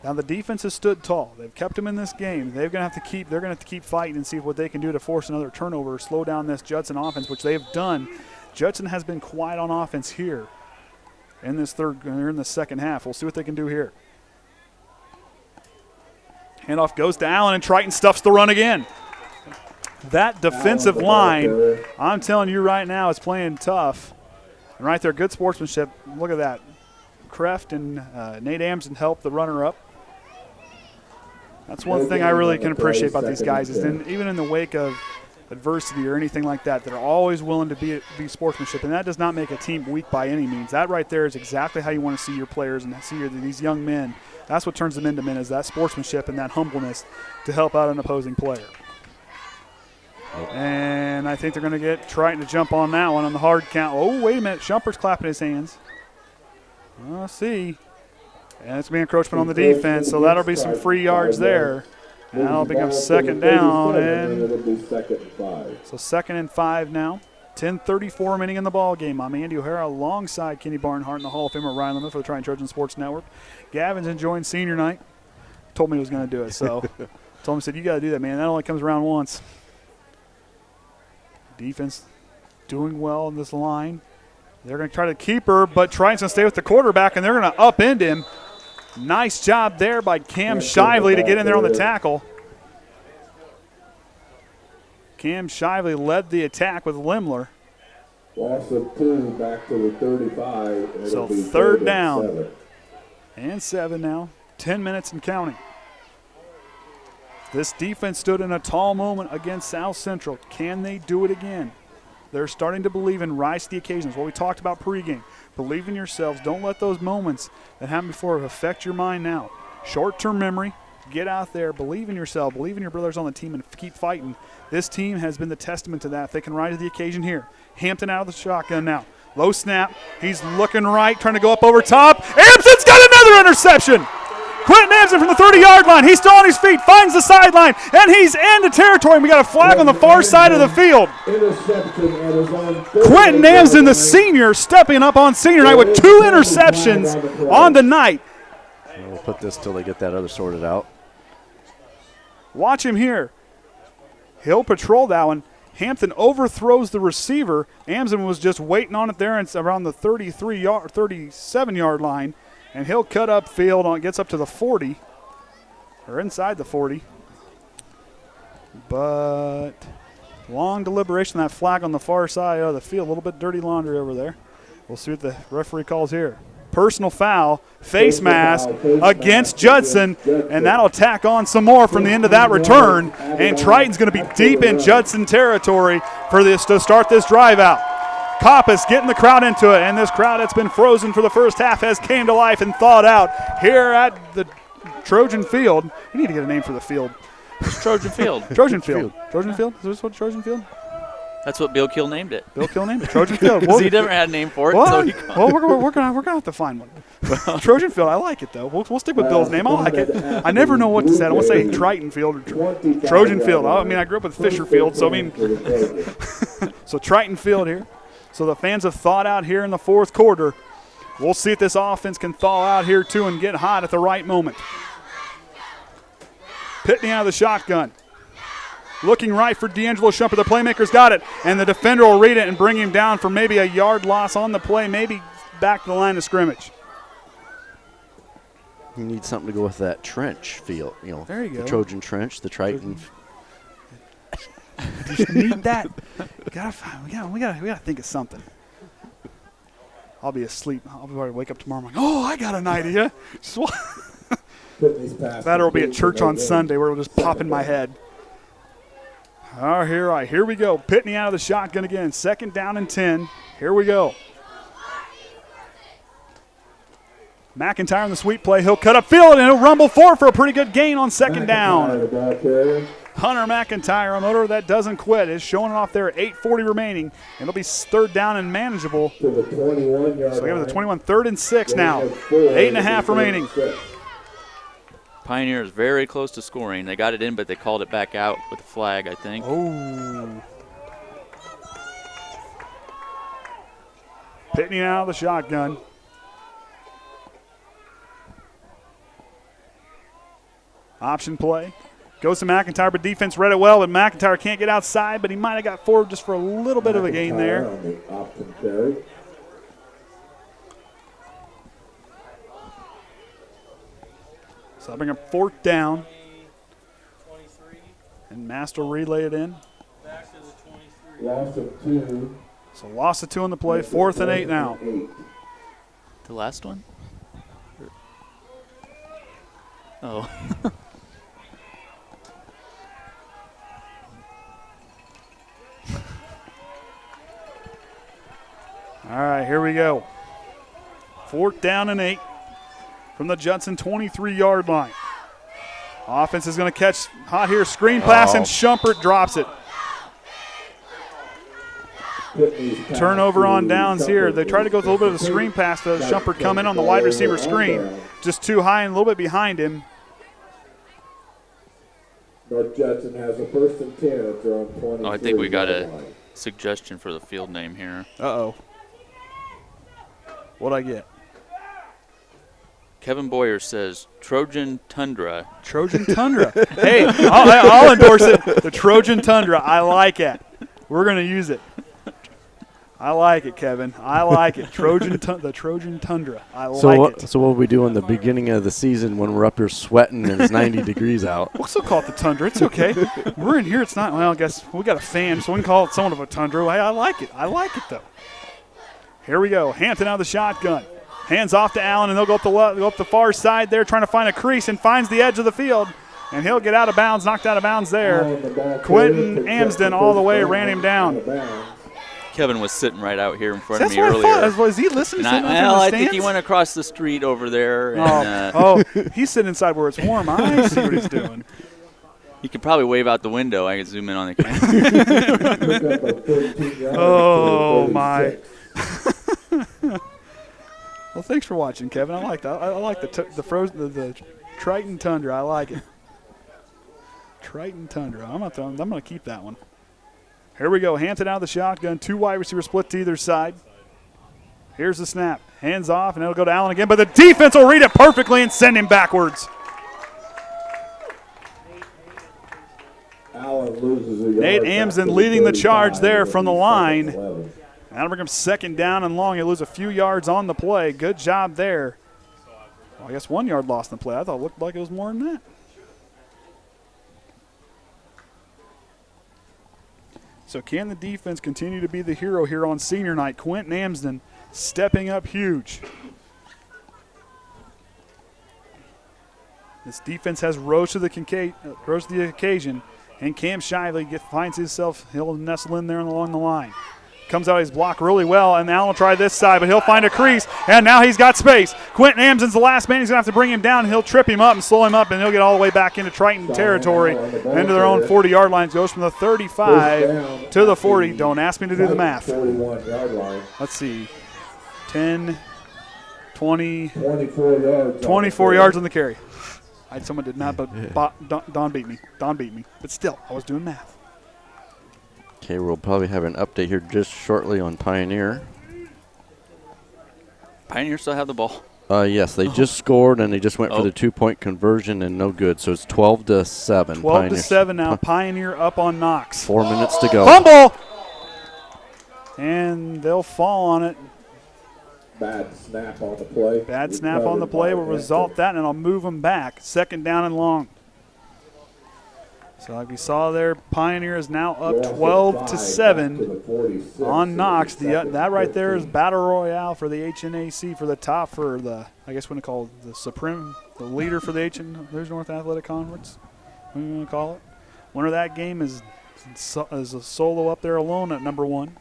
Now the defense has stood tall. They've kept them in this game. They're going to have to keep fighting and see what they can do to force another turnover, slow down this Judson offense, which they've done. Judson has been quiet on offense here in this second half. We'll see what they can do here. Handoff goes to Allen, and Triton stuffs the run again. That defensive line, I'm telling you right now, is playing tough. And right there, good sportsmanship. Look at that. Kreft and Nate Amson help the runner up. That's one thing I really can appreciate about these guys is even in the wake of adversity or anything like that, they're always willing to be sportsmanship, and that does not make a team weak by any means. That right there is exactly how you want to see your players and see these young men. That's what turns them into men, is that sportsmanship and that humbleness to help out an opposing player. And I think they're going to get Triton to jump on that one on the hard count. Oh, wait a minute. Shumpert's clapping his hands. We'll see. And it's going to be encroachment on the defense, so that'll be some free yards there. And that'll become 2nd down. And so 2nd and 5 now. 10:34 remaining in the ball game. I'm Andy O'Hara alongside Kenny Barnhart and the Hall of Famer Orion Lemler for the Triton Trojan Sports Network. Gavin's enjoying senior night. Told me he was going to do it, so told him, said, you got to do that, man. That only comes around once. Defense doing well in this line. They're going to try to keep her, but Triton's going to stay with the quarterback, and they're going to upend him. Nice job there by Cam Shively to get in there on the tackle. Cam Shively led the attack with Lemler. Loss of 2 back to the 35. So 3rd down. And 7 now. 10 minutes and counting. This defense stood in a tall moment against South Central. Can they do it again? They're starting to believe and rise to the occasion. That's what we talked about pregame. Believe in yourselves. Don't let those moments that happened before affect your mind now. Short-term memory. Get out there. Believe in yourself. Believe in your brothers on the team and keep fighting. This team has been the testament to that. They can rise to the occasion here. Hampton out of the shotgun now. Low snap. He's looking right, trying to go up over top. Amson's got another interception. Quentin Amson from the 30-yard line. He's still on his feet, finds the sideline, and he's in the territory. We got a flag on the far side of the field. Quentin Amson, the senior, stepping up on senior night with 2 interceptions on the night. We'll put this till they get that other sorted out. Watch him here. He'll patrol that one. Hampton overthrows the receiver. Amson was just waiting on it there. It's around the 37-yard line. And he'll cut upfield on, gets up to the 40, or inside the 40. But long deliberation, that flag on the far side of the field. A little bit dirty laundry over there. We'll see what the referee calls here. Personal foul, face mask against Judson, and that'll tack on some more from the end of that return. And Triton's going to be deep in Judson territory for this to start this drive out. Koppas getting the crowd into it, and this crowd that's been frozen for the first half has came to life and thawed out here at the Trojan Field. We need to get a name for the field. Trojan Field. Trojan Field. Trojan Field? Is this what Trojan Field? That's what Bill Kill named it. Bill Kill named it? Trojan Field. Because he never had a name for it. Well, So we're gonna have to find one. Trojan Field, I like it, though. We'll stick with Bill's name. I like it. I never know what to say. I don't want to say Triton Field or Trojan Field. I mean, I grew up with Fisher Field, so I mean. So Triton Field here. So the fans have thawed out here in the fourth quarter. We'll see if this offense can thaw out here, too, and get hot at the right moment. Pitney out of the shotgun. Looking right for D'Angelo Shumpert. The playmaker's got it, and the defender will read it and bring him down for maybe a yard loss on the play, maybe back to the line of scrimmage. You need something to go with that trench feel. You know, there you go. The Trojan trench, the Triton. You just need that. We gotta think of something. I'll be asleep. I'll be ready to wake up tomorrow morning. Oh, I got an idea. That will be at church on Sunday where it'll just pop in my head. All right, here we go. Pitney out of the shotgun again. 2nd down and 10. Here we go. McIntyre on the sweep play. He'll cut upfield and he'll rumble forward for a pretty good gain on 2nd down. Hunter McIntyre, a motor that doesn't quit, is showing it off there at 8:40 remaining. It'll be 3rd down and manageable. So we have the 21, 3rd and 6 now. 8.5 remaining. Pioneers very close to scoring. They got it in, but they called it back out with a flag, I think. Oh. Pitney out of the shotgun. Option play. Goes to McIntyre, but defense read it well, but McIntyre can't get outside, but he might have got forward just for a little bit of a gain there. So that'll bring up 4th down. And Master relay it in. Back to the 23. Loss of 2. So loss of 2 on the play, 4th and 8 now. The last one? Oh. All right, here we go. 4th down and 8 from the Judson 23-yard line. Offense is going to catch hot here. Screen pass, and Shumpert drops it. Turnover on downs here. They try to go with a little bit of a screen pass to Shumpert come in on the wide receiver screen. Just too high and a little bit behind him. North Judson has a 1st and 10 at their own 23. Oh, I think we got a suggestion for the field name here. Uh-oh. What'd I get? Kevin Boyer says Trojan Tundra. Trojan Tundra. Hey, I'll endorse it. The Trojan Tundra. I like it. We're going to use it. I like it, Kevin. I like it. The Trojan Tundra. I like it. So what we do in the beginning of the season when we're up here sweating and it's 90 degrees out? We'll still call it the Tundra. It's okay. We're in here. It's not. Well, I guess we got a fan, so we can call it somewhat of a Tundra. Hey, I like it. I like it, though. Here we go. Hampton out of the shotgun. Hands off to Allen, and they'll go up the far side there, trying to find a crease, and finds the edge of the field. And he'll get out of bounds, knocked out of bounds there. Quentin Amsden all the way ran him down. Kevin was sitting right out here in front of me That's earlier. what I thought. Was he listening? I think he went across the street over there. And, he's sitting inside where it's warm. I see what he's doing. He could probably wave out the window. I could zoom in on the camera. Oh, my. Well, thanks for watching, Kevin. I like that. I like the Triton Tundra. I like it. Triton Tundra. I'm gonna keep that one. Here we go. Hampton out of the shotgun. 2 wide receivers split to either side. Here's the snap. Hands off, and it'll go to Allen again. But the defense will read it perfectly and send him backwards. Allen loses a yard. Nate Amsden leading the charge there from the line. That'll bring him 2nd down and long. He'll lose a few yards on the play. Good job there. Well, I guess 1 yard lost in the play. I thought it looked like it was more than that. So can the defense continue to be the hero here on senior night? Quentin Amsden stepping up huge. This defense has rose to the occasion, and Cam Shively finds himself, he'll nestle in there along the line. Comes out of his block really well, and Allen will try this side, but he'll find a crease, and now he's got space. Quentin Amsden's the last man. He's going to have to bring him down. He'll trip him up and slow him up, and he'll get all the way back into Triton territory, into their own 40-yard line. Goes from the 35 to the 40. Don't ask me to do the math. 41-yard line. Let's see. 10, 20, 24 yards on the carry. Someone did not, but Don beat me. Don beat me. But still, I was doing math. Okay, we'll probably have an update here just shortly on Pioneer. Pioneer still have the ball? Yes, they just scored, and they just went for the 2-point conversion, and no good. So it's 12-7. 12-7 now. Pioneer up on Knox. 4 minutes to go. Fumble! And they'll fall on it. Bad snap on the play. Bad snap on the play will result that, and I'll move them back. 2nd down and long. So like we saw there, Pioneer is now up 12-7 on Knox. That right there is battle royale for the HNAC for the top, for the, I guess what we call it, the leader for the there's North Athletic Conference. What do you want to call it? Winner of that game is a solo up there alone at number 1.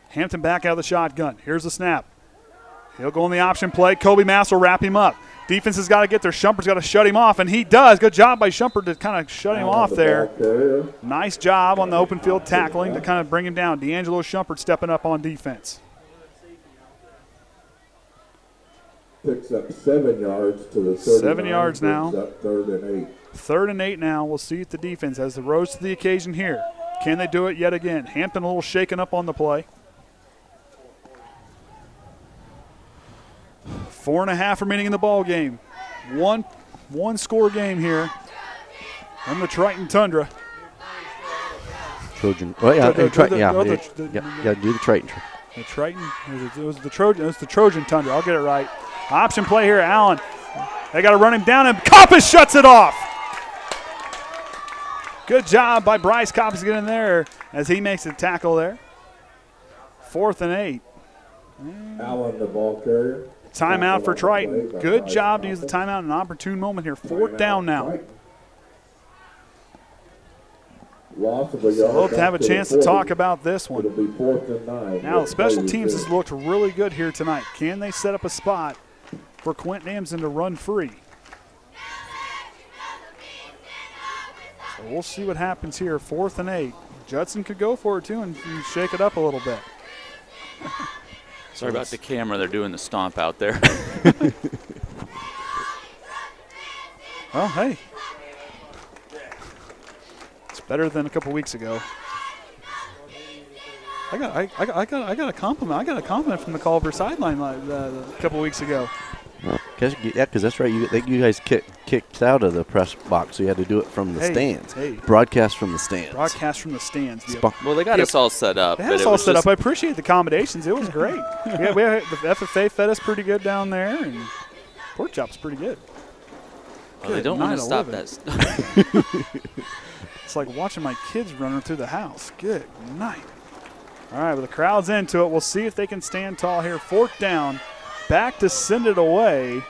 Hampton back out of the shotgun. Here's the snap. He'll go on the option play. Kobe Mass will wrap him up. Defense has got to get there. Shumpert's got to shut him off, and he does. Good job by Shumpert to kind of shut him off there. Nice job on the open field tackling to kind of bring him down. D'Angelo Shumpert stepping up on defense. Picks up 7 yards to the 39. 7 yards now. 3rd and 8. 3rd and 8 now. We'll see if the defense has the rose to the occasion here. Can they do it yet again? Hampton a little shaken up on the play. 4.5 remaining in the ball game. One score game here from the Triton Tundra. Trojan. Well, yeah, do the Triton. The Triton. It was the Trojan Tundra. I'll get it right. Option play here, Allen. They got to run him down, and Coppice shuts it off. Good job by Bryce Coppice getting there as he makes a tackle there. 4th and 8. Allen, the ball carrier. Timeout for Triton. Good job to use the timeout in an opportune moment here. 4th down now. So we'll have a chance to talk about this one. It'll be 4th and 9. Now, the special teams has looked really good here tonight. Can they set up a spot for Quentin Amsden to run free? So we'll see what happens here. 4th and 8. Judson could go for it, too, and shake it up a little bit. Sorry about the camera. They're doing the stomp out there. Well, hey. It's better than a couple weeks ago. I got a compliment. I got a compliment from the Culver sideline a couple weeks ago. Because that's right. You guys kicked out of the press box, so you had to do it from the stands. Broadcast from the stands. Broadcast from the stands. Well, they got us all set up. They had us all set up. I appreciate the accommodations. It was great. we had the FFA fed us pretty good down there, and pork chop's pretty good. Well, they don't want to stop that stuff. It's like watching my kids running through the house. Good night. All right, well, the crowd's into it. We'll see if they can stand tall here. 4th down. Back to send it away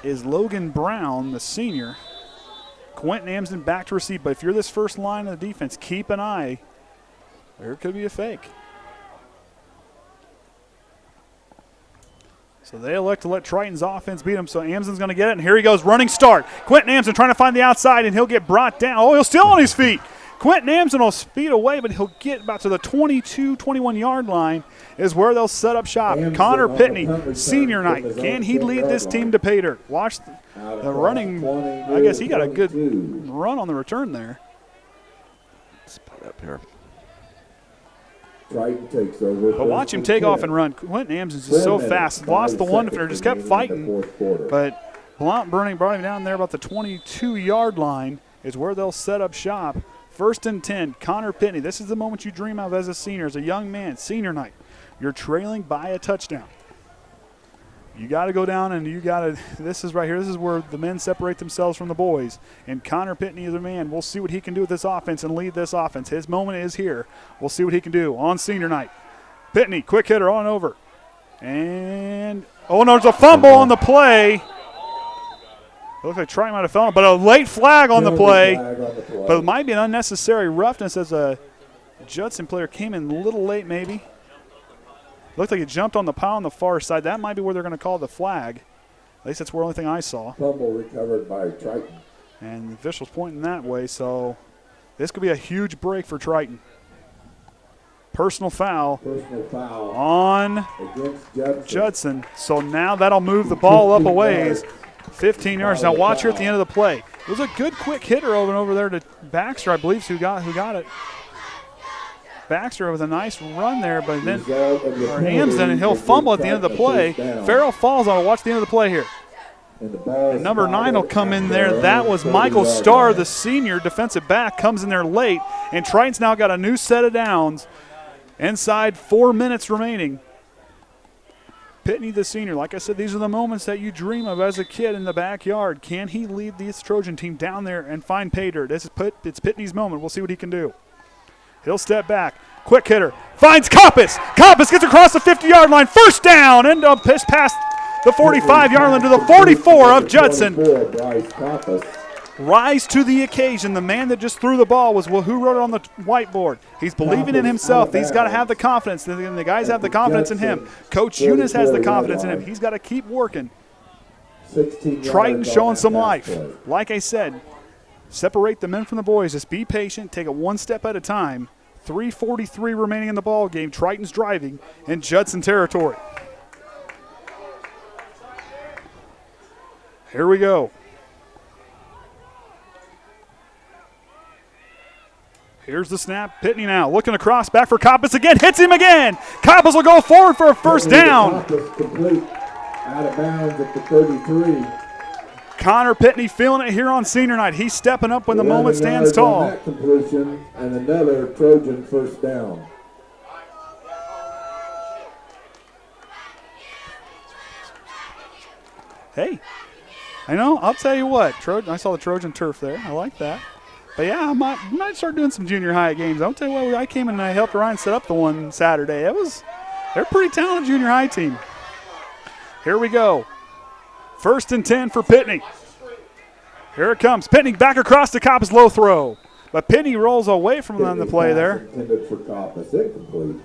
is Logan Brown, the senior. Quentin Amsden back to receive. But if you're this first line of the defense, keep an eye. There could be a fake. So they elect to let Triton's offense beat him. So Amsden's going to get it, and here he goes, running start. Quentin Amsden trying to find the outside, and he'll get brought down. Oh, he'll still on his feet. Quentin Amsden will speed away, but he'll get about to the 22, 21-yard line is where they'll set up shop. Connor Pitney, senior night. Can he lead this team to pay dirt? Watch the running. I guess he got a good run on the return there. Let's put it up here. Triton takes over. But watch him take off and run. Quentin Amsden's just so fast. Lost the one defender, just kept fighting. But Blount brought him down there about the 22-yard line is where they'll set up shop. 1st and 10, Connor Pitney. This is the moment you dream of as a senior, as a young man, senior night. You're trailing by a touchdown. You got to go down and you got to, this is right here, this is where the men separate themselves from the boys. And Connor Pitney is a man. We'll see what he can do with this offense and lead this offense. His moment is here. We'll see what he can do on senior night. Pitney, quick hitter on over. And, oh no, there's a fumble on the play. It looks like Triton might have fell, but a late flag on the play. But it might be an unnecessary roughness as a Judson player came in a little late maybe. Looked like he jumped on the pile on the far side. That might be where they're going to call the flag. At least that's the only thing I saw. Fumble recovered by Triton. And the official's pointing that way, so this could be a huge break for Triton. Personal foul on Judson. So now that'll move the ball up a ways. 15 yards. Now watch here at the end of the play. It was a good quick hitter over there to Baxter, I believe, who got it. Baxter with a nice run there, but then Amsden, and he'll fumble at the end of the play. Farrell falls on it. Watch the end of the play here. And number 9 will come in there. That was Michael Starr, the senior defensive back, comes in there late. And Triton's now got a new set of downs. Inside 4 minutes remaining. Pitney, the senior, like I said, these are the moments that you dream of as a kid in the backyard. Can he lead this Trojan team down there and find pay dirt? It's Pitney's moment. We'll see what he can do. He'll step back. Quick hitter. Finds Coppice. Coppice gets across the 50-yard line. First down. End up past the 45-yard line to the 44 of Judson. Rise to the occasion. The man that just threw the ball was who wrote it on the whiteboard. He's believing in himself. He's got to have the confidence. The guys have the confidence in him. Coach Eunice has the confidence in him. He's got to keep working. Triton showing some life. Like I said, separate the men from the boys. Just be patient. Take it one step at a time. 3:43 remaining in the ball game. Triton's driving in Judson territory. Here we go. Here's the snap. Pitney now looking across, back for Coppice again. Hits him again. Coppice will go forward for a first down. Complete. Out of bounds at the 33. Connor Pitney feeling it here on senior night. He's stepping up when the moment stands tall. That completion and another Trojan first down. Hey, I know. I'll tell you what. I saw the Trojan turf there. I like that. But yeah, I might start doing some junior high games. I'll tell you what. I came and I helped Orion set up the one Saturday. They're a pretty talented junior high team. Here we go. 1st and 10 for Pitney. Here it comes. Pitney back across the Coppice, low throw. But Pitney rolls away from on the play there. Intended for Coppice, incomplete.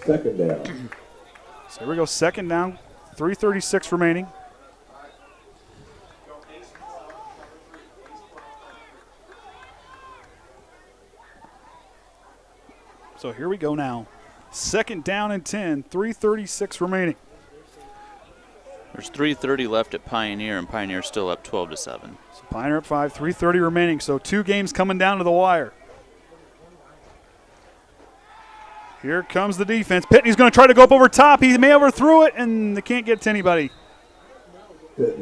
Second down. So here we go, second down. 3:36 remaining. So here we go now. Second down and 10, 3:36 remaining. There's 3:30 left at Pioneer, and Pioneer's still up 12-7. So Pioneer up 5, 3:30 remaining. So 2 games coming down to the wire. Here comes the defense. Pitney's going to try to go up over top. He may overthrew it, and they can't get to anybody.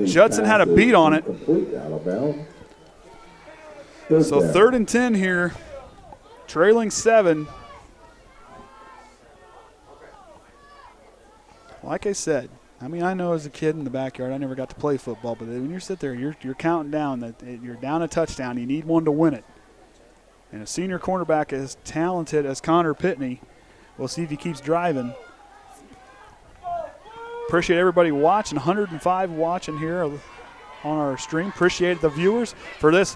Judson had a beat on it. So 3rd and 10 here. Trailing 7. Like I said, I know as a kid in the backyard, I never got to play football, but when you sit there, you're counting down that you're down a touchdown. You need one to win it. And a senior cornerback as talented as Connor Pitney, we'll see if he keeps driving. Appreciate everybody watching, 105 watching here on our stream. Appreciate the viewers for this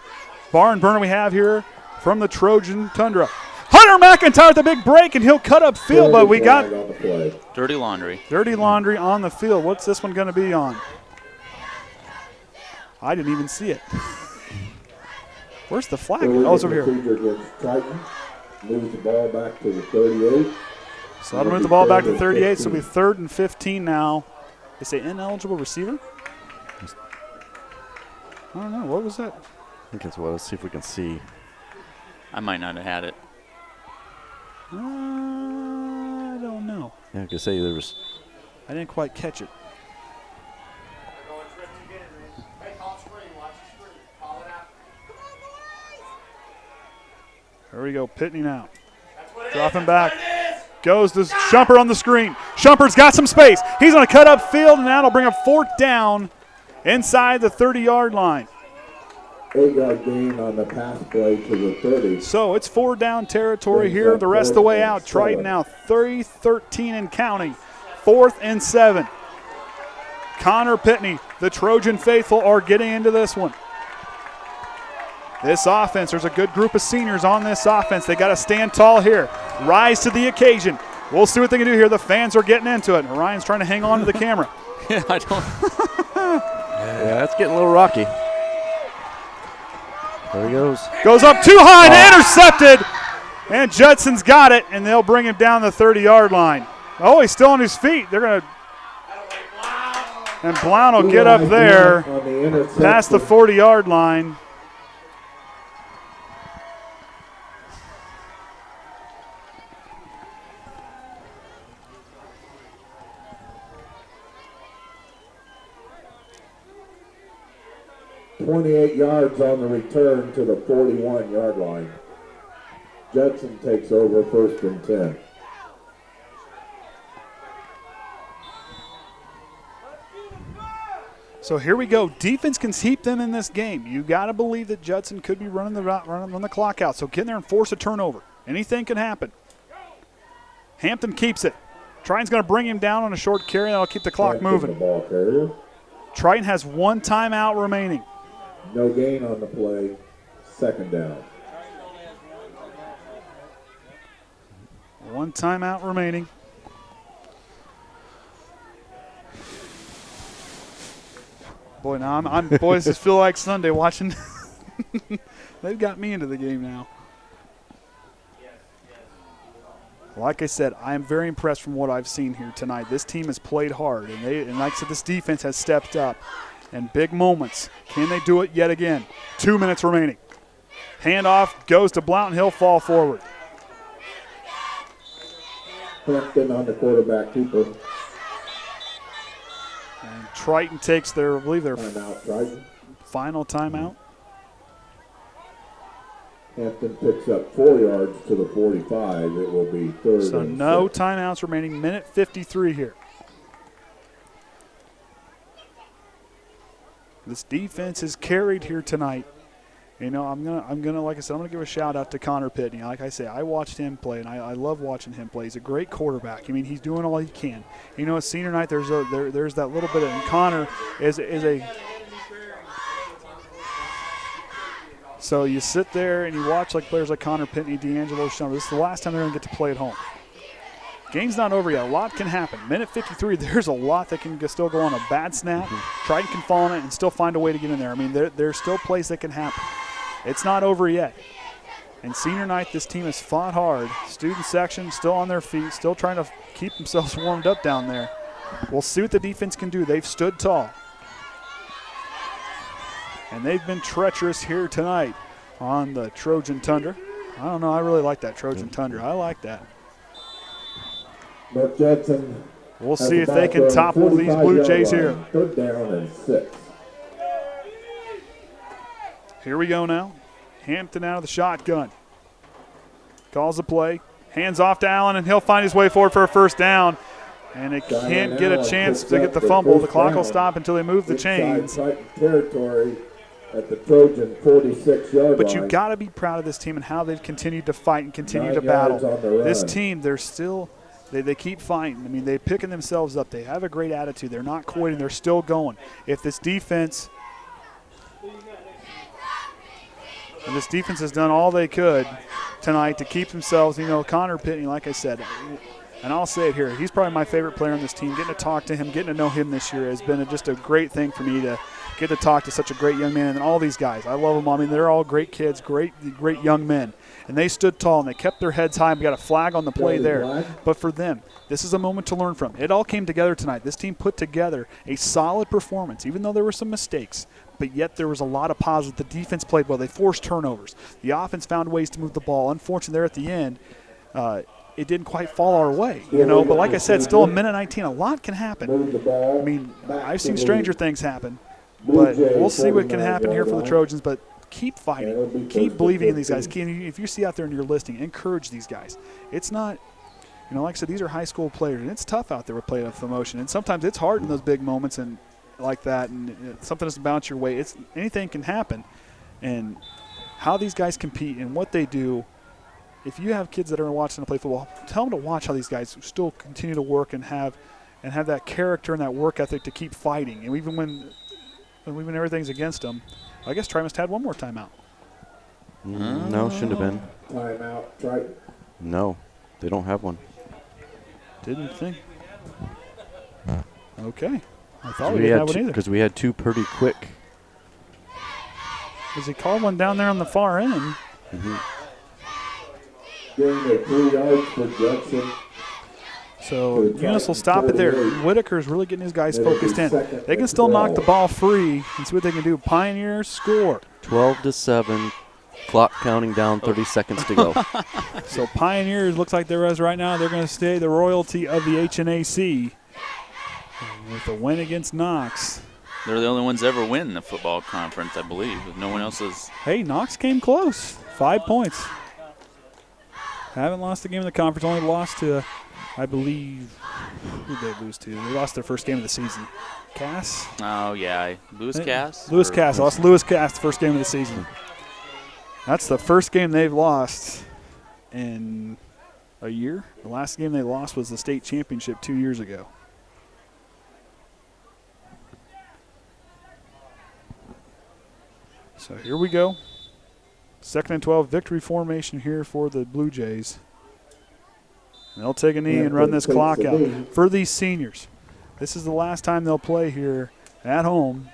barn burner we have here from the Trojan Tundra. Hunter McIntyre with the big break, and he'll cut up field, but we got Dirty laundry. dirty laundry on the field. What's this one going to be on? I didn't even see it. Where's the flag? Oh, it's over here. Triton. Moves the ball back to the 38. So that'll move the ball back to 38, so it'll be 3rd and 15 now. They say ineligible receiver? I don't know. What was that? I think it's what. Let's see if we can see. I might not have had it. I don't know. Yeah, I could say there was. I didn't quite catch it. There we go, Pitney now. Dropping back. Goes to Shumper on the screen. Shumper's got some space. He's going to cut up field, and that'll bring a 4th down inside the 30-yard line. 8-yard gain on the pass play to the 30. So it's 4 down territory here the rest of the way out. Triton now 30-13 and counting. 4th and 7. Connor Pitney, the Trojan faithful, are getting into this one. This offense, there's a good group of seniors on this offense. They got to stand tall here, rise to the occasion. We'll see what they can do here. The fans are getting into it. Orion's trying to hang on to the camera. Yeah, I don't. Yeah, that's getting a little rocky. There he goes. Goes up too high and intercepted. And Judson's got it, and they'll bring him down the 30-yard line. Oh, he's still on his feet. They're going to. And Blount will get up there past the 40-yard line. .28 yards on the return to the 41-yard line. Judson takes over 1st and 10. So here we go. Defense can keep them in this game. You got to believe that Judson could be running the clock out. So get in there and force a turnover. Anything can happen. Hampton keeps it. Triton's going to bring him down on a short carry. That'll keep the clock moving. The ball carrier. Triton has 1 timeout remaining. No gain on the play. 2nd down. 1 timeout remaining. Boy, now boys, this feel like Sunday watching. They've got me into the game now. Like I said, I am very impressed from what I've seen here tonight. This team has played hard, and like I said, this defense has stepped up. And big moments. Can they do it yet again? 2 minutes remaining. Handoff goes to Blount, and he'll fall forward. Hampton on the quarterback keeper. And Triton takes their, I believe, their timeout, Triton. Final timeout. Hampton picks up 4 yards to the 45. It will be 3rd So and no 6. timeouts remaining. Minute 53 here. This defense is carried here tonight. You know, I'm gonna like I said, I'm gonna give a shout out to Connor Pitney. Like I say, I watched him play, and I love watching him play. He's a great quarterback. I mean, he's doing all he can. You know, at senior night, there's that little bit of, and Connor is a. So you sit there and you watch like players like Connor Pitney, D'Angelo Shumper. This is the last time they're gonna get to play at home. Game's not over yet. A lot can happen. Minute 53, there's a lot that can still go on. A bad snap, Triton can fall on it and still find a way to get in there. I mean, there's still plays that can happen. It's not over yet. And senior night, this team has fought hard. Student section still on their feet, still trying to keep themselves warmed up down there. We'll see what the defense can do. They've stood tall. And they've been treacherous here tonight on the Trojan Tundra. I don't know. I really like that Trojan Tundra. I like that. But Judson. We'll see if they can topple these Blue Jays here. 3rd down and 6. Here we go now. Hampton out of the shotgun. Calls the play. Hands off to Allen, and he'll find his way forward for a 1st down. And it can't get a chance to get the fumble. The clock will stop until they move the chains. Territory at the Trojan 46-yard line. But you got to be proud of this team and how they've continued to fight and continue to battle. This team, they're still – they keep fighting. I mean, they're picking themselves up. They have a great attitude. They're not quitting. They're still going. If this defense And this defense has done all they could tonight to keep themselves, Connor Pitney, like I said, and I'll say it here, he's probably my favorite player on this team. Getting to talk to him, getting to know him this year has been just a great thing for me to get to talk to such a great young man. And all these guys, I love them all. I mean, they're all great kids, great young men. And they stood tall, and they kept their heads high. We got a flag on the play there. But for them, this is a moment to learn from. It all came together tonight. This team put together a solid performance, even though there were some mistakes. But yet there was a lot of positives. The defense played well. They forced turnovers. The offense found ways to move the ball. Unfortunately, there at the end, it didn't quite fall our way, But like I said, still a minute 19. A lot can happen. I mean, I've seen stranger things happen. But we'll see what can happen here for the Trojans. But keep fighting. Keep believing in these guys. If you see out there and you're listening, encourage these guys. It's not, like I said, these are high school players, and it's tough out there with playing with emotion. And sometimes it's hard in those big moments and like that, and something doesn't bounce your way. Anything can happen. And how these guys compete and what they do, if you have kids that are watching them play football, tell them to watch how these guys still continue to work and have that character and that work ethic to keep fighting. And even when everything's against them, I guess Triton must have had one more timeout. No, shouldn't have been. Timeout, Triton. No, they don't have one. Didn't think. Okay. I thought we didn't have one either. Because we had two pretty quick. Because he called one down there on the far end. Mm-hmm. Gain of 3 yards for Judson. So Eunice will stop it there. Whitaker's really getting his guys focused in. They can still knock the ball free and see what they can do. Pioneers score. 12-7. Clock counting down, 30 seconds to go. So Pioneers looks like they're as right now. They're going to stay the royalty of the HNAC with a win against Knox. They're the only ones to ever win the football conference, I believe. No one else has. Hey, Knox came close. 5 points. Haven't lost the game in the conference. Only lost to, I believe, who did they lose to? They lost their first game of the season. Cass? Oh, yeah. Lewis Cass? Lewis Cass. Lost Lewis Cass the first game of the season. That's the first game they've lost in a year. The last game they lost was the state championship 2 years ago. So here we go. 2nd and 12, victory formation here for the Blue Jays. And they'll take a knee and run this clock out. For these seniors, this is the last time they'll play here at home.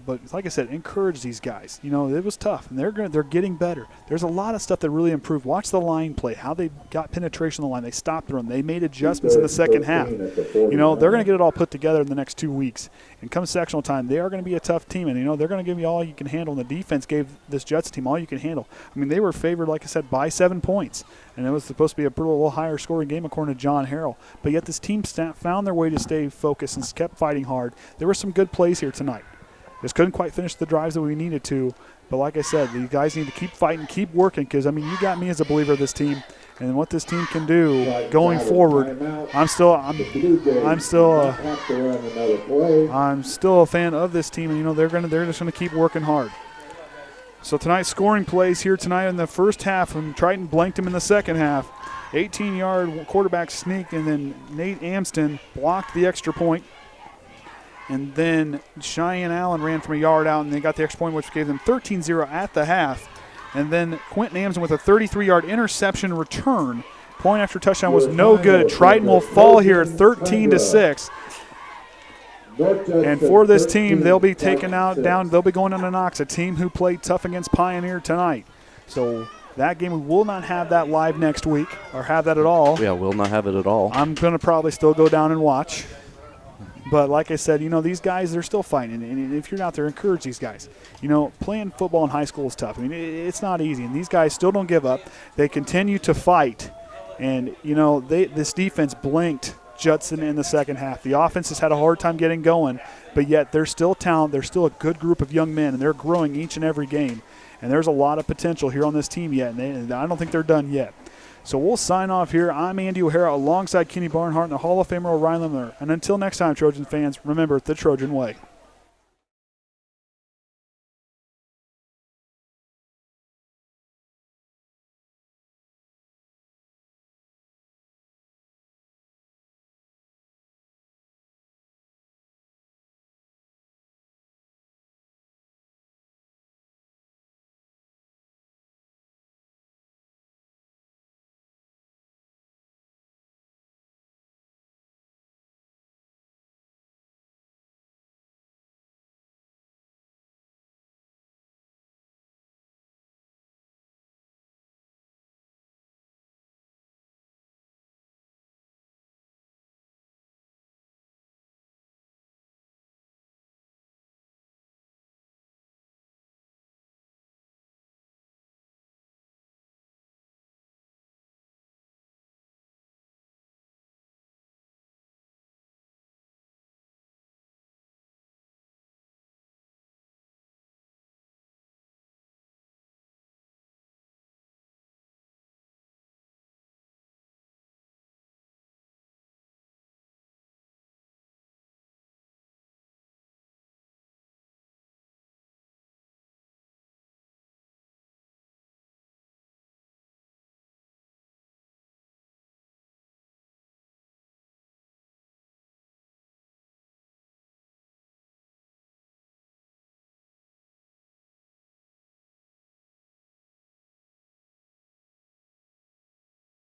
But like I said, encourage these guys. It was tough, and they're getting better. There's a lot of stuff that really improved. Watch the line play, how they got penetration on the line. They stopped the run. They made adjustments in the second half. They're going to get it all put together in the next 2 weeks. And come sectional time, they are going to be a tough team, and they're going to give you all you can handle. And the defense gave this Judson team all you can handle. I mean, they were favored, like I said, by 7 points, and it was supposed to be a little higher scoring game according to John Harrell. But yet this team found their way to stay focused and kept fighting hard. There were some good plays here tonight. Just couldn't quite finish the drives that we needed to. But like I said, these guys need to keep fighting, keep working, because, you got me as a believer of this team and what this team can do going forward. I'm still a fan of this team, and, they're just going to keep working hard. So tonight's scoring plays here tonight in the first half, and Triton blanked him in the second half. 18-yard quarterback sneak, and then Nate Amston blocked the extra point. And then Cheyenne Allen ran from a yard out, and they got the extra point, which gave them 13-0 at the half. And then Quentin Amsden with a 33-yard interception return. Point after touchdown was no good. Triton will fall here 13-6. And for this team, they'll be taken out down. They'll be going into Knox, a team who played tough against Pioneer tonight. So that game, we will not have that live next week or have that at all. Yeah, we'll not have it at all. I'm going to probably still go down and watch. But like I said, these guys, they're still fighting. And if you're out there, encourage these guys. Playing football in high school is tough. It's not easy. And these guys still don't give up. They continue to fight. And, this defense blinked Judson in the second half. The offense has had a hard time getting going, but yet they're still talented. They're still a good group of young men, and they're growing each and every game. And there's a lot of potential here on this team yet, and I don't think they're done yet. So we'll sign off here. I'm Andy O'Hara alongside Kenny Barnhart and the Hall of Famer Orion Lemler. And until next time, Trojan fans, remember the Trojan way.